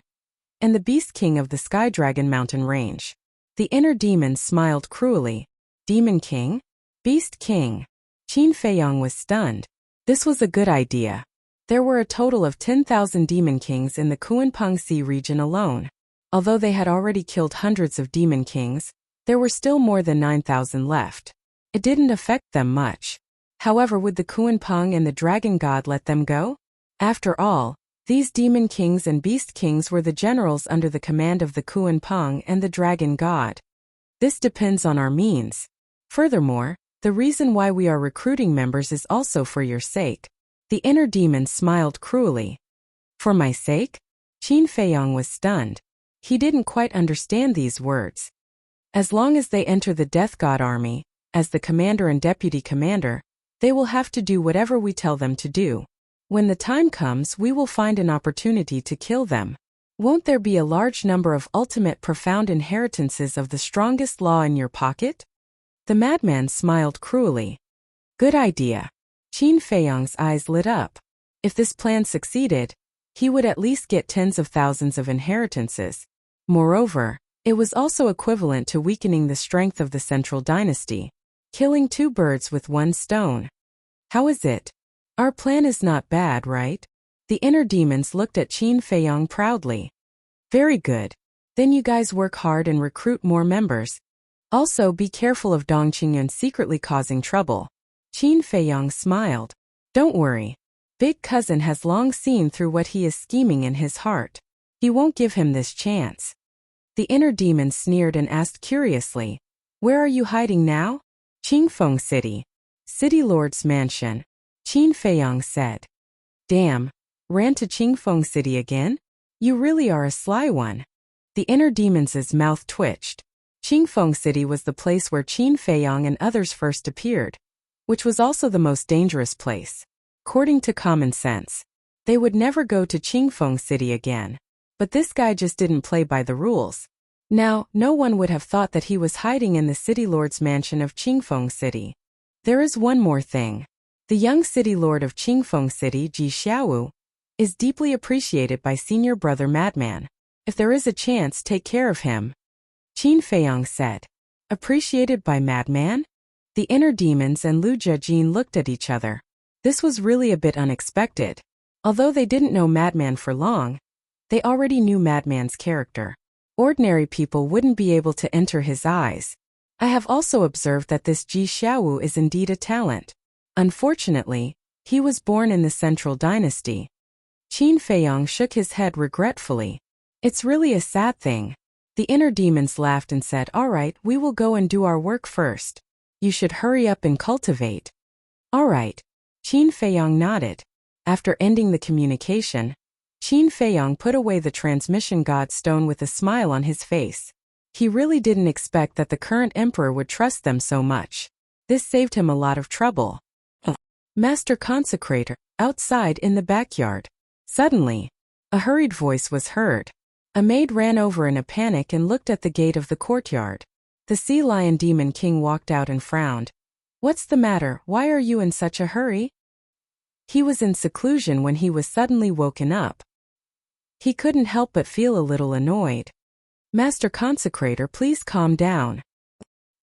and the Beast King of the Sky Dragon Mountain range. The inner demons smiled cruelly. Demon King? Beast King? Qin Feiyong was stunned. This was a good idea. There were a total of 10,000 Demon Kings in the Kuanpeng Sea region alone. Although they had already killed hundreds of Demon Kings, there were still more than 9,000 left. It didn't affect them much. However, would the Kuanpeng and the Dragon God let them go? After all, these Demon Kings and Beast Kings were the generals under the command of the Kuanpeng and the Dragon God. This depends on our means. Furthermore, the reason why we are recruiting members is also for your sake. The inner demon smiled cruelly. For my sake? Qin Feiyong was stunned. He didn't quite understand these words. As long as they enter the Death God army, as the commander and deputy commander, they will have to do whatever we tell them to do. When the time comes, we will find an opportunity to kill them. Won't there be a large number of ultimate profound inheritances of the strongest law in your pocket? The madman smiled cruelly. Good idea. Qin Feiyong's eyes lit up. If this plan succeeded, he would at least get tens of thousands of inheritances. Moreover, it was also equivalent to weakening the strength of the central dynasty, killing two birds with one stone. How is it? Our plan is not bad, right? The inner demons looked at Qin Feiyong proudly. Very good. Then you guys work hard and recruit more members. Also, be careful of Dong Qingyuan secretly causing trouble. Qin Feiyong smiled. Don't worry. Big Cousin has long seen through what he is scheming in his heart. He won't give him this chance. The inner demon sneered and asked curiously, "Where are you hiding now?" Qingfeng City. City Lord's mansion. Qin Feiyong said. Damn. Ran to Qingfeng City again? You really are a sly one. The inner demon's mouth twitched. Qingfeng City was the place where Qin Feiyong and others first appeared, which was also the most dangerous place. According to common sense, they would never go to Qingfeng City again. But this guy just didn't play by the rules. Now, no one would have thought that he was hiding in the city lord's mansion of Qingfeng City. There is one more thing. The young city lord of Qingfeng City, Ji Xiaowu, is deeply appreciated by senior brother Madman. If there is a chance, take care of him. Qin Feiyong said. Appreciated by Madman? The inner demons and Lu Jiajin looked at each other. This was really a bit unexpected. Although they didn't know Madman for long, they already knew Madman's character. Ordinary people wouldn't be able to enter his eyes. I have also observed that this Ji Xiaowu is indeed a talent. Unfortunately, he was born in the Central Dynasty. Qin Feiyong shook his head regretfully. It's really a sad thing. The inner demons laughed and said, "All right, we will go and do our work first. You should hurry up and cultivate." All right. Qin Feiyong nodded. After ending the communication, Qin Feiyong put away the transmission god stone with a smile on his face. He really didn't expect that the current emperor would trust them so much. This saved him a lot of trouble. Master Consecrator, outside in the backyard. Suddenly, a hurried voice was heard. A maid ran over in a panic and looked at the gate of the courtyard. The sea lion demon king walked out and frowned. What's the matter? Why are you in such a hurry? He was in seclusion when he was suddenly woken up. He couldn't help but feel a little annoyed. Master Consecrator, please calm down.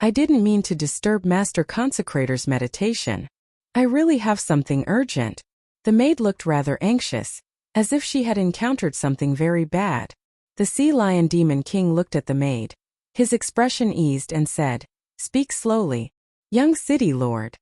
I didn't mean to disturb Master Consecrator's meditation. I really have something urgent. The maid looked rather anxious, as if she had encountered something very bad. The sea lion demon king looked at the maid. His expression eased and said, "Speak slowly, young city lord."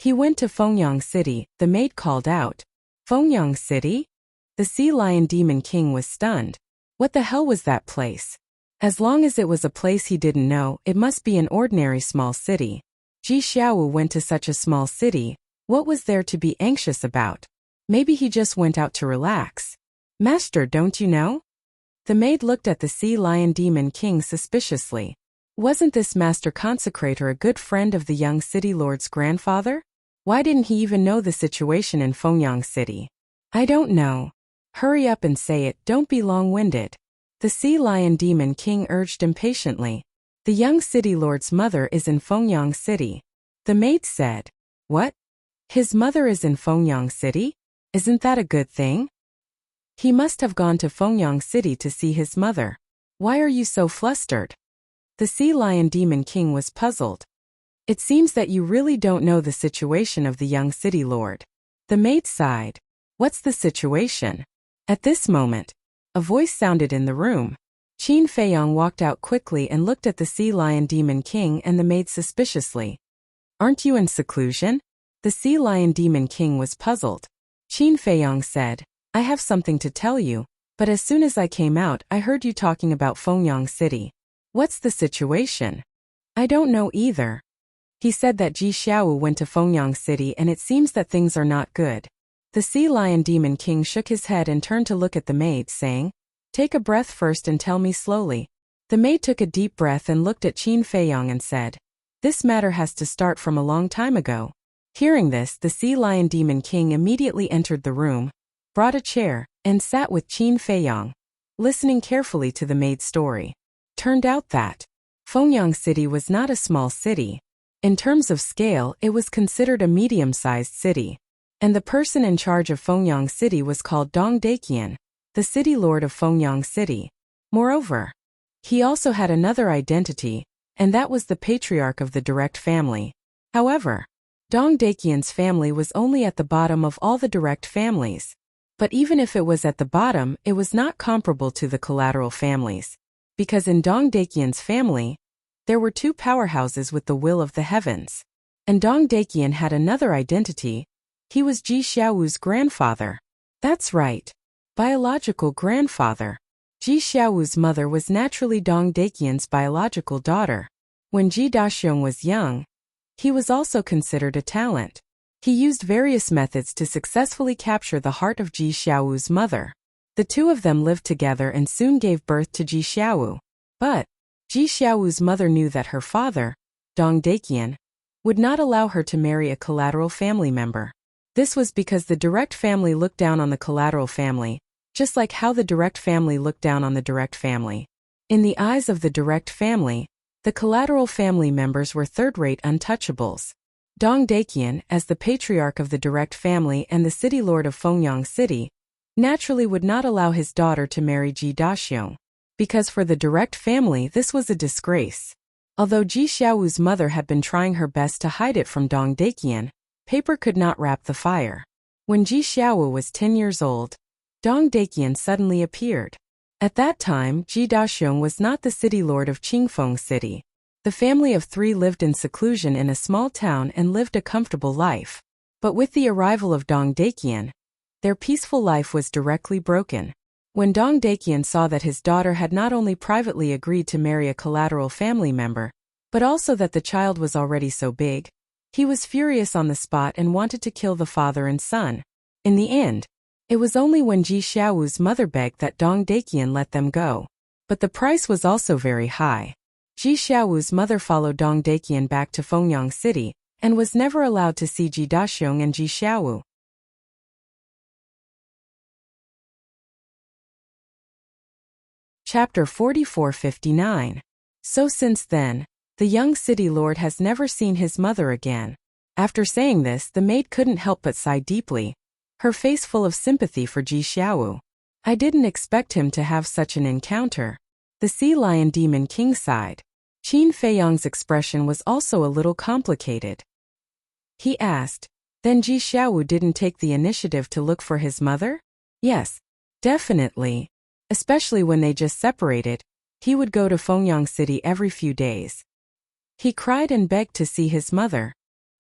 He went to Fengyang City, the maid called out. Fengyang City? The sea lion demon king was stunned. What the hell was that place? As long as it was a place he didn't know, it must be an ordinary small city. Ji Xiaowu went to such a small city. What was there to be anxious about? Maybe he just went out to relax. Master, don't you know? The maid looked at the sea lion demon king suspiciously. Wasn't this Master Consecrator a good friend of the young city lord's grandfather? Why didn't he even know the situation in Fengyang City? I don't know. Hurry up and say it, don't be long-winded. The sea lion demon king urged impatiently. The young city lord's mother is in Fengyang City. The maid said. What? His mother is in Fengyang City? Isn't that a good thing? He must have gone to Fengyang City to see his mother. Why are you so flustered? The sea lion demon king was puzzled. It seems that you really don't know the situation of the young city lord. The maid sighed. What's the situation? At this moment, a voice sounded in the room. Qin Feiyong walked out quickly and looked at the sea lion demon king and the maid suspiciously. Aren't you in seclusion? The sea lion demon king was puzzled. Qin Feiyong said, I have something to tell you, but as soon as I came out I heard you talking about Fengyang City. What's the situation? I don't know either. He said that Ji Xiaowu went to Fengyang City and it seems that things are not good. The sea lion demon king shook his head and turned to look at the maid, saying, Take a breath first and tell me slowly. The maid took a deep breath and looked at Qin Feiyong and said, This matter has to start from a long time ago. Hearing this, the sea lion demon king immediately entered the room, brought a chair, and sat with Qin Feiyong, listening carefully to the maid's story. Turned out that Fengyang City was not a small city. In terms of scale, it was considered a medium-sized city. And the person in charge of Fengyang City was called Dong Daiqian, the city lord of Fengyang City. Moreover, he also had another identity, and that was the patriarch of the direct family. However, Dong Daiqian's family was only at the bottom of all the direct families. But even if it was at the bottom, it was not comparable to the collateral families. Because in Dong Daiqian's family, there were two powerhouses with the will of the heavens. And Dong Daiqian had another identity. He was Ji Xiaowu's grandfather. That's right. Biological grandfather. Ji Xiaowu's mother was naturally Dong Daiqian's biological daughter. When Ji Daxiong was young, he was also considered a talent. He used various methods to successfully capture the heart of Ji Xiaowu's mother. The two of them lived together and soon gave birth to Ji Xiaowu. But Ji Xiaowu's mother knew that her father, Dong Daiqian, would not allow her to marry a collateral family member. This was because the direct family looked down on the collateral family, just like how the direct family looked down on the direct family. In the eyes of the direct family, the collateral family members were third-rate untouchables. Dong Daiqian, as the patriarch of the direct family and the city lord of Fengyang City, naturally would not allow his daughter to marry Ji Daxiong, because for the direct family this was a disgrace. Although Ji Xiaowu's mother had been trying her best to hide it from Dong Daiqian, paper could not wrap the fire. When Ji Xiaowu was 10 years old, Dong Daiqian suddenly appeared. At that time, Ji Daxiong was not the city lord of Qingfeng City. The family of three lived in seclusion in a small town and lived a comfortable life. But with the arrival of Dong Daiqian, their peaceful life was directly broken. When Dong Daiqian saw that his daughter had not only privately agreed to marry a collateral family member, but also that the child was already so big, he was furious on the spot and wanted to kill the father and son. In the end, it was only when Ji Xiaowu's mother begged that Dong Daiqian let them go. But the price was also very high. Ji Xiaowu's mother followed Dong Daiqian back to Fengyang City, and was never allowed to see Ji Daxiong and Ji Xiaowu. Chapter 44-59. So since then, the young city lord has never seen his mother again. After saying this, the maid couldn't help but sigh deeply, her face full of sympathy for Ji Xiaowu. I didn't expect him to have such an encounter. The sea lion demon king sighed. Qin Feiyong's expression was also a little complicated. He asked, Then Ji Xiaowu didn't take the initiative to look for his mother? Yes, definitely. Especially when they just separated, he would go to Fengyang City every few days. He cried and begged to see his mother.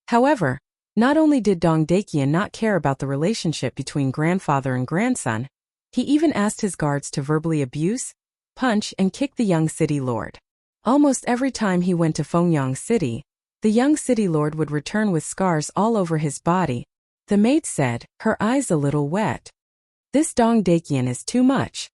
However, not only did Dong Daiqian not care about the relationship between grandfather and grandson, he even asked his guards to verbally abuse, punch and kick the young city lord. Almost every time he went to Fengyang City, The young city lord would return with scars all over his body. The maid said, her eyes a little wet. This Dong Dakian is too much.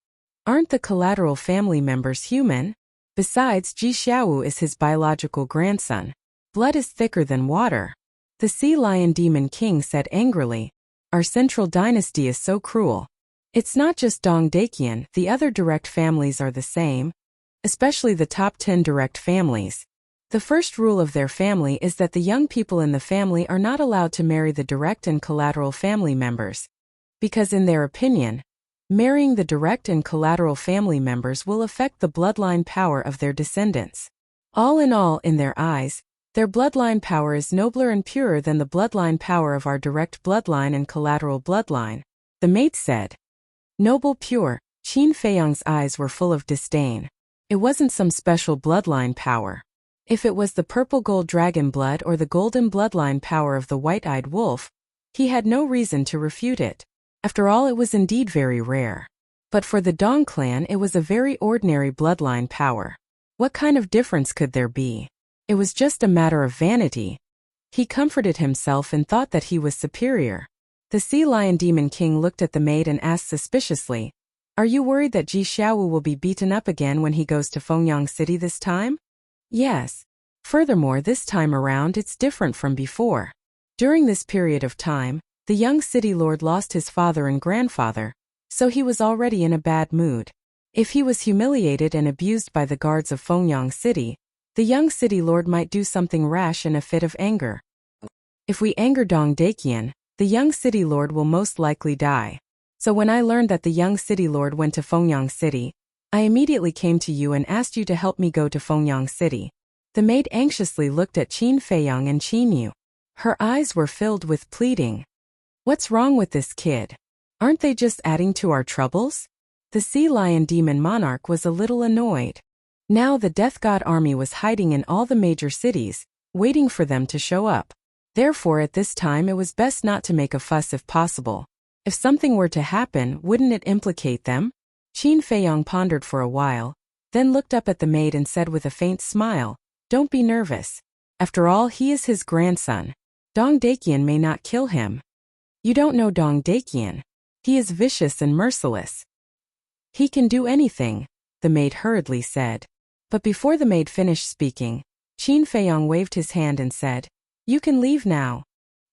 Aren't the collateral family members human? Besides, Ji Xiaowu is his biological grandson. Blood is thicker than water. The Sea Lion Demon King said angrily, our central dynasty is so cruel. It's not just Dong Dakian, the other direct families are the same, especially the top 10 direct families. The first rule of their family is that the young people in the family are not allowed to marry the direct and collateral family members, because in their opinion, marrying the direct and collateral family members will affect the bloodline power of their descendants. All in their eyes, their bloodline power is nobler and purer than the bloodline power of our direct bloodline and collateral bloodline. The mate said. Noble pure, Qin Feiyang's eyes were full of disdain. It wasn't some special bloodline power. If it was the purple gold dragon blood or the golden bloodline power of the white-eyed wolf, he had no reason to refute it. After all, it was indeed very rare. But for the Dong clan it was a very ordinary bloodline power. What kind of difference could there be? It was just a matter of vanity. He comforted himself and thought that he was superior. The Sea Lion Demon King looked at the maid and asked suspiciously, are you worried that Ji Xiaowu will be beaten up again when he goes to Fengyang City this time? Yes. Furthermore, this time around it's different from before. During this period of time, the young city lord lost his father and grandfather, so he was already in a bad mood. If he was humiliated and abused by the guards of Fengyang City, the young city lord might do something rash in a fit of anger. If we anger Dong Dakian, the young city lord will most likely die. So when I learned that the young city lord went to Fengyang City, I immediately came to you and asked you to help me go to Fengyang City. The maid anxiously looked at Qin Feiyang and Qin Yu. Her eyes were filled with pleading. What's wrong with this kid? Aren't they just adding to our troubles? The Sea Lion Demon Monarch was a little annoyed. Now the Death God army was hiding in all the major cities, waiting for them to show up. Therefore at this time it was best not to make a fuss if possible. If something were to happen, wouldn't it implicate them? Qin Feiyang pondered for a while, then looked up at the maid and said with a faint smile, don't be nervous. After all, he is his grandson. Dong Dakian may not kill him. You don't know Dong Dakian. He is vicious and merciless. He can do anything, the maid hurriedly said. But before the maid finished speaking, Qin Feiyang waved his hand and said, you can leave now.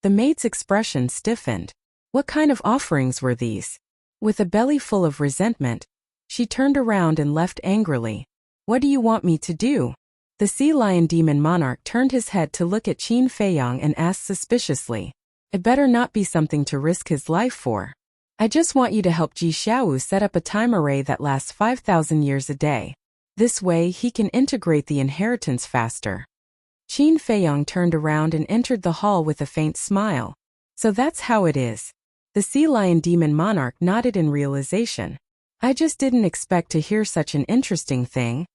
The maid's expression stiffened. What kind of offerings were these? With a belly full of resentment, she turned around and left angrily. What do you want me to do? The Sea Lion Demon Monarch turned his head to look at Qin Feiyang and asked suspiciously, it better not be something to risk his life for. I just want you to help Ji Xiaowu set up a time array that lasts 5,000 years a day. This way he can integrate the inheritance faster. Qin Feiyang turned around and entered the hall with a faint smile. So that's how it is. The Sea Lion Demon Monarch nodded in realization. I just didn't expect to hear such an interesting thing.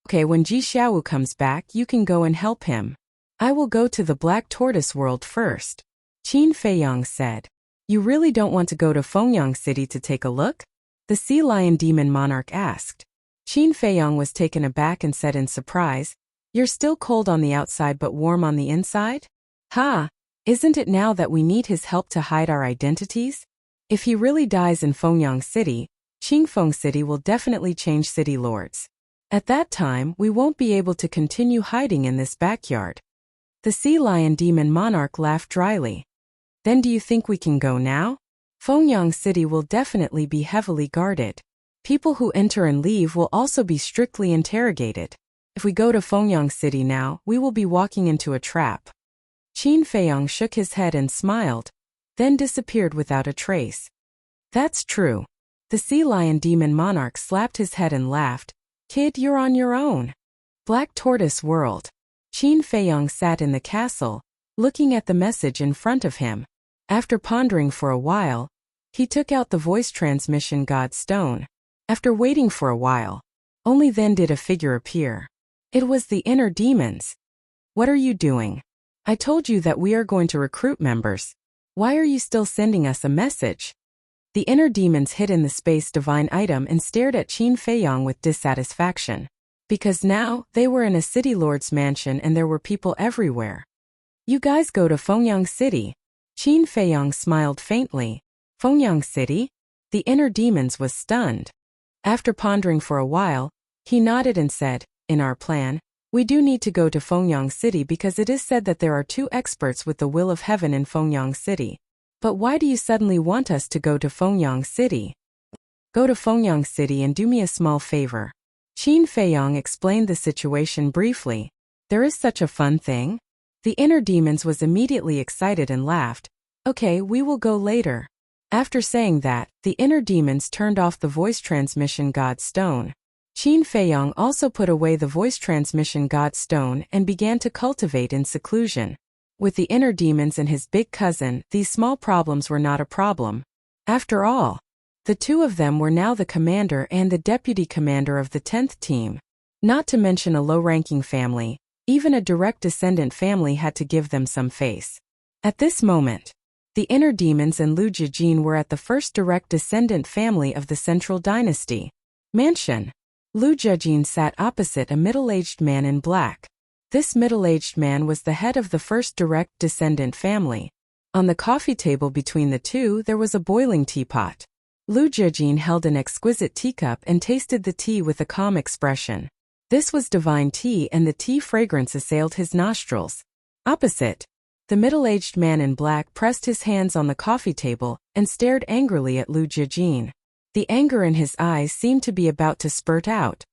Okay, when Ji Xiaowu comes back you can go and help him. I will go to the Black Tortoise world first. Qin Feiyang said. You really don't want to go to Fengyang City to take a look? The Sea Lion Demon Monarch asked. Qin Feiyang was taken aback and said in surprise, you're still cold on the outside but warm on the inside? Ha! Isn't it now that we need his help to hide our identities? If he really dies in Fengyang City, Qingfeng City will definitely change city lords. At that time, we won't be able to continue hiding in this backyard. The Sea Lion Demon Monarch laughed dryly. Then do you think we can go now? Fengyang City will definitely be heavily guarded. People who enter and leave will also be strictly interrogated. If we go to Fengyang City now, we will be walking into a trap. Qin Feiyang shook his head and smiled, then disappeared without a trace. That's true. The Sea Lion Demon Monarch slapped his head and laughed. Kid, you're on your own. Black Tortoise World. Qin Feiyang sat in the castle, looking at the message in front of him. After pondering for a while, he took out the voice transmission God Stone. After waiting for a while, only then did a figure appear. It was the inner demons. What are you doing? I told you that we are going to recruit members. Why are you still sending us a message? The inner demons hid in the space divine item and stared at Qin Feiyang with dissatisfaction. Because now, they were in a city lord's mansion and there were people everywhere. You guys go to Fengyang City. Qin Feiyang smiled faintly. Fengyang City? The inner demons was stunned. After pondering for a while, he nodded and said, in our plan, we do need to go to Fengyang City because it is said that there are 2 experts with the will of heaven in Fengyang City. But why do you suddenly want us to go to Fengyang City? Go to Fengyang City and do me a small favor. Qin Feiyang explained the situation briefly. There is such a fun thing. The inner demons was immediately excited and laughed. Okay, we will go later. After saying that, the inner demons turned off the voice transmission God Stone. Qin Feiyang also put away the voice transmission God Stone and began to cultivate in seclusion. With the inner demons and his big cousin, these small problems were not a problem. After all, the 2 of them were now the commander and the deputy commander of the 10th team. Not to mention a low-ranking family, even a direct descendant family had to give them some face. At this moment, the inner demons and Lu Jijin were at the first direct descendant family of the Central Dynasty mansion. Lu Jijin sat opposite a middle-aged man in black. This middle-aged man was the head of the first direct descendant family. On the coffee table between the 2 there was a boiling teapot. Lu Jijin held an exquisite teacup and tasted the tea with a calm expression. This was divine tea and the tea fragrance assailed his nostrils. Opposite, the middle-aged man in black pressed his hands on the coffee table and stared angrily at Lu Jijin. The anger in his eyes seemed to be about to spurt out.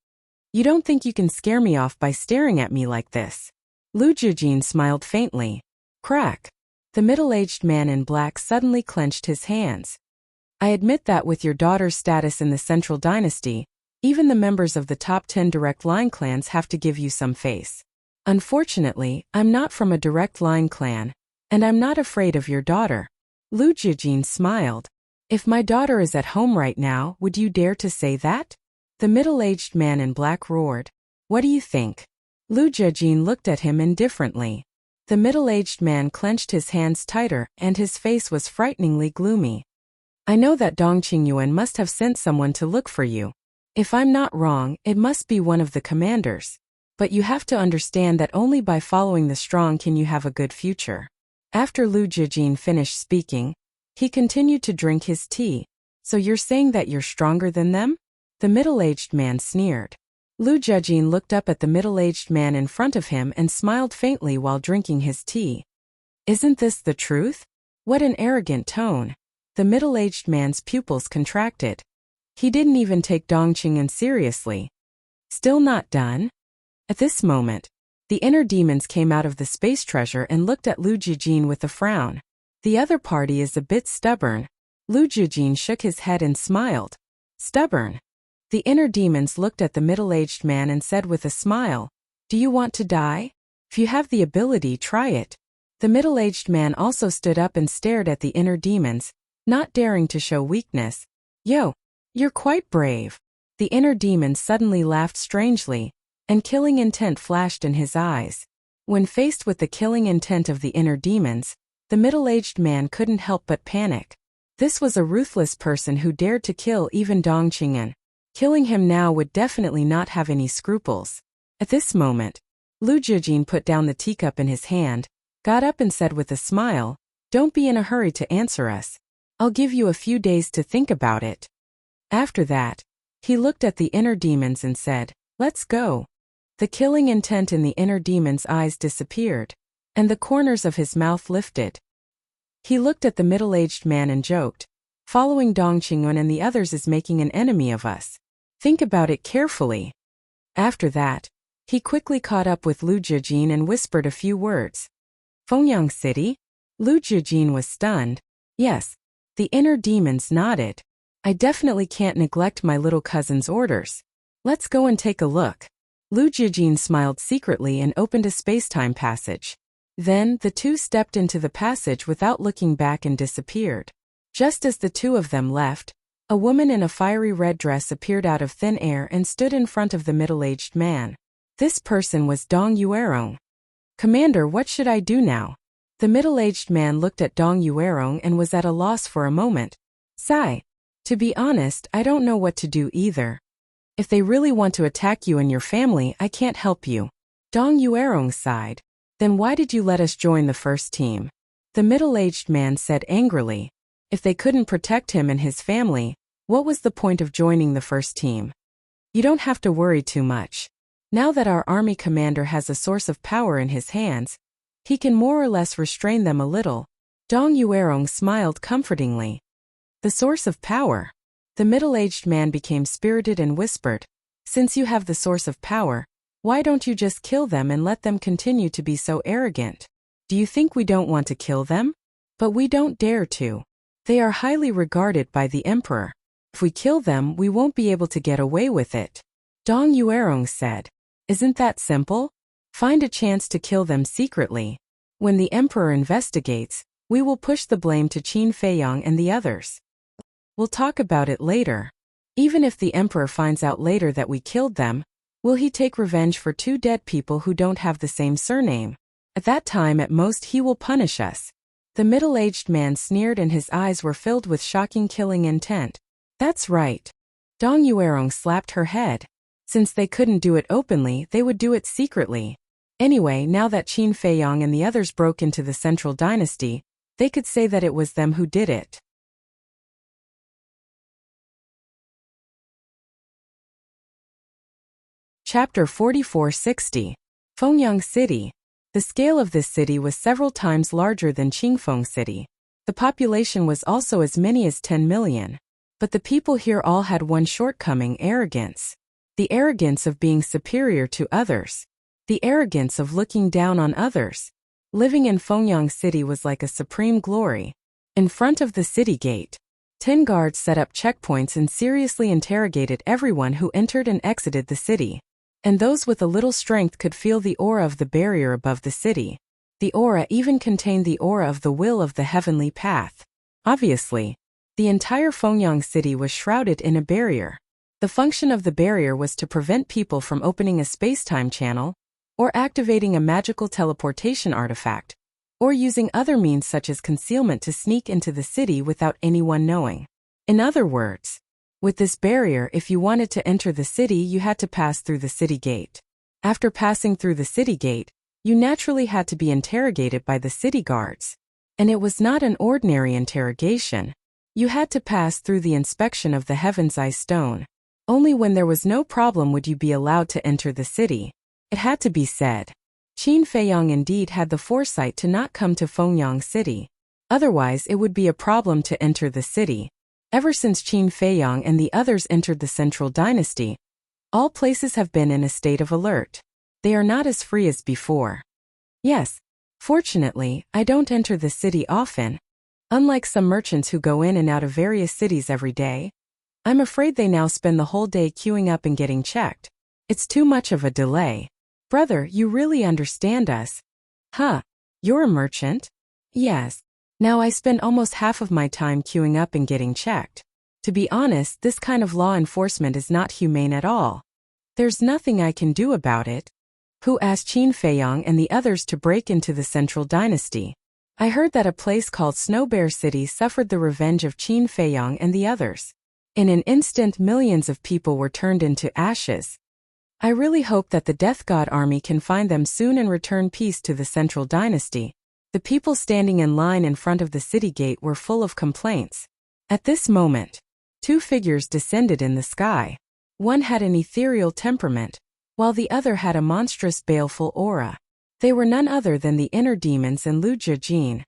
You don't think you can scare me off by staring at me like this? Lu Jijin smiled faintly. Crack. The middle-aged man in black suddenly clenched his hands. I admit that with your daughter's status in the Central Dynasty, even the members of the top 10 direct line clans have to give you some face. Unfortunately, I'm not from a direct line clan, and I'm not afraid of your daughter. Lu Jijin smiled. If my daughter is at home right now, would you dare to say that? The middle-aged man in black roared. What do you think? Lu Jijin looked at him indifferently. The middle-aged man clenched his hands tighter and his face was frighteningly gloomy. I know that Dong Qingyuan must have sent someone to look for you. If I'm not wrong, it must be one of the commanders. But you have to understand that only by following the strong can you have a good future. After Lu Jijin finished speaking, he continued to drink his tea. So you're saying that you're stronger than them? The middle-aged man sneered. Lu Jijin looked up at the middle-aged man in front of him and smiled faintly while drinking his tea. Isn't this the truth? What an arrogant tone. The middle-aged man's pupils contracted. He didn't even take Dong Qingyuan seriously. Still not done? At this moment, the inner demons came out of the space treasure and looked at Lu Jijin with a frown. The other party is a bit stubborn. Lu Jijin shook his head and smiled. Stubborn. The inner demons looked at the middle-aged man and said with a smile, do you want to die? If you have the ability, try it. The middle-aged man also stood up and stared at the inner demons, not daring to show weakness. Yo, you're quite brave. The inner demon suddenly laughed strangely, and killing intent flashed in his eyes. When faced with the killing intent of the inner demons, the middle-aged man couldn't help but panic. This was a ruthless person who dared to kill even Dong Qingyuan. Killing him now would definitely not have any scruples. At this moment, Lu Jijin put down the teacup in his hand, got up and said with a smile, don't be in a hurry to answer us. I'll give you a few days to think about it. After that, he looked at the inner demons and said, let's go. The killing intent in the inner demon's eyes disappeared, and the corners of his mouth lifted. He looked at the middle-aged man and joked, following Dong Qingyuan and the others is making an enemy of us. Think about it carefully. After that, he quickly caught up with Lu Jijin and whispered a few words. Fengyang City? Lu Jijin was stunned. Yes. The inner demons nodded. I definitely can't neglect my little cousin's orders. Let's go and take a look. Lu Jijin smiled secretly and opened a space-time passage. Then, the 2 stepped into the passage without looking back and disappeared. Just as the 2 of them left, a woman in a fiery red dress appeared out of thin air and stood in front of the middle-aged man. This person was Dong Yuerong. Commander, what should I do now? The middle-aged man looked at Dong Yuerong and was at a loss for a moment. Sigh. To be honest, I don't know what to do either. If they really want to attack you and your family, I can't help you. Dong Yuerong sighed. Then why did you let us join the first team? The middle-aged man said angrily. If they couldn't protect him and his family, what was the point of joining the first team? You don't have to worry too much. Now that our army commander has a source of power in his hands, he can more or less restrain them a little. Dong Yuerong smiled comfortingly. The source of power? The middle-aged man became spirited and whispered, since you have the source of power, why don't you just kill them and let them continue to be so arrogant? Do you think we don't want to kill them? But we don't dare to. They are highly regarded by the emperor. If we kill them, we won't be able to get away with it. Dong Yuerong said. Isn't that simple? Find a chance to kill them secretly. When the emperor investigates, we will push the blame to Qin Feiyang and the others. We'll talk about it later. Even if the emperor finds out later that we killed them, will he take revenge for 2 dead people who don't have the same surname? At that time at most he will punish us. The middle-aged man sneered and his eyes were filled with shocking killing intent. That's right. Dong Yuerong slapped her head. Since they couldn't do it openly, they would do it secretly. Anyway, now that Qin Feiyang and the others broke into the Central Dynasty, they could say that it was them who did it. Chapter 4460. Fengyang City. The scale of this city was several times larger than Qingfeng City. The population was also as many as 10 million. But the people here all had one shortcoming: arrogance. The arrogance of being superior to others. The arrogance of looking down on others. Living in Fengyang City was like a supreme glory. In front of the city gate, 10 guards set up checkpoints and seriously interrogated everyone who entered and exited the city. And those with a little strength could feel the aura of the barrier above the city. The aura even contained the aura of the will of the heavenly path. Obviously, the entire Fengyang City was shrouded in a barrier. The function of the barrier was to prevent people from opening a space-time channel, or activating a magical teleportation artifact, or using other means such as concealment to sneak into the city without anyone knowing. In other words, with this barrier, if you wanted to enter the city, you had to pass through the city gate. After passing through the city gate, you naturally had to be interrogated by the city guards. And it was not an ordinary interrogation. You had to pass through the inspection of the Heaven's Eye Stone. Only when there was no problem would you be allowed to enter the city. It had to be said. Qin Feiyang indeed had the foresight to not come to Fengyang City. Otherwise, it would be a problem to enter the city. Ever since Qin Feiyang and the others entered the Central Dynasty, all places have been in a state of alert. They are not as free as before. Yes, fortunately, I don't enter the city often. Unlike some merchants who go in and out of various cities every day, I'm afraid they now spend the whole day queuing up and getting checked. It's too much of a delay. Brother, you really understand us. Huh, you're a merchant? Yes. Now I spend almost half of my time queuing up and getting checked. To be honest, this kind of law enforcement is not humane at all. There's nothing I can do about it. Who asked Qin Feiyang and the others to break into the Central Dynasty? I heard that a place called Snowbear City suffered the revenge of Qin Feiyang and the others. In an instant, millions of people were turned into ashes. I really hope that the Death God army can find them soon and return peace to the Central Dynasty. The people standing in line in front of the city gate were full of complaints. At this moment, 2 figures descended in the sky. One had an ethereal temperament, while the other had a monstrous baleful aura. They were none other than the inner demons and Lu Jijin.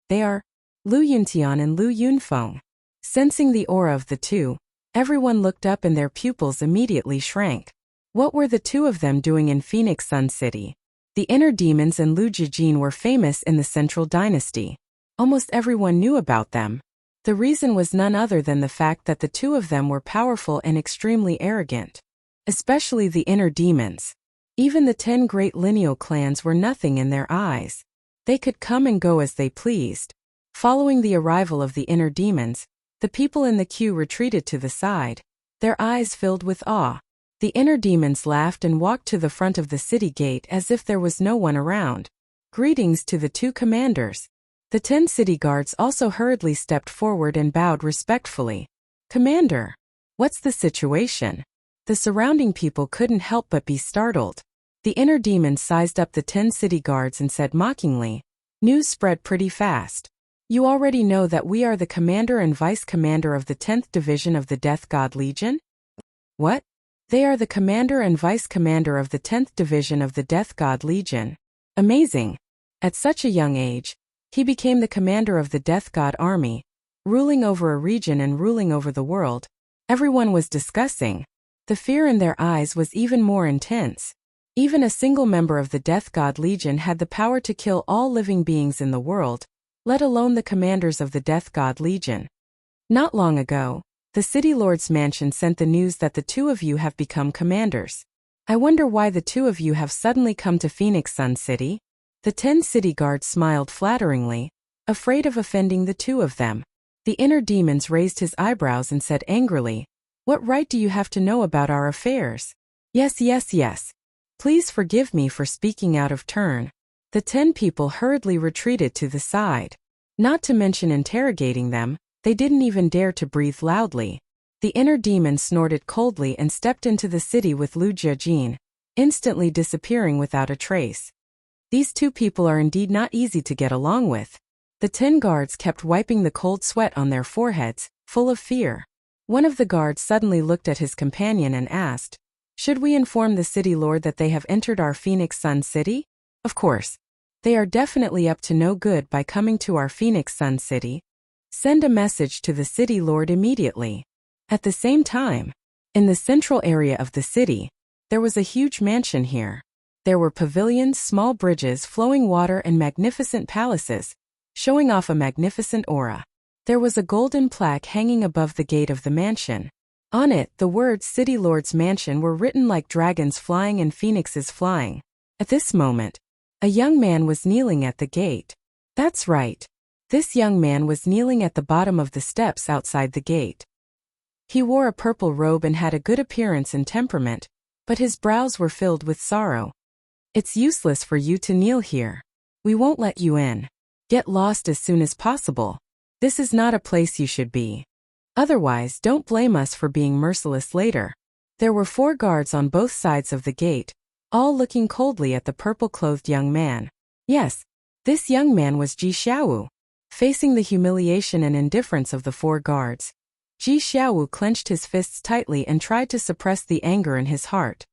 They are Lu Yuntian and Lu Yunfeng. Sensing the aura of the two, everyone looked up and their pupils immediately shrank. What were the two of them doing in Phoenix Sun City? The inner demons and Lu Jijin were famous in the Central Dynasty. Almost everyone knew about them. The reason was none other than the fact that the two of them were powerful and extremely arrogant. Especially the inner demons. Even the 10 great lineal clans were nothing in their eyes. They could come and go as they pleased. Following the arrival of the inner demons, the people in the queue retreated to the side, their eyes filled with awe. The inner demons laughed and walked to the front of the city gate as if there was no one around. Greetings to the 2 commanders. The 10 city guards also hurriedly stepped forward and bowed respectfully. Commander, what's the situation? The surrounding people couldn't help but be startled. The inner demon sized up the 10 city guards and said mockingly, "News spread pretty fast. You already know that we are the commander and vice commander of the 10th Division of the Death God Legion?" "What?" "They are the commander and vice commander of the 10th Division of the Death God Legion." Amazing. At such a young age, he became the commander of the Death God Army, ruling over a region and ruling over the world. Everyone was discussing. The fear in their eyes was even more intense. Even a single member of the Death God Legion had the power to kill all living beings in the world, let alone the commanders of the Death God Legion. Not long ago, the City Lord's mansion sent the news that the two of you have become commanders. I wonder why the two of you have suddenly come to Phoenix Sun City? The 10 city guards smiled flatteringly, afraid of offending the two of them. The inner demons raised his eyebrows and said angrily, "What right do you have to know about our affairs?" Yes. Please forgive me for speaking out of turn." The 10 people hurriedly retreated to the side. Not to mention interrogating them, they didn't even dare to breathe loudly. The inner demon snorted coldly and stepped into the city with Lu Jiajin, instantly disappearing without a trace. These two people are indeed not easy to get along with. The 10 guards kept wiping the cold sweat on their foreheads, full of fear. One of the guards suddenly looked at his companion and asked, "Should we inform the city lord that they have entered our Phoenix Sun City? Of course. They are definitely up to no good by coming to our Phoenix Sun City. Send a message to the city lord immediately." At the same time, in the central area of the city, there was a huge mansion here. There were pavilions, small bridges, flowing water, and magnificent palaces, showing off a magnificent aura. There was a golden plaque hanging above the gate of the mansion. On it, the words "City Lord's Mansion" were written like dragons flying and phoenixes flying. At this moment, a young man was kneeling at the gate. That's right. This young man was kneeling at the bottom of the steps outside the gate. He wore a purple robe and had a good appearance and temperament, but his brows were filled with sorrow. "It's useless for you to kneel here. We won't let you in. Get lost as soon as possible. This is not a place you should be. Otherwise, don't blame us for being merciless later." There were 4 guards on both sides of the gate, all looking coldly at the purple-clothed young man. Yes, this young man was Ji Xiaowu. Facing the humiliation and indifference of the 4 guards, Ji Xiaowu clenched his fists tightly and tried to suppress the anger in his heart.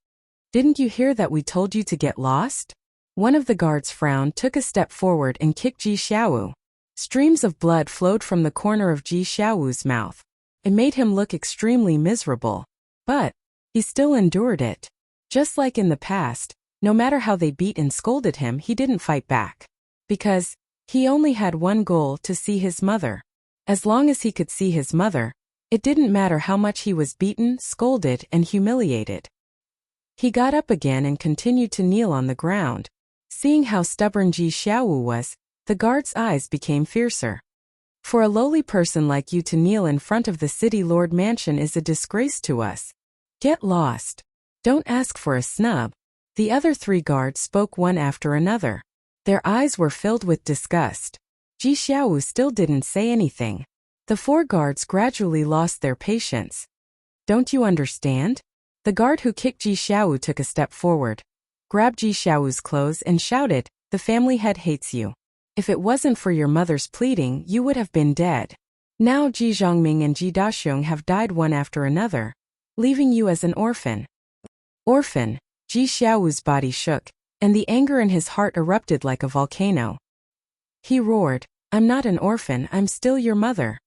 "Didn't you hear that we told you to get lost?" One of the guards frowned, took a step forward and kicked Ji Xiaowu. Streams of blood flowed from the corner of Ji Xiaowu's mouth. It made him look extremely miserable. But he still endured it. Just like in the past, no matter how they beat and scolded him, he didn't fight back. Because he only had one goal: to see his mother. As long as he could see his mother, it didn't matter how much he was beaten, scolded, and humiliated. He got up again and continued to kneel on the ground. Seeing how stubborn Ji Xiaowu was, the guard's eyes became fiercer. "For a lowly person like you to kneel in front of the City Lord Mansion is a disgrace to us. Get lost. Don't ask for a snub." The other 3 guards spoke one after another. Their eyes were filled with disgust. Ji Xiaowu still didn't say anything. The 4 guards gradually lost their patience. "Don't you understand?" The guard who kicked Ji Xiaowu took a step forward, grabbed Ji Xiaowu's clothes and shouted, "The family head hates you. If it wasn't for your mother's pleading, you would have been dead. Now Ji Zhongming and Ji Daxiong have died one after another, leaving you as an orphan." Orphan? Ji Xiaowu's body shook, and the anger in his heart erupted like a volcano. He roared, "I'm not an orphan, I'm still your mother."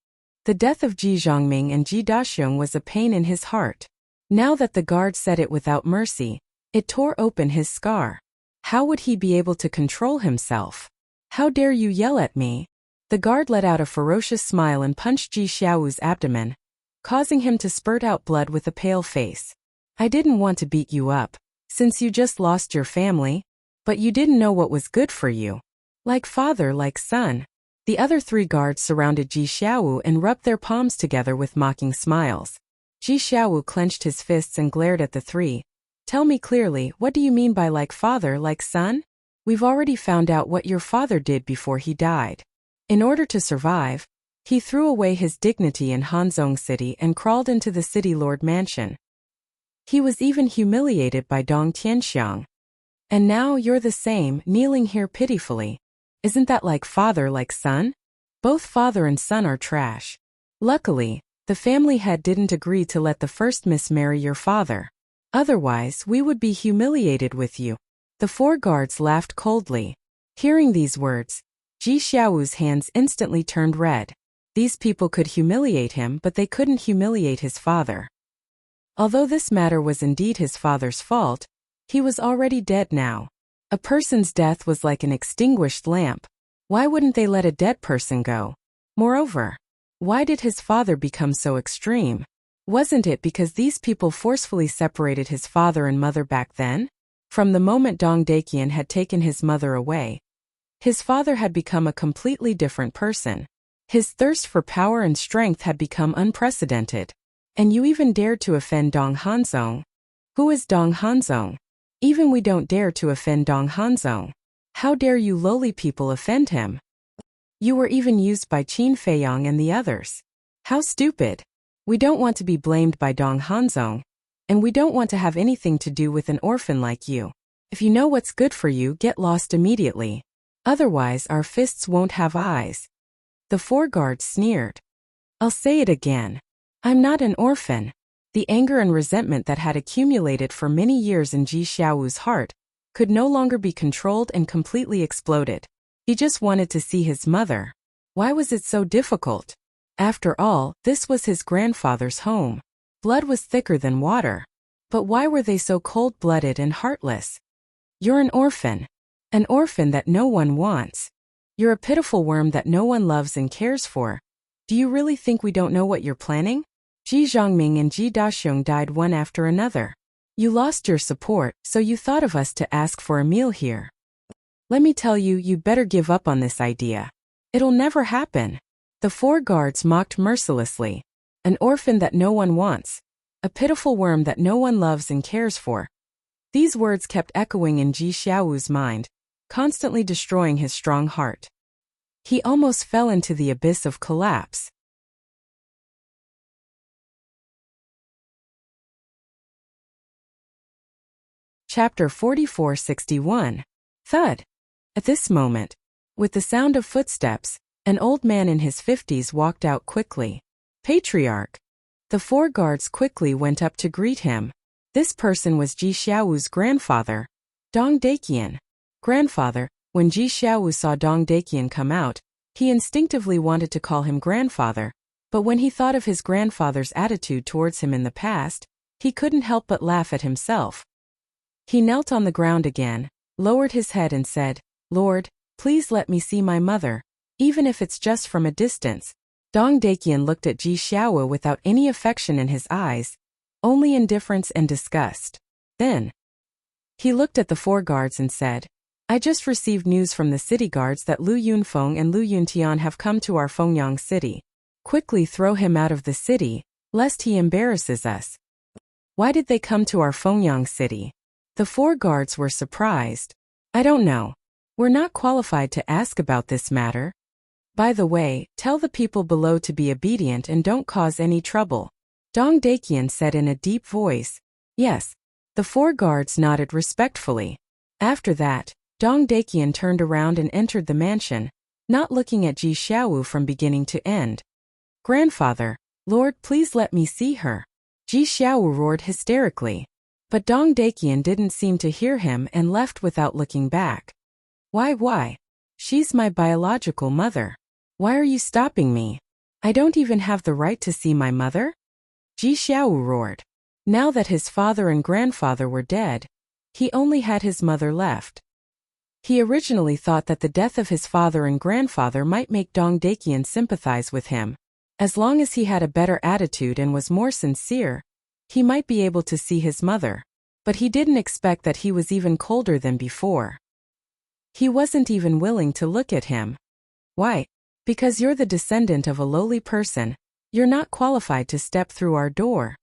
The death of Ji Zhongming and Ji Daxiong was a pain in his heart. Now that the guard said it without mercy, it tore open his scar. How would he be able to control himself? "How dare you yell at me?" The guard let out a ferocious smile and punched Ji Xiaowu's abdomen, causing him to spurt out blood with a pale face. "I didn't want to beat you up, since you just lost your family, but you didn't know what was good for you. Like father, like son." The other 3 guards surrounded Ji Xiaowu and rubbed their palms together with mocking smiles. Ji Xiaowu clenched his fists and glared at the 3. "Tell me clearly, what do you mean by like father, like son? We've already found out what your father did before he died. In order to survive, he threw away his dignity in Hanzhong City and crawled into the City Lord Mansion. He was even humiliated by Dong Tianxiang. And now you're the same, kneeling here pitifully. Isn't that like father like son? Both father and son are trash. Luckily, the family head didn't agree to let the first miss marry your father. Otherwise, we would be humiliated with you. The four guards laughed coldly. Hearing these words, Ji Xiaowu's hands instantly turned red. These people could humiliate him, but they couldn't humiliate his father. Although this matter was indeed his father's fault, he was already dead now. A person's death was like an extinguished lamp. Why wouldn't they let a dead person go? Moreover, why did his father become so extreme? Wasn't it because these people forcefully separated his father and mother back then? From the moment Dong Daiqian had taken his mother away, his father had become a completely different person. His thirst for power and strength had become unprecedented. And you even dared to offend Dong Hanzong. Who is Dong Hanzong? Even we don't dare to offend Dong Hanzong. How dare you lowly people offend him? You were even used by Qin Feiyang and the others. How stupid. We don't want to be blamed by Dong Hanzong, and we don't want to have anything to do with an orphan like you. If you know what's good for you, get lost immediately. Otherwise, our fists won't have eyes. The four guards sneered. I'll say it again. I'm not an orphan. The anger and resentment that had accumulated for many years in Ji Xiaowu's heart could no longer be controlled and completely exploded. He just wanted to see his mother. Why was it so difficult? After all, this was his grandfather's home. Blood was thicker than water. But why were they so cold-blooded and heartless? You're an orphan. An orphan that no one wants. You're a pitiful worm that no one loves and cares for. Do you really think we don't know what you're planning? Ji Zhongming and Ji Daxiong died one after another. You lost your support, so you thought of us to ask for a meal here. Let me tell you, you'd better give up on this idea. It'll never happen. The four guards mocked mercilessly. An orphan that no one wants. A pitiful worm that no one loves and cares for. These words kept echoing in Ji Xiaowu's mind, constantly destroying his strong heart. He almost fell into the abyss of collapse. Chapter 4461. Thud. At this moment, with the sound of footsteps, an old man in his 50s walked out quickly. Patriarch. The four guards quickly went up to greet him. This person was Ji Xiaowu's grandfather, Dong Daiqian. Grandfather. When Ji Xiaowu saw Dong Daiqian come out, he instinctively wanted to call him grandfather, but when he thought of his grandfather's attitude towards him in the past, he couldn't help but laugh at himself. He knelt on the ground again, lowered his head and said, Lord, please let me see my mother, even if it's just from a distance. Dong Daiqian looked at Ji Xiaowu without any affection in his eyes, only indifference and disgust. Then, he looked at the four guards and said, I just received news from the city guards that Lu Yunfeng and Lu Yuntian have come to our Fengyang city. Quickly throw him out of the city, lest he embarrasses us. Why did they come to our Fengyang city? The four guards were surprised. I don't know. We're not qualified to ask about this matter. By the way, tell the people below to be obedient and don't cause any trouble. Dong Daiqian said in a deep voice. Yes. The four guards nodded respectfully. After that, Dong Daiqian turned around and entered the mansion, not looking at Ji Xiaowu from beginning to end. Grandfather, Lord, please let me see her. Ji Xiaowu roared hysterically. But Dong Daiqian didn't seem to hear him and left without looking back. Why? She's my biological mother. Why are you stopping me? I don't even have the right to see my mother? Ji Xiaowu roared. Now that his father and grandfather were dead, he only had his mother left. He originally thought that the death of his father and grandfather might make Dong Daiqian sympathize with him. As long as he had a better attitude and was more sincere, he might be able to see his mother. But he didn't expect that he was even colder than before. He wasn't even willing to look at him. Why? Because you're the descendant of a lowly person. You're not qualified to step through our door.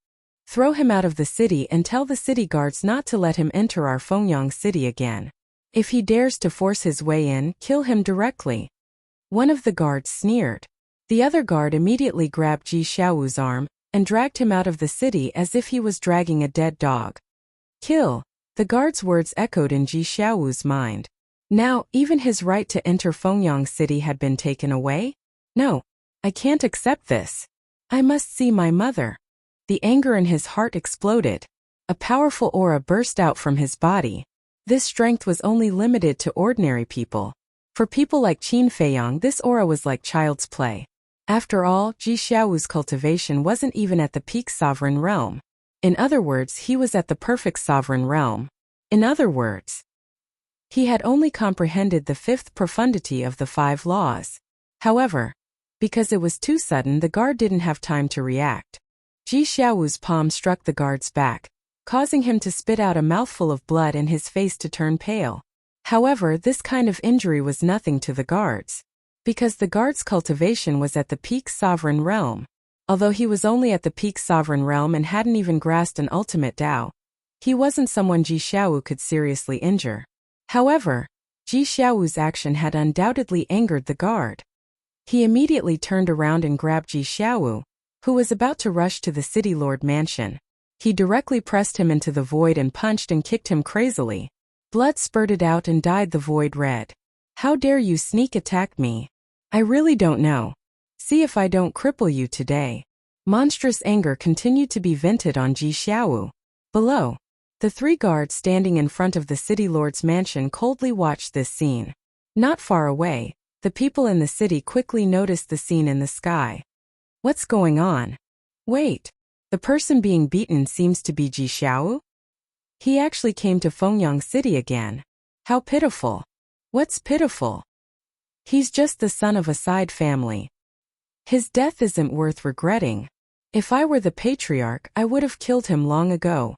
Throw him out of the city and tell the city guards not to let him enter our Fengyang city again. If he dares to force his way in, kill him directly. One of the guards sneered. The other guard immediately grabbed Ji Xiaowu's arm, and dragged him out of the city as if he was dragging a dead dog. Kill! The guard's words echoed in Ji Xiaowu's mind. Now, even his right to enter Fengyang City had been taken away? No, I can't accept this. I must see my mother. The anger in his heart exploded. A powerful aura burst out from his body. This strength was only limited to ordinary people. For people like Qin Feiyang, this aura was like child's play. After all, Ji Xiaowu's cultivation wasn't even at the peak sovereign realm. In other words, he was at the perfect sovereign realm. In other words, he had only comprehended the fifth profundity of the 5 laws. However, because it was too sudden, the guard didn't have time to react. Ji Xiaowu's palm struck the guard's back, causing him to spit out a mouthful of blood and his face to turn pale. However, this kind of injury was nothing to the guards, because the guard's cultivation was at the peak sovereign realm. Although he was only at the peak sovereign realm and hadn't even grasped an ultimate Tao, he wasn't someone Ji Xiaowu could seriously injure. However, Ji Xiaowu's action had undoubtedly angered the guard. He immediately turned around and grabbed Ji Xiaowu, who was about to rush to the city lord mansion. He directly pressed him into the void and punched and kicked him crazily. Blood spurted out and dyed the void red. How dare you sneak attack me? I really don't know. See if I don't cripple you today. Monstrous anger continued to be vented on Ji Xiaowu. Below, the 3 guards standing in front of the city lord's mansion coldly watched this scene. Not far away, the people in the city quickly noticed the scene in the sky. What's going on? Wait, the person being beaten seems to be Ji Xiaowu? He actually came to Fengyang City again. How pitiful. What's pitiful? He's just the son of a side family. His death isn't worth regretting. If I were the patriarch, I would have killed him long ago.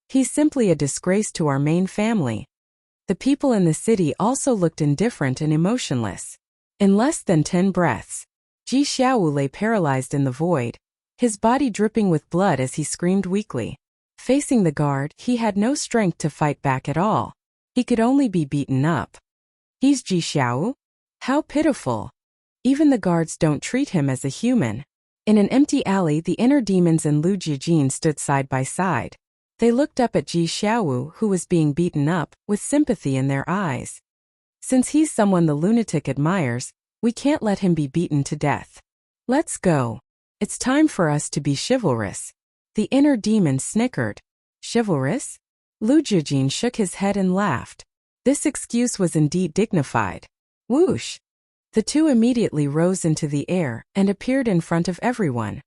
He's simply a disgrace to our main family. The people in the city also looked indifferent and emotionless. In less than 10 breaths, Ji Xiaowu lay paralyzed in the void, his body dripping with blood as he screamed weakly. Facing the guard, he had no strength to fight back at all. He could only be beaten up. He's Ji Xiaowu? How pitiful. Even the guards don't treat him as a human. In an empty alley, the inner demons and Lu Jijin stood side by side. They looked up at Ji Xiaowu, who was being beaten up, with sympathy in their eyes. Since he's someone the lunatic admires, we can't let him be beaten to death. Let's go. It's time for us to be chivalrous. The inner demon snickered. Chivalrous? Lu Jijin shook his head and laughed. This excuse was indeed dignified. Whoosh! The 2 immediately rose into the air and appeared in front of everyone.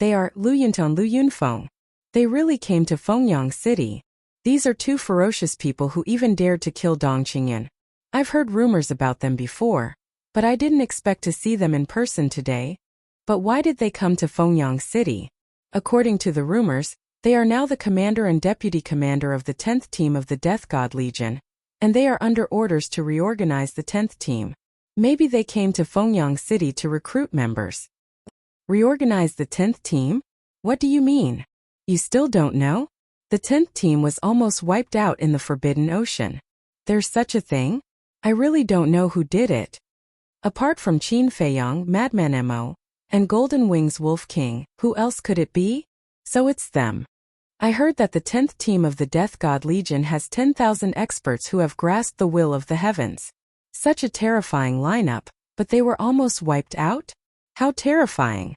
They are Lu Yunton, Lu Yunfeng. They really came to Fengyang City. These are 2 ferocious people who even dared to kill Dong Qingyan. I've heard rumors about them before, but I didn't expect to see them in person today. But why did they come to Fengyang City? According to the rumors, they are now the commander and deputy commander of the 10th team of the Death God Legion, and they are under orders to reorganize the 10th team. Maybe they came to Fengyang City to recruit members. Reorganize the 10th team? What do you mean? You still don't know? The 10th team was almost wiped out in the Forbidden Ocean. There's such a thing? I really don't know who did it. Apart from Qin Feiyang, Madman Mo, and Golden Wings Wolf King, who else could it be? So it's them. I heard that the 10th team of the Death God Legion has 10,000 experts who have grasped the will of the heavens. Such a terrifying lineup, but they were almost wiped out? How terrifying.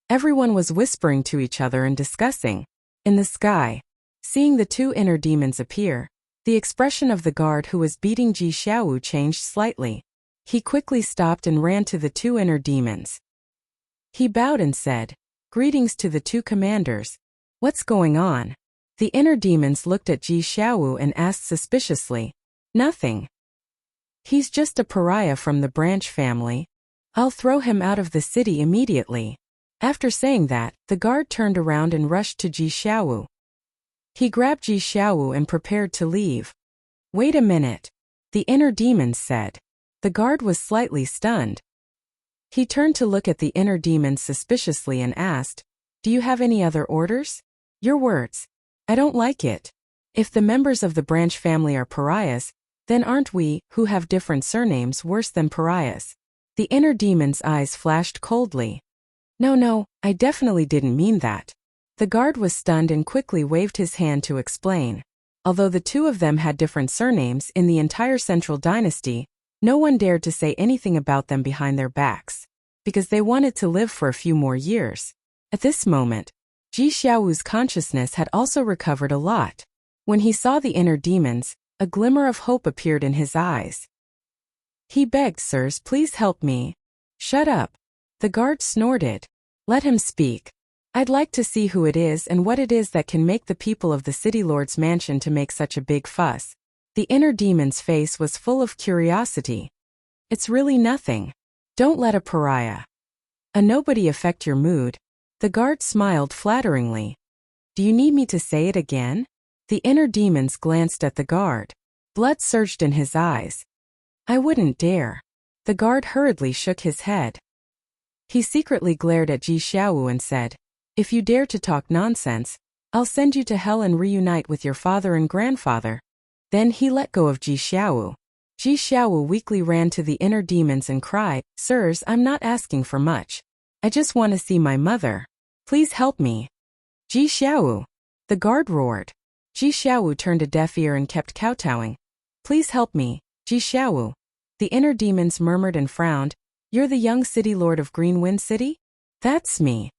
Everyone was whispering to each other and discussing. In the sky, seeing the 2 inner demons appear, the expression of the guard who was beating Ji Xiaowu changed slightly. He quickly stopped and ran to the 2 inner demons. He bowed and said, "Greetings to the 2 commanders. What's going on?" The inner demons looked at Ji Xiaowu and asked suspiciously, "Nothing. He's just a pariah from the branch family. I'll throw him out of the city immediately." After saying that, the guard turned around and rushed to Ji Xiaowu. He grabbed Ji Xiaowu and prepared to leave. "Wait a minute," the inner demons said. The guard was slightly stunned. He turned to look at the inner demons suspiciously and asked, "Do you have any other orders?" "Your words. I don't like it. If the members of the branch family are pariahs, then aren't we, who have different surnames, worse than pariahs?" The inner demon's eyes flashed coldly. No, I definitely didn't mean that. The guard was stunned and quickly waved his hand to explain. Although the two of them had different surnames in the entire Central Dynasty, no one dared to say anything about them behind their backs, because they wanted to live for a few more years. At this moment, Ji Xiaowu's consciousness had also recovered a lot. When he saw the inner demons, a glimmer of hope appeared in his eyes. He begged, "Sirs, please help me." "Shut up." The guard snorted. "Let him speak. I'd like to see who it is and what it is that can make the people of the city lord's mansion to make such a big fuss." The inner demon's face was full of curiosity. "It's really nothing. Don't let a pariah, a nobody affect your mood." The guard smiled flatteringly. "Do you need me to say it again?" The inner demons glanced at the guard. Blood surged in his eyes. "I wouldn't dare." The guard hurriedly shook his head. He secretly glared at Ji Xiaowu and said, "If you dare to talk nonsense, I'll send you to hell and reunite with your father and grandfather." Then he let go of Ji Xiaowu. Ji Xiaowu weakly ran to the inner demons and cried, "Sirs, I'm not asking for much. I just want to see my mother. Please help me." "Ji Xiaowu!" The guard roared. Ji Xiaowu turned a deaf ear and kept kowtowing. "Please help me, Ji Xiaowu." The inner demons murmured and frowned. "You're the young city lord of Green Wind City?" "That's me."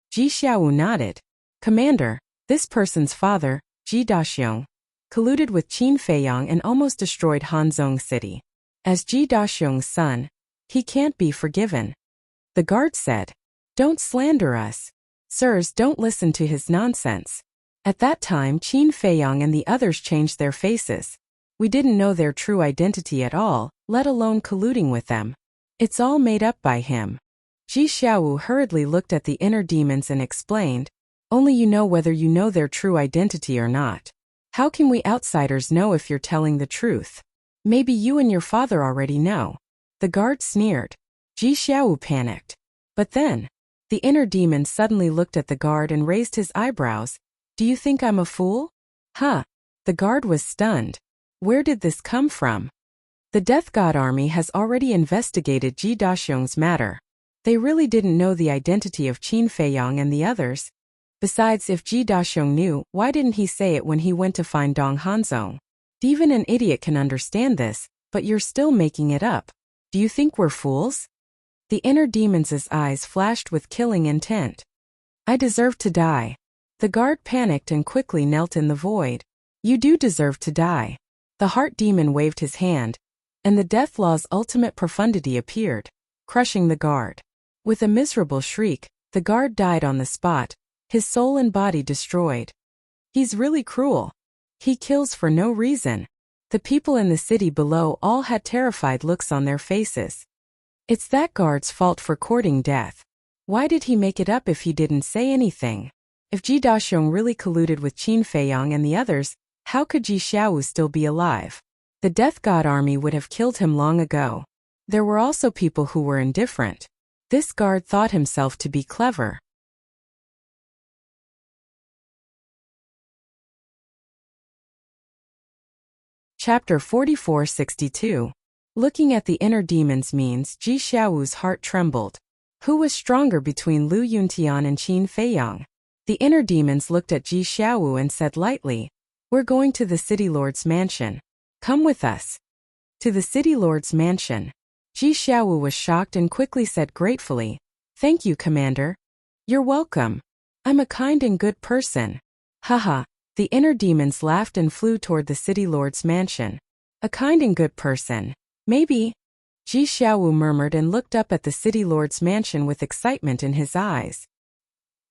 Ji Xiaowu nodded. "Commander, this person's father, Ji Daxiong, colluded with Qin Feiyang and almost destroyed Hanzhong City. As Ji Daxiong's son, he can't be forgiven." The guard said, "Don't slander us. Sirs, don't listen to his nonsense." At that time, Qin Feiyang and the others changed their faces. "We didn't know their true identity at all, let alone colluding with them. It's all made up by him." Ji Xiaowu hurriedly looked at the inner demons and explained, "Only you know whether you know their true identity or not. How can we outsiders know if you're telling the truth? Maybe you and your father already know." The guard sneered. Ji Xiaowu panicked. But then, the inner demon suddenly looked at the guard and raised his eyebrows. "Do you think I'm a fool?" "Huh." The guard was stunned. Where did this come from? The Death God Army has already investigated Ji Daxiong's matter. They really didn't know the identity of Qin Feiyang and the others. Besides, if Ji Daxiong knew, why didn't he say it when he went to find Dong Hanzong? Even an idiot can understand this, but you're still making it up. Do you think we're fools? The inner demon's eyes flashed with killing intent. "I deserve to die." The guard panicked and quickly knelt in the void. "You do deserve to die." The heart demon waved his hand, and the death law's ultimate profundity appeared, crushing the guard. With a miserable shriek, the guard died on the spot, his soul and body destroyed. He's really cruel. He kills for no reason. The people in the city below all had terrified looks on their faces. It's that guard's fault for courting death. Why did he make it up if he didn't say anything? If Ji Daxiong really colluded with Qin Feiyang and the others, how could Ji Xiaowu still be alive? The Death God Army would have killed him long ago. There were also people who were indifferent. This guard thought himself to be clever. Chapter 4462. Looking at the inner demons means Ji Xiaowu's heart trembled. Who was stronger between Lu Yuntian and Qin Feiyang? The inner demons looked at Ji Xiaowu and said lightly, "We're going to the city lord's mansion. Come with us." To the city lord's mansion. Ji Xiaowu was shocked and quickly said gratefully, "Thank you, Commander." "You're welcome. I'm a kind and good person." Haha. The inner demons laughed and flew toward the city lord's mansion. A kind and good person. Maybe. Ji Xiaowu murmured and looked up at the city lord's mansion with excitement in his eyes.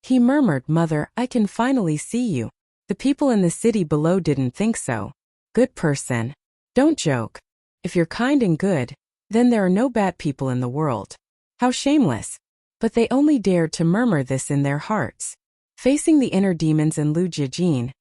He murmured, "Mother, I can finally see you." The people in the city below didn't think so. Good person. Don't joke. If you're kind and good, then there are no bad people in the world. How shameless. But they only dared to murmur this in their hearts. Facing the inner demons and Lu Jijin,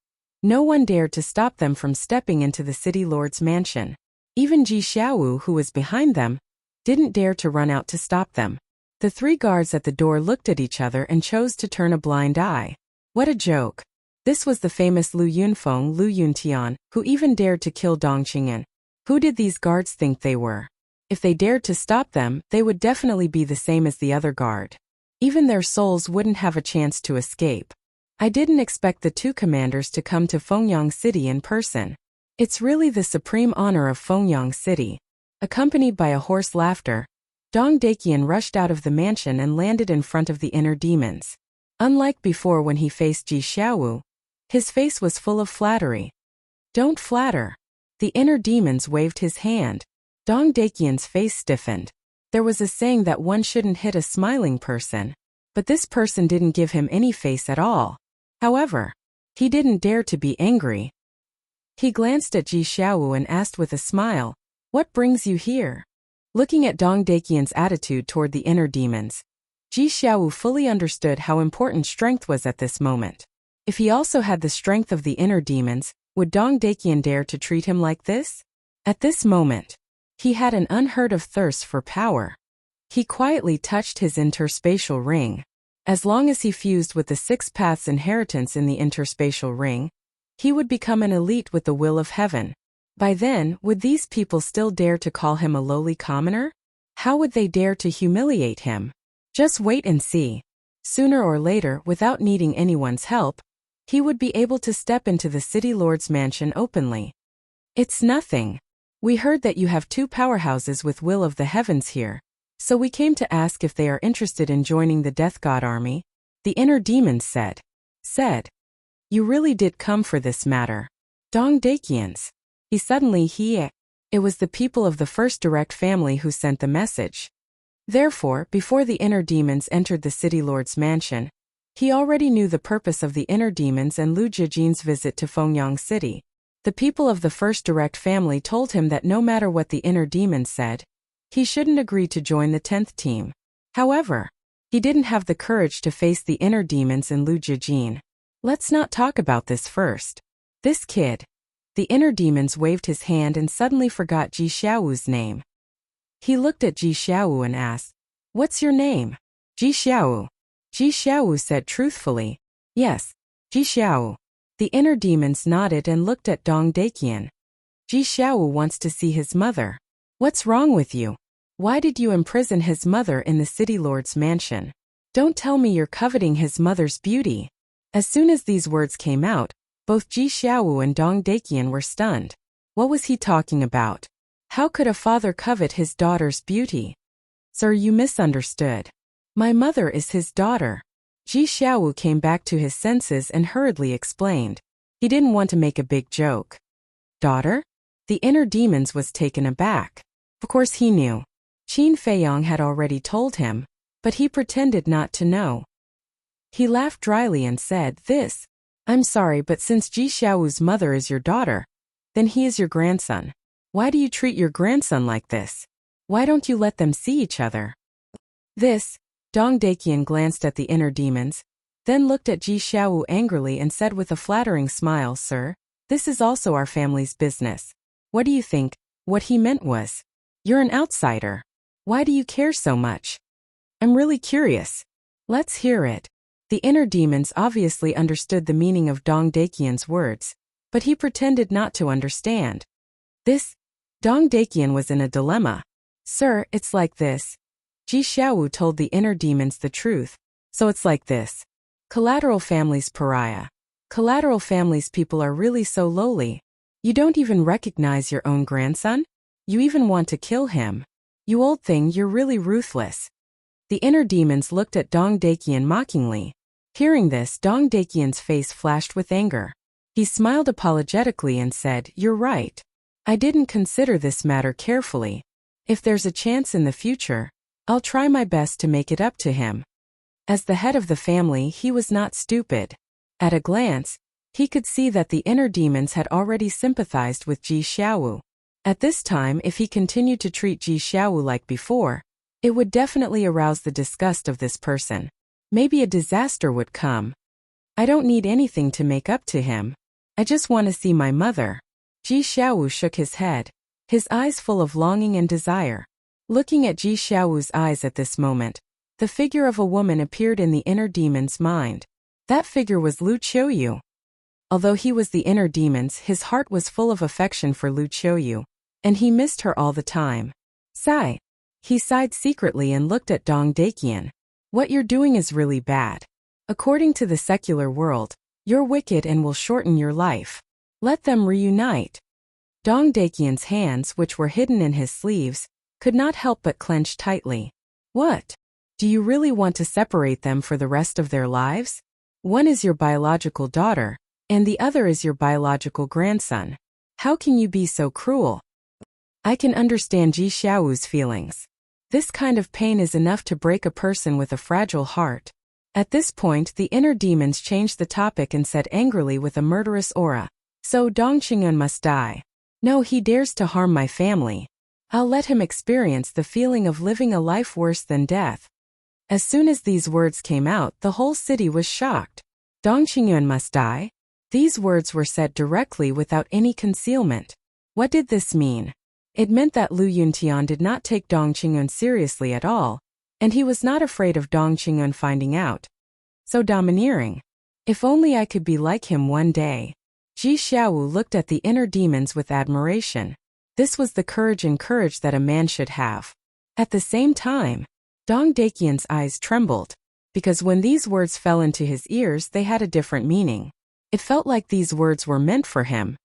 no one dared to stop them from stepping into the city lord's mansion. Even Ji Xiaowu, who was behind them, didn't dare to run out to stop them. The three guards at the door looked at each other and chose to turn a blind eye. What a joke. This was the famous Lu Yunfeng, Lu Yuntian, who even dared to kill Dong Qing'an. Who did these guards think they were? If they dared to stop them, they would definitely be the same as the other guard. Even their souls wouldn't have a chance to escape. I didn't expect the two commanders to come to Fengyang City in person. It's really the supreme honor of Fengyang City. Accompanied by a hoarse laughter, Dong Daqian rushed out of the mansion and landed in front of the inner demons. Unlike before when he faced Ji Xiaowu, his face was full of flattery. Don't flatter. The inner demons waved his hand. Dong Daqian's face stiffened. There was a saying that one shouldn't hit a smiling person, but this person didn't give him any face at all. However, he didn't dare to be angry. He glanced at Ji Xiaowu and asked with a smile, "What brings you here?" Looking at Dong Daqian's attitude toward the inner demons, Ji Xiaowu fully understood how important strength was at this moment. If he also had the strength of the inner demons, would Dong Daqian dare to treat him like this? At this moment, he had an unheard of thirst for power. He quietly touched his interspatial ring. As long as he fused with the six paths inheritance in the interspatial ring, he would become an elite with the will of heaven. By then, would these people still dare to call him a lowly commoner? How would they dare to humiliate him? Just wait and see. Sooner or later, without needing anyone's help, he would be able to step into the city lord's mansion openly. It's nothing. We heard that you have two powerhouses with will of the heavens here, so we came to ask if they are interested in joining the Death God army, the inner demons said. You really did come for this matter. Dong Daqians. It was the people of the first direct family who sent the message. Therefore, before the inner demons entered the city lord's mansion, he already knew the purpose of the inner demons and Lu Jijin's visit to Fengyang City. The people of the first direct family told him that no matter what the inner demons said, he shouldn't agree to join the 10th team. However, he didn't have the courage to face the inner demons and Lu Jijin. Let's not talk about this first. This kid. The inner demons waved his hand and suddenly forgot Ji Xiaowu's name. He looked at Ji Xiaowu and asked, "What's your name?" Ji Xiaowu. Ji Xiaowu said truthfully, "Yes, Ji Xiaowu." The inner demons nodded and looked at Dong Daqian. Ji Xiaowu wants to see his mother. What's wrong with you? Why did you imprison his mother in the city lord's mansion? Don't tell me you're coveting his mother's beauty. As soon as these words came out, both Ji Xiaowu and Dong Daqian were stunned. What was he talking about? How could a father covet his daughter's beauty? Sir, you misunderstood. My mother is his daughter. Ji Xiaowu came back to his senses and hurriedly explained. He didn't want to make a big joke. Daughter? The inner demons was taken aback. Of course he knew. Qin Feiyong had already told him, but he pretended not to know. He laughed dryly and said, I'm sorry, but since Ji Xiaowu's mother is your daughter, then he is your grandson. Why do you treat your grandson like this? Why don't you let them see each other? Dong Daqian glanced at the inner demons, then looked at Ji Xiaowu angrily and said with a flattering smile, "Sir, this is also our family's business. What do you think?" What he meant was, "You're an outsider. Why do you care so much?" "I'm really curious." "Let's hear it." The inner demons obviously understood the meaning of Dong Daqian's words, but he pretended not to understand. Dong Daqian was in a dilemma. "Sir, it's like this." Ji Xiaowu told the inner demons the truth. "So it's like this. Collateral family's pariah. Collateral family's people are really so lowly. You don't even recognize your own grandson? You even want to kill him. You old thing, you're really ruthless." The inner demons looked at Dong Daqian mockingly. Hearing this, Dong Daqian's face flashed with anger. He smiled apologetically and said, "You're right. I didn't consider this matter carefully. If there's a chance in the future, I'll try my best to make it up to him." As the head of the family, he was not stupid. At a glance, he could see that the inner demons had already sympathized with Ji Xiaowu. At this time, if he continued to treat Ji Xiaowu like before, it would definitely arouse the disgust of this person. Maybe a disaster would come. "I don't need anything to make up to him. I just want to see my mother." Ji Xiaowu shook his head, his eyes full of longing and desire. Looking at Ji Xiaowu's eyes at this moment, the figure of a woman appeared in the inner demon's mind. That figure was Lu Qiuyu. Although he was the inner demon's, his heart was full of affection for Lu Qiuyu, and he missed her all the time. Sigh. He sighed secretly and looked at Dong Daqian. What you're doing is really bad. According to the secular world, you're wicked and will shorten your life. Let them reunite. Dong Daekian's hands, which were hidden in his sleeves, could not help but clench tightly. What? Do you really want to separate them for the rest of their lives? One is your biological daughter, and the other is your biological grandson. How can you be so cruel? I can understand Ji Xiaowu's feelings. This kind of pain is enough to break a person with a fragile heart. At this point, the inner demons changed the topic and said angrily with a murderous aura, "So Dong Qingyun must die. No, he dares to harm my family. I'll let him experience the feeling of living a life worse than death." As soon as these words came out, the whole city was shocked. Dong Qingyun must die? These words were said directly without any concealment. What did this mean? It meant that Lu Yuntian did not take Dong Qingyun seriously at all, and he was not afraid of Dong Qingyun finding out. So domineering. If only I could be like him one day. Ji Xiaowu looked at the inner demons with admiration. This was the courage that a man should have. At the same time, Dong Daekian's eyes trembled, because when these words fell into his ears they had a different meaning. It felt like these words were meant for him.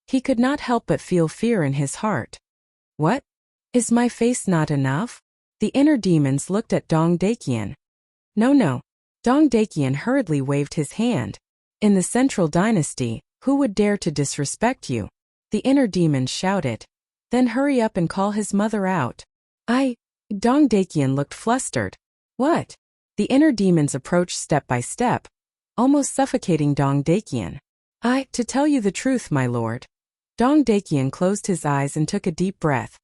He could not help but feel fear in his heart. What? Is my face not enough? The inner demons looked at Dong Daekian. No. Dong Daekian hurriedly waved his hand. In the Central Dynasty, who would dare to disrespect you? The inner demons shouted. Then hurry up and call his mother out. Dong Daekian looked flustered. What? The inner demons approached step by step, almost suffocating Dong Daekian. To tell you the truth, my lord. Dong Daekian closed his eyes and took a deep breath.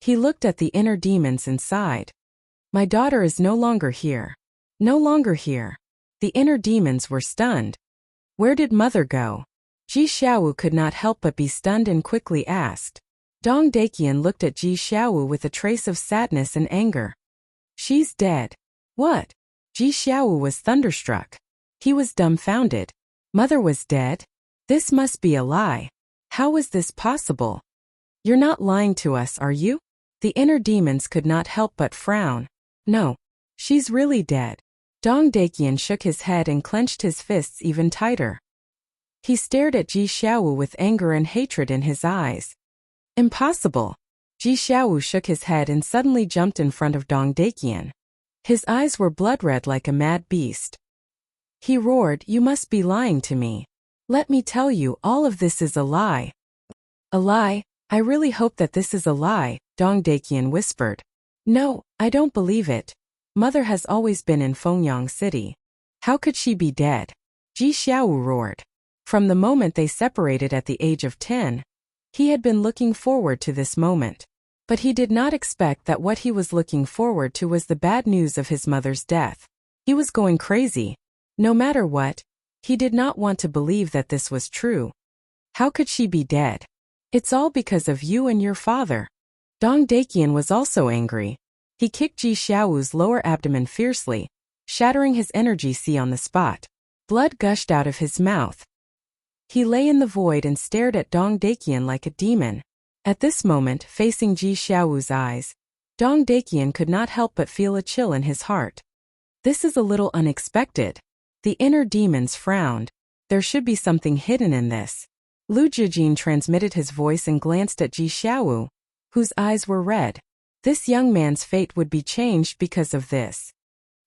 He looked at the inner demons and sighed. My daughter is no longer here. No longer here. The inner demons were stunned. Where did mother go? Ji Xiaowu could not help but be stunned and quickly asked. Dong Daekian looked at Ji Xiaowu with a trace of sadness and anger. She's dead. What? Ji Xiaowu was thunderstruck. He was dumbfounded. Mother was dead? This must be a lie. How was this possible? You're not lying to us, are you? The inner demons could not help but frown. No. She's really dead. Dong Daekian shook his head and clenched his fists even tighter. He stared at Ji Xiaowu with anger and hatred in his eyes. Impossible. Ji Xiaowu shook his head and suddenly jumped in front of Dong Daekian. His eyes were blood-red like a mad beast. He roared, "You must be lying to me. Let me tell you, all of this is a lie." A lie? I really hope that this is a lie, Dong Daekian whispered. No, I don't believe it. Mother has always been in Fengyang City. How could she be dead? Ji Xiaowu roared. From the moment they separated at the age of 10, he had been looking forward to this moment. But he did not expect that what he was looking forward to was the bad news of his mother's death. He was going crazy. No matter what, he did not want to believe that this was true. How could she be dead? It's all because of you and your father. Dong Daekian was also angry. He kicked Ji Xiaowu's lower abdomen fiercely, shattering his energy sea on the spot. Blood gushed out of his mouth. He lay in the void and stared at Dong Daekian like a demon. At this moment, facing Ji Xiaowu's eyes, Dong Daekian could not help but feel a chill in his heart. This is a little unexpected. The inner demons frowned. There should be something hidden in this. Lu Zhijin transmitted his voice and glanced at Ji Xiaowu, whose eyes were red. This young man's fate would be changed because of this.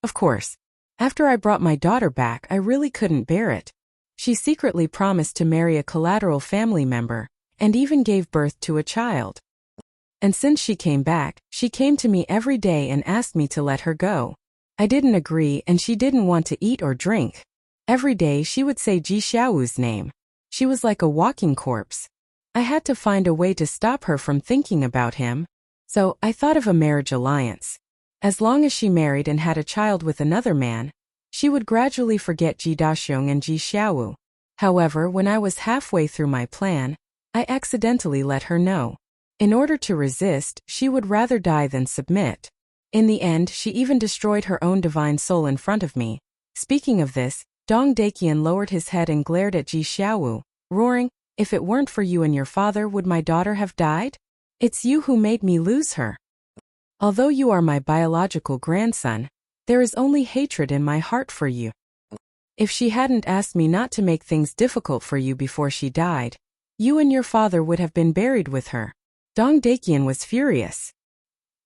Of course. After I brought my daughter back, I really couldn't bear it. She secretly promised to marry a collateral family member, and even gave birth to a child. And since she came back, she came to me every day and asked me to let her go. I didn't agree, and she didn't want to eat or drink. Every day she would say Ji Xiaowu's name. She was like a walking corpse. I had to find a way to stop her from thinking about him. So I thought of a marriage alliance. As long as she married and had a child with another man, she would gradually forget Ji Daxiong and Ji Xiaowu. However, when I was halfway through my plan, I accidentally let her know. In order to resist, she would rather die than submit. In the end, she even destroyed her own divine soul in front of me. Speaking of this, Dong Daekian lowered his head and glared at Ji Xiaowu, roaring, "If it weren't for you and your father, would my daughter have died? It's you who made me lose her. Although you are my biological grandson, There is only hatred in my heart for you. If she hadn't asked me not to make things difficult for you before she died, you and your father would have been buried with her. Dong Dakian was furious.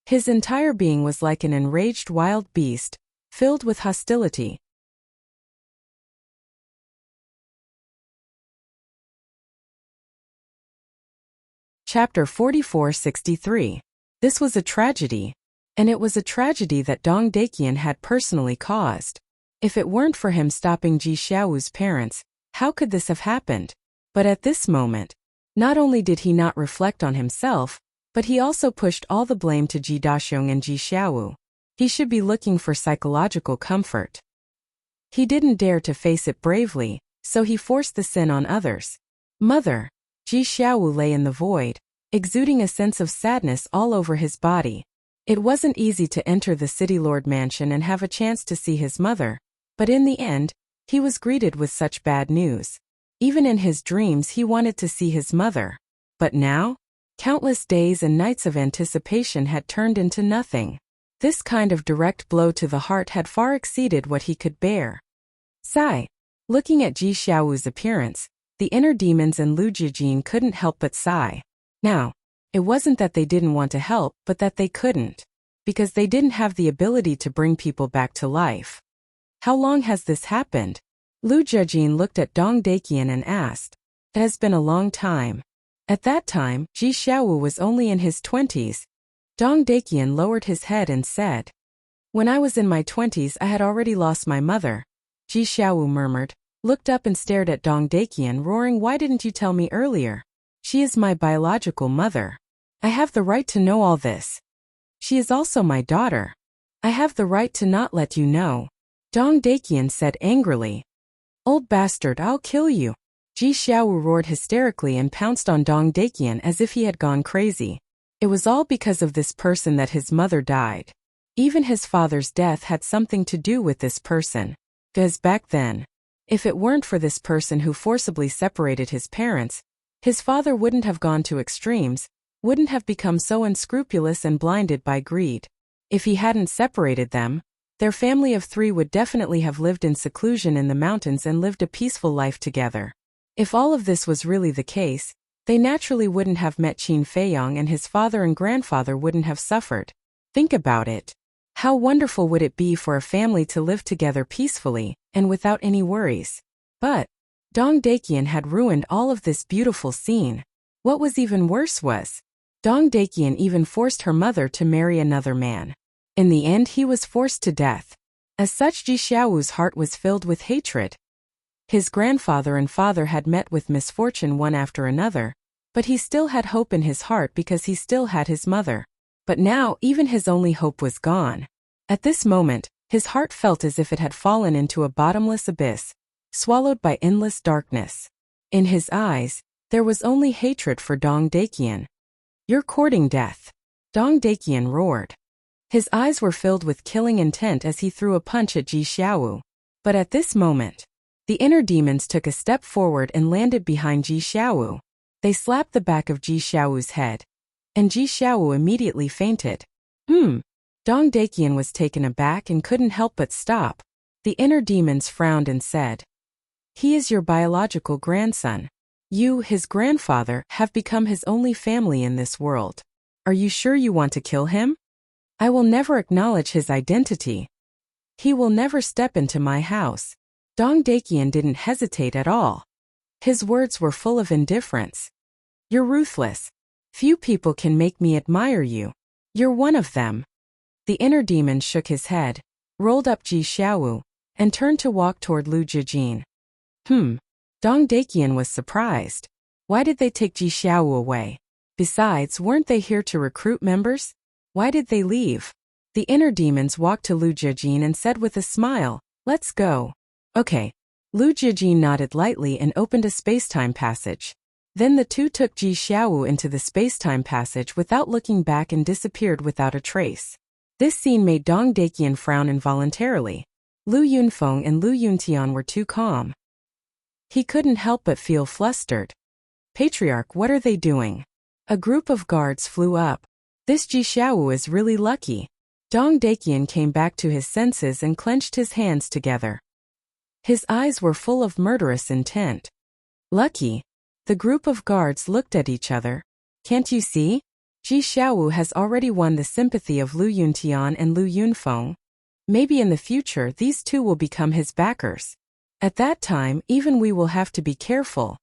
His entire being was like an enraged wild beast, filled with hostility. Chapter 4463. This was a tragedy. And it was a tragedy that Dong Dakian had personally caused. If it weren't for him stopping Ji Xiaowu's parents, how could this have happened? But at this moment, not only did he not reflect on himself, but he also pushed all the blame to Ji Daxiong and Ji Xiaowu. He should be looking for psychological comfort. He didn't dare to face it bravely, so he forced the sin on others. Mother. Ji Xiaowu lay in the void, exuding a sense of sadness all over his body. It wasn't easy to enter the city lord mansion and have a chance to see his mother, but in the end, he was greeted with such bad news. Even in his dreams he wanted to see his mother. But now? Countless days and nights of anticipation had turned into nothing. This kind of direct blow to the heart had far exceeded what he could bear. Sigh. Looking at Ji Xiaowu's appearance, the inner demons and Lu Jijin couldn't help but sigh. Now, it wasn't that they didn't want to help, but that they couldn't. Because they didn't have the ability to bring people back to life. How long has this happened? Lu Jijin looked at Dong Dakian and asked. It has been a long time. At that time, Ji Xiaowu was only in his 20s. Dong Dakian lowered his head and said, When I was in my 20s I had already lost my mother. Ji Xiaowu murmured, looked up and stared at Dong Dakian, roaring, Why didn't you tell me earlier? She is my biological mother. I have the right to know all this. She is also my daughter. I have the right to not let you know. Dong Dakian said angrily. Old bastard, I'll kill you. Ji Xiaowu roared hysterically and pounced on Dong Dakian as if he had gone crazy. It was all because of this person that his mother died. Even his father's death had something to do with this person. Because back then, if it weren't for this person who forcibly separated his parents, his father wouldn't have gone to extremes, wouldn't have become so unscrupulous and blinded by greed. If he hadn't separated them, their family of 3 would definitely have lived in seclusion in the mountains and lived a peaceful life together. If all of this was really the case, they naturally wouldn't have met Qin Feiyong and his father and grandfather wouldn't have suffered. Think about it. How wonderful would it be for a family to live together peacefully, and without any worries? But Dong Dakian had ruined all of this beautiful scene. What was even worse was, Dong Dakian even forced her mother to marry another man. In the end he was forced to death. As such, Ji Xiaowu's heart was filled with hatred. His grandfather and father had met with misfortune one after another, but he still had hope in his heart because he still had his mother. But now even his only hope was gone. At this moment, his heart felt as if it had fallen into a bottomless abyss, swallowed by endless darkness. In his eyes, there was only hatred for Dong Dakian. You're courting death. Dong Dakian roared. His eyes were filled with killing intent as he threw a punch at Ji Xiaowu. But at this moment, the inner demons took a step forward and landed behind Ji Xiaowu. They slapped the back of Ji Xiaowu's head. And Ji Xiaowu immediately fainted. Dong Dakian was taken aback and couldn't help but stop. The inner demons frowned and said, He is your biological grandson. You, his grandfather, have become his only family in this world. Are you sure you want to kill him? I will never acknowledge his identity. He will never step into my house. Dong Dakian didn't hesitate at all. His words were full of indifference. You're ruthless. Few people can make me admire you. You're one of them. The inner demon shook his head, rolled up Ji Xiaowu, and turned to walk toward Lu Jijin. Dong Dakian was surprised. Why did they take Ji Xiaowu away? Besides, weren't they here to recruit members? Why did they leave? The inner demons walked to Lu Jijin and said with a smile, Let's go. Okay. Lu Jijin nodded lightly and opened a space-time passage. Then the two took Ji Xiaowu into the space-time passage without looking back and disappeared without a trace. This scene made Dong Dakian frown involuntarily. Lu Yunfeng and Lu Yuntian were too calm. He couldn't help but feel flustered. Patriarch, what are they doing? A group of guards flew up. This Ji Xiaowu is really lucky. Dong Dakian came back to his senses and clenched his hands together. His eyes were full of murderous intent. Lucky. The group of guards looked at each other. Can't you see? Ji Xiaowu has already won the sympathy of Lu Yuntian and Lu Yunfeng. Maybe in the future these two will become his backers. At that time, even we will have to be careful.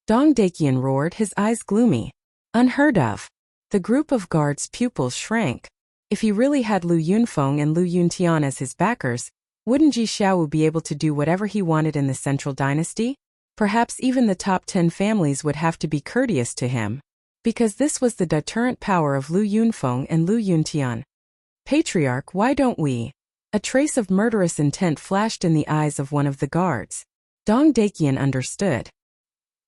Dong Dakian roared, his eyes gloomy. Unheard of. The group of guards' pupils shrank. If he really had Lu Yunfeng and Lu Yuntian as his backers, wouldn't Ji Xiaowu be able to do whatever he wanted in the central dynasty? Perhaps even the top 10 families would have to be courteous to him. Because this was the deterrent power of Lu Yunfeng and Lu Yuntian. Patriarch, why don't we? A trace of murderous intent flashed in the eyes of one of the guards. Dong Dakian understood.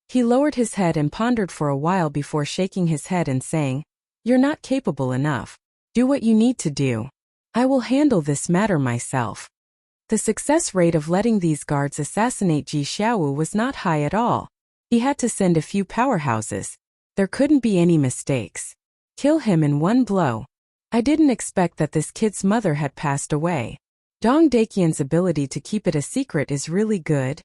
He lowered his head and pondered for a while before shaking his head and saying, "You're not capable enough. Do what you need to do. I will handle this matter myself." The success rate of letting these guards assassinate Ji Xiaowu was not high at all. He had to send a few powerhouses. There couldn't be any mistakes. Kill him in one blow. I didn't expect that this kid's mother had passed away. Dong Dakian's ability to keep it a secret is really good.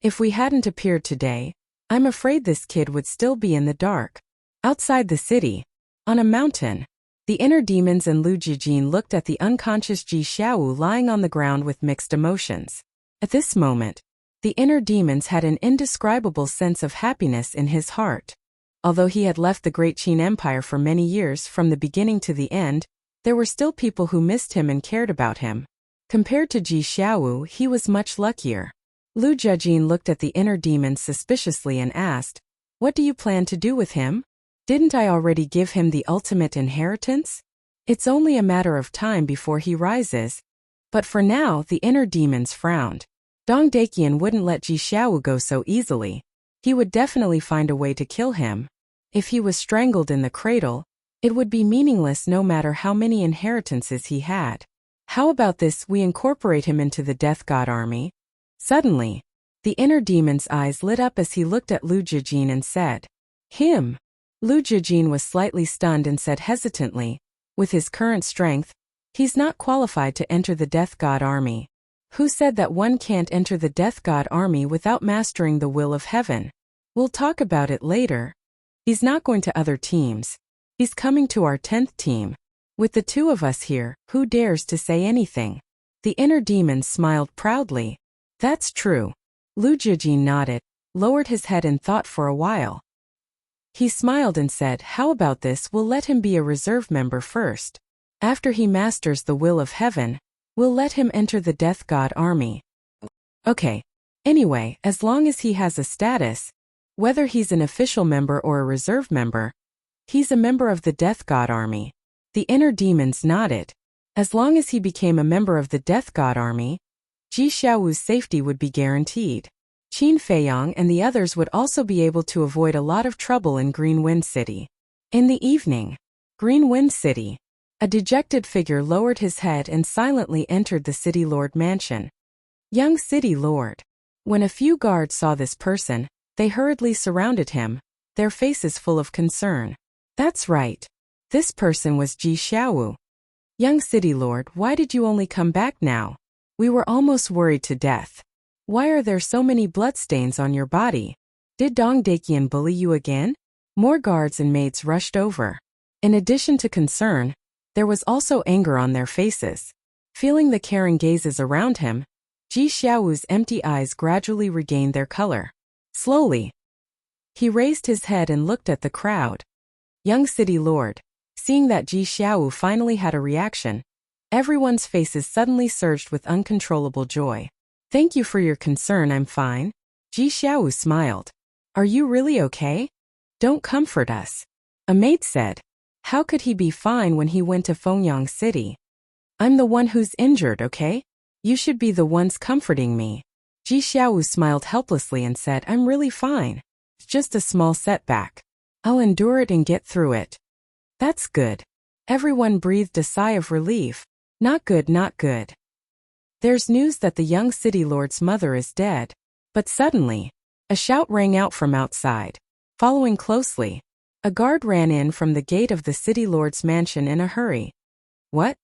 If we hadn't appeared today, I'm afraid this kid would still be in the dark. Outside the city, on a mountain, the inner demons and Lu Jijin looked at the unconscious Ji Xiaowu lying on the ground with mixed emotions. At this moment, the inner demons had an indescribable sense of happiness in his heart. Although he had left the Great Qin Empire for many years from the beginning to the end, there were still people who missed him and cared about him. Compared to Ji Xiaowu, he was much luckier. Lu Jijin looked at the inner demons suspiciously and asked, "What do you plan to do with him? Didn't I already give him the ultimate inheritance? It's only a matter of time before he rises." But for now, the inner demons frowned. Dong Dakian wouldn't let Ji Xiaowu go so easily. He would definitely find a way to kill him. If he was strangled in the cradle, it would be meaningless no matter how many inheritances he had. How about this, we incorporate him into the Death God army? Suddenly, the inner demon's eyes lit up as he looked at Lu Jijin and said, "Him." Lu Jijin was slightly stunned and said hesitantly, "With his current strength, he's not qualified to enter the Death God army." Who said that one can't enter the Death God army without mastering the will of heaven? We'll talk about it later. He's not going to other teams. He's coming to our 10th team. With the two of us here, who dares to say anything? The inner demon smiled proudly. That's true. Lu Jijin nodded, lowered his head and thought for a while. He smiled and said, "How about this, we'll let him be a reserve member first. After he masters the will of heaven, we'll let him enter the Death God army." Okay. Anyway, as long as he has a status, whether he's an official member or a reserve member, he's a member of the Death God army. The inner demons nodded. As long as he became a member of the Death God army, Ji Xiaowu's safety would be guaranteed. Qin Feiyang and the others would also be able to avoid a lot of trouble in Green Wind City. In the evening, Green Wind City. A dejected figure lowered his head and silently entered the City Lord mansion. Young City Lord. When a few guards saw this person, they hurriedly surrounded him, their faces full of concern. That's right. This person was Ji Xiaowu. Young City Lord, why did you only come back now? We were almost worried to death. Why are there so many bloodstains on your body? Did Dong Dakian bully you again? More guards and maids rushed over. In addition to concern, there was also anger on their faces. Feeling the caring gazes around him, Ji Xiaowu's empty eyes gradually regained their color. Slowly, he raised his head and looked at the crowd. Young City Lord. Seeing that Ji Xiaowu finally had a reaction, everyone's faces suddenly surged with uncontrollable joy. Thank you for your concern, I'm fine. Ji Xiaowu smiled. Are you really okay? Don't comfort us. A maid said. How could he be fine when he went to Fengyang City? I'm the one who's injured, okay? You should be the ones comforting me. Ji Xiaowu smiled helplessly and said, I'm really fine. It's just a small setback. I'll endure it and get through it. That's good. Everyone breathed a sigh of relief. Not good, not good. There's news that the young city lord's mother is dead. But suddenly, a shout rang out from outside. Following closely, a guard ran in from the gate of the city lord's mansion in a hurry. What?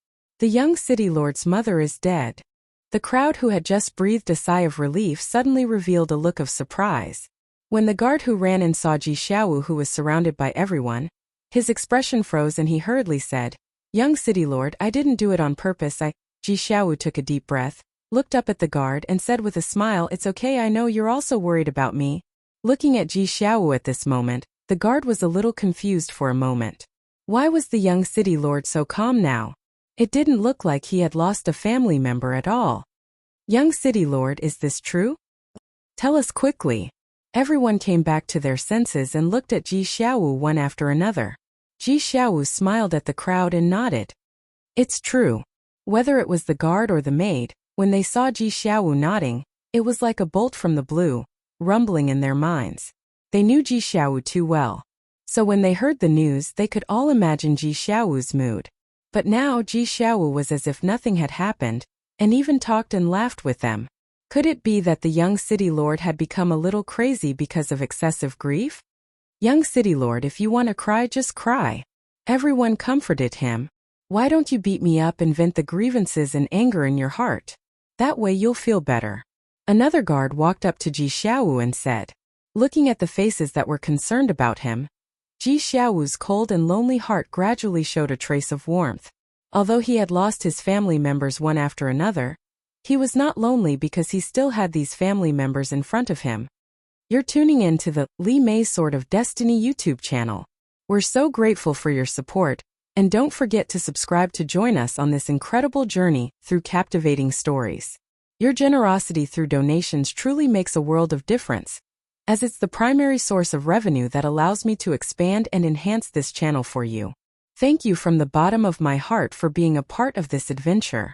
The young city lord's mother is dead. The crowd who had just breathed a sigh of relief suddenly revealed a look of surprise. When the guard who ran in saw Ji Xiaowu, who was surrounded by everyone, his expression froze and he hurriedly said, "Young city lord, I didn't do it on purpose. Ji Xiaowu took a deep breath, looked up at the guard and said with a smile, "It's okay, I know you're also worried about me." Looking at Ji Xiaowu at this moment, the guard was a little confused for a moment. Why was the young city lord so calm now? It didn't look like he had lost a family member at all. "Young city lord, is this true? Tell us quickly." Everyone came back to their senses and looked at Ji Xiaowu one after another. Ji Xiaowu smiled at the crowd and nodded. It's true. Whether it was the guard or the maid, when they saw Ji Xiaowu nodding, it was like a bolt from the blue, rumbling in their minds. They knew Ji Xiaowu too well. So when they heard the news, they could all imagine Ji Xiaowu's mood. But now Ji Xiaowu was as if nothing had happened, and even talked and laughed with them. Could it be that the young city lord had become a little crazy because of excessive grief? "Young city lord, if you want to cry, just cry." Everyone comforted him. "Why don't you beat me up and vent the grievances and anger in your heart? That way you'll feel better." Another guard walked up to Ji Xiaowu and said, looking at the faces that were concerned about him, Ji Xiaowu's cold and lonely heart gradually showed a trace of warmth. Although he had lost his family members one after another, he was not lonely because he still had these family members in front of him. You're tuning in to the Li Mei Sword of Destiny YouTube channel. We're so grateful for your support, and don't forget to subscribe to join us on this incredible journey through captivating stories. Your generosity through donations truly makes a world of difference, as it's the primary source of revenue that allows me to expand and enhance this channel for you. Thank you from the bottom of my heart for being a part of this adventure.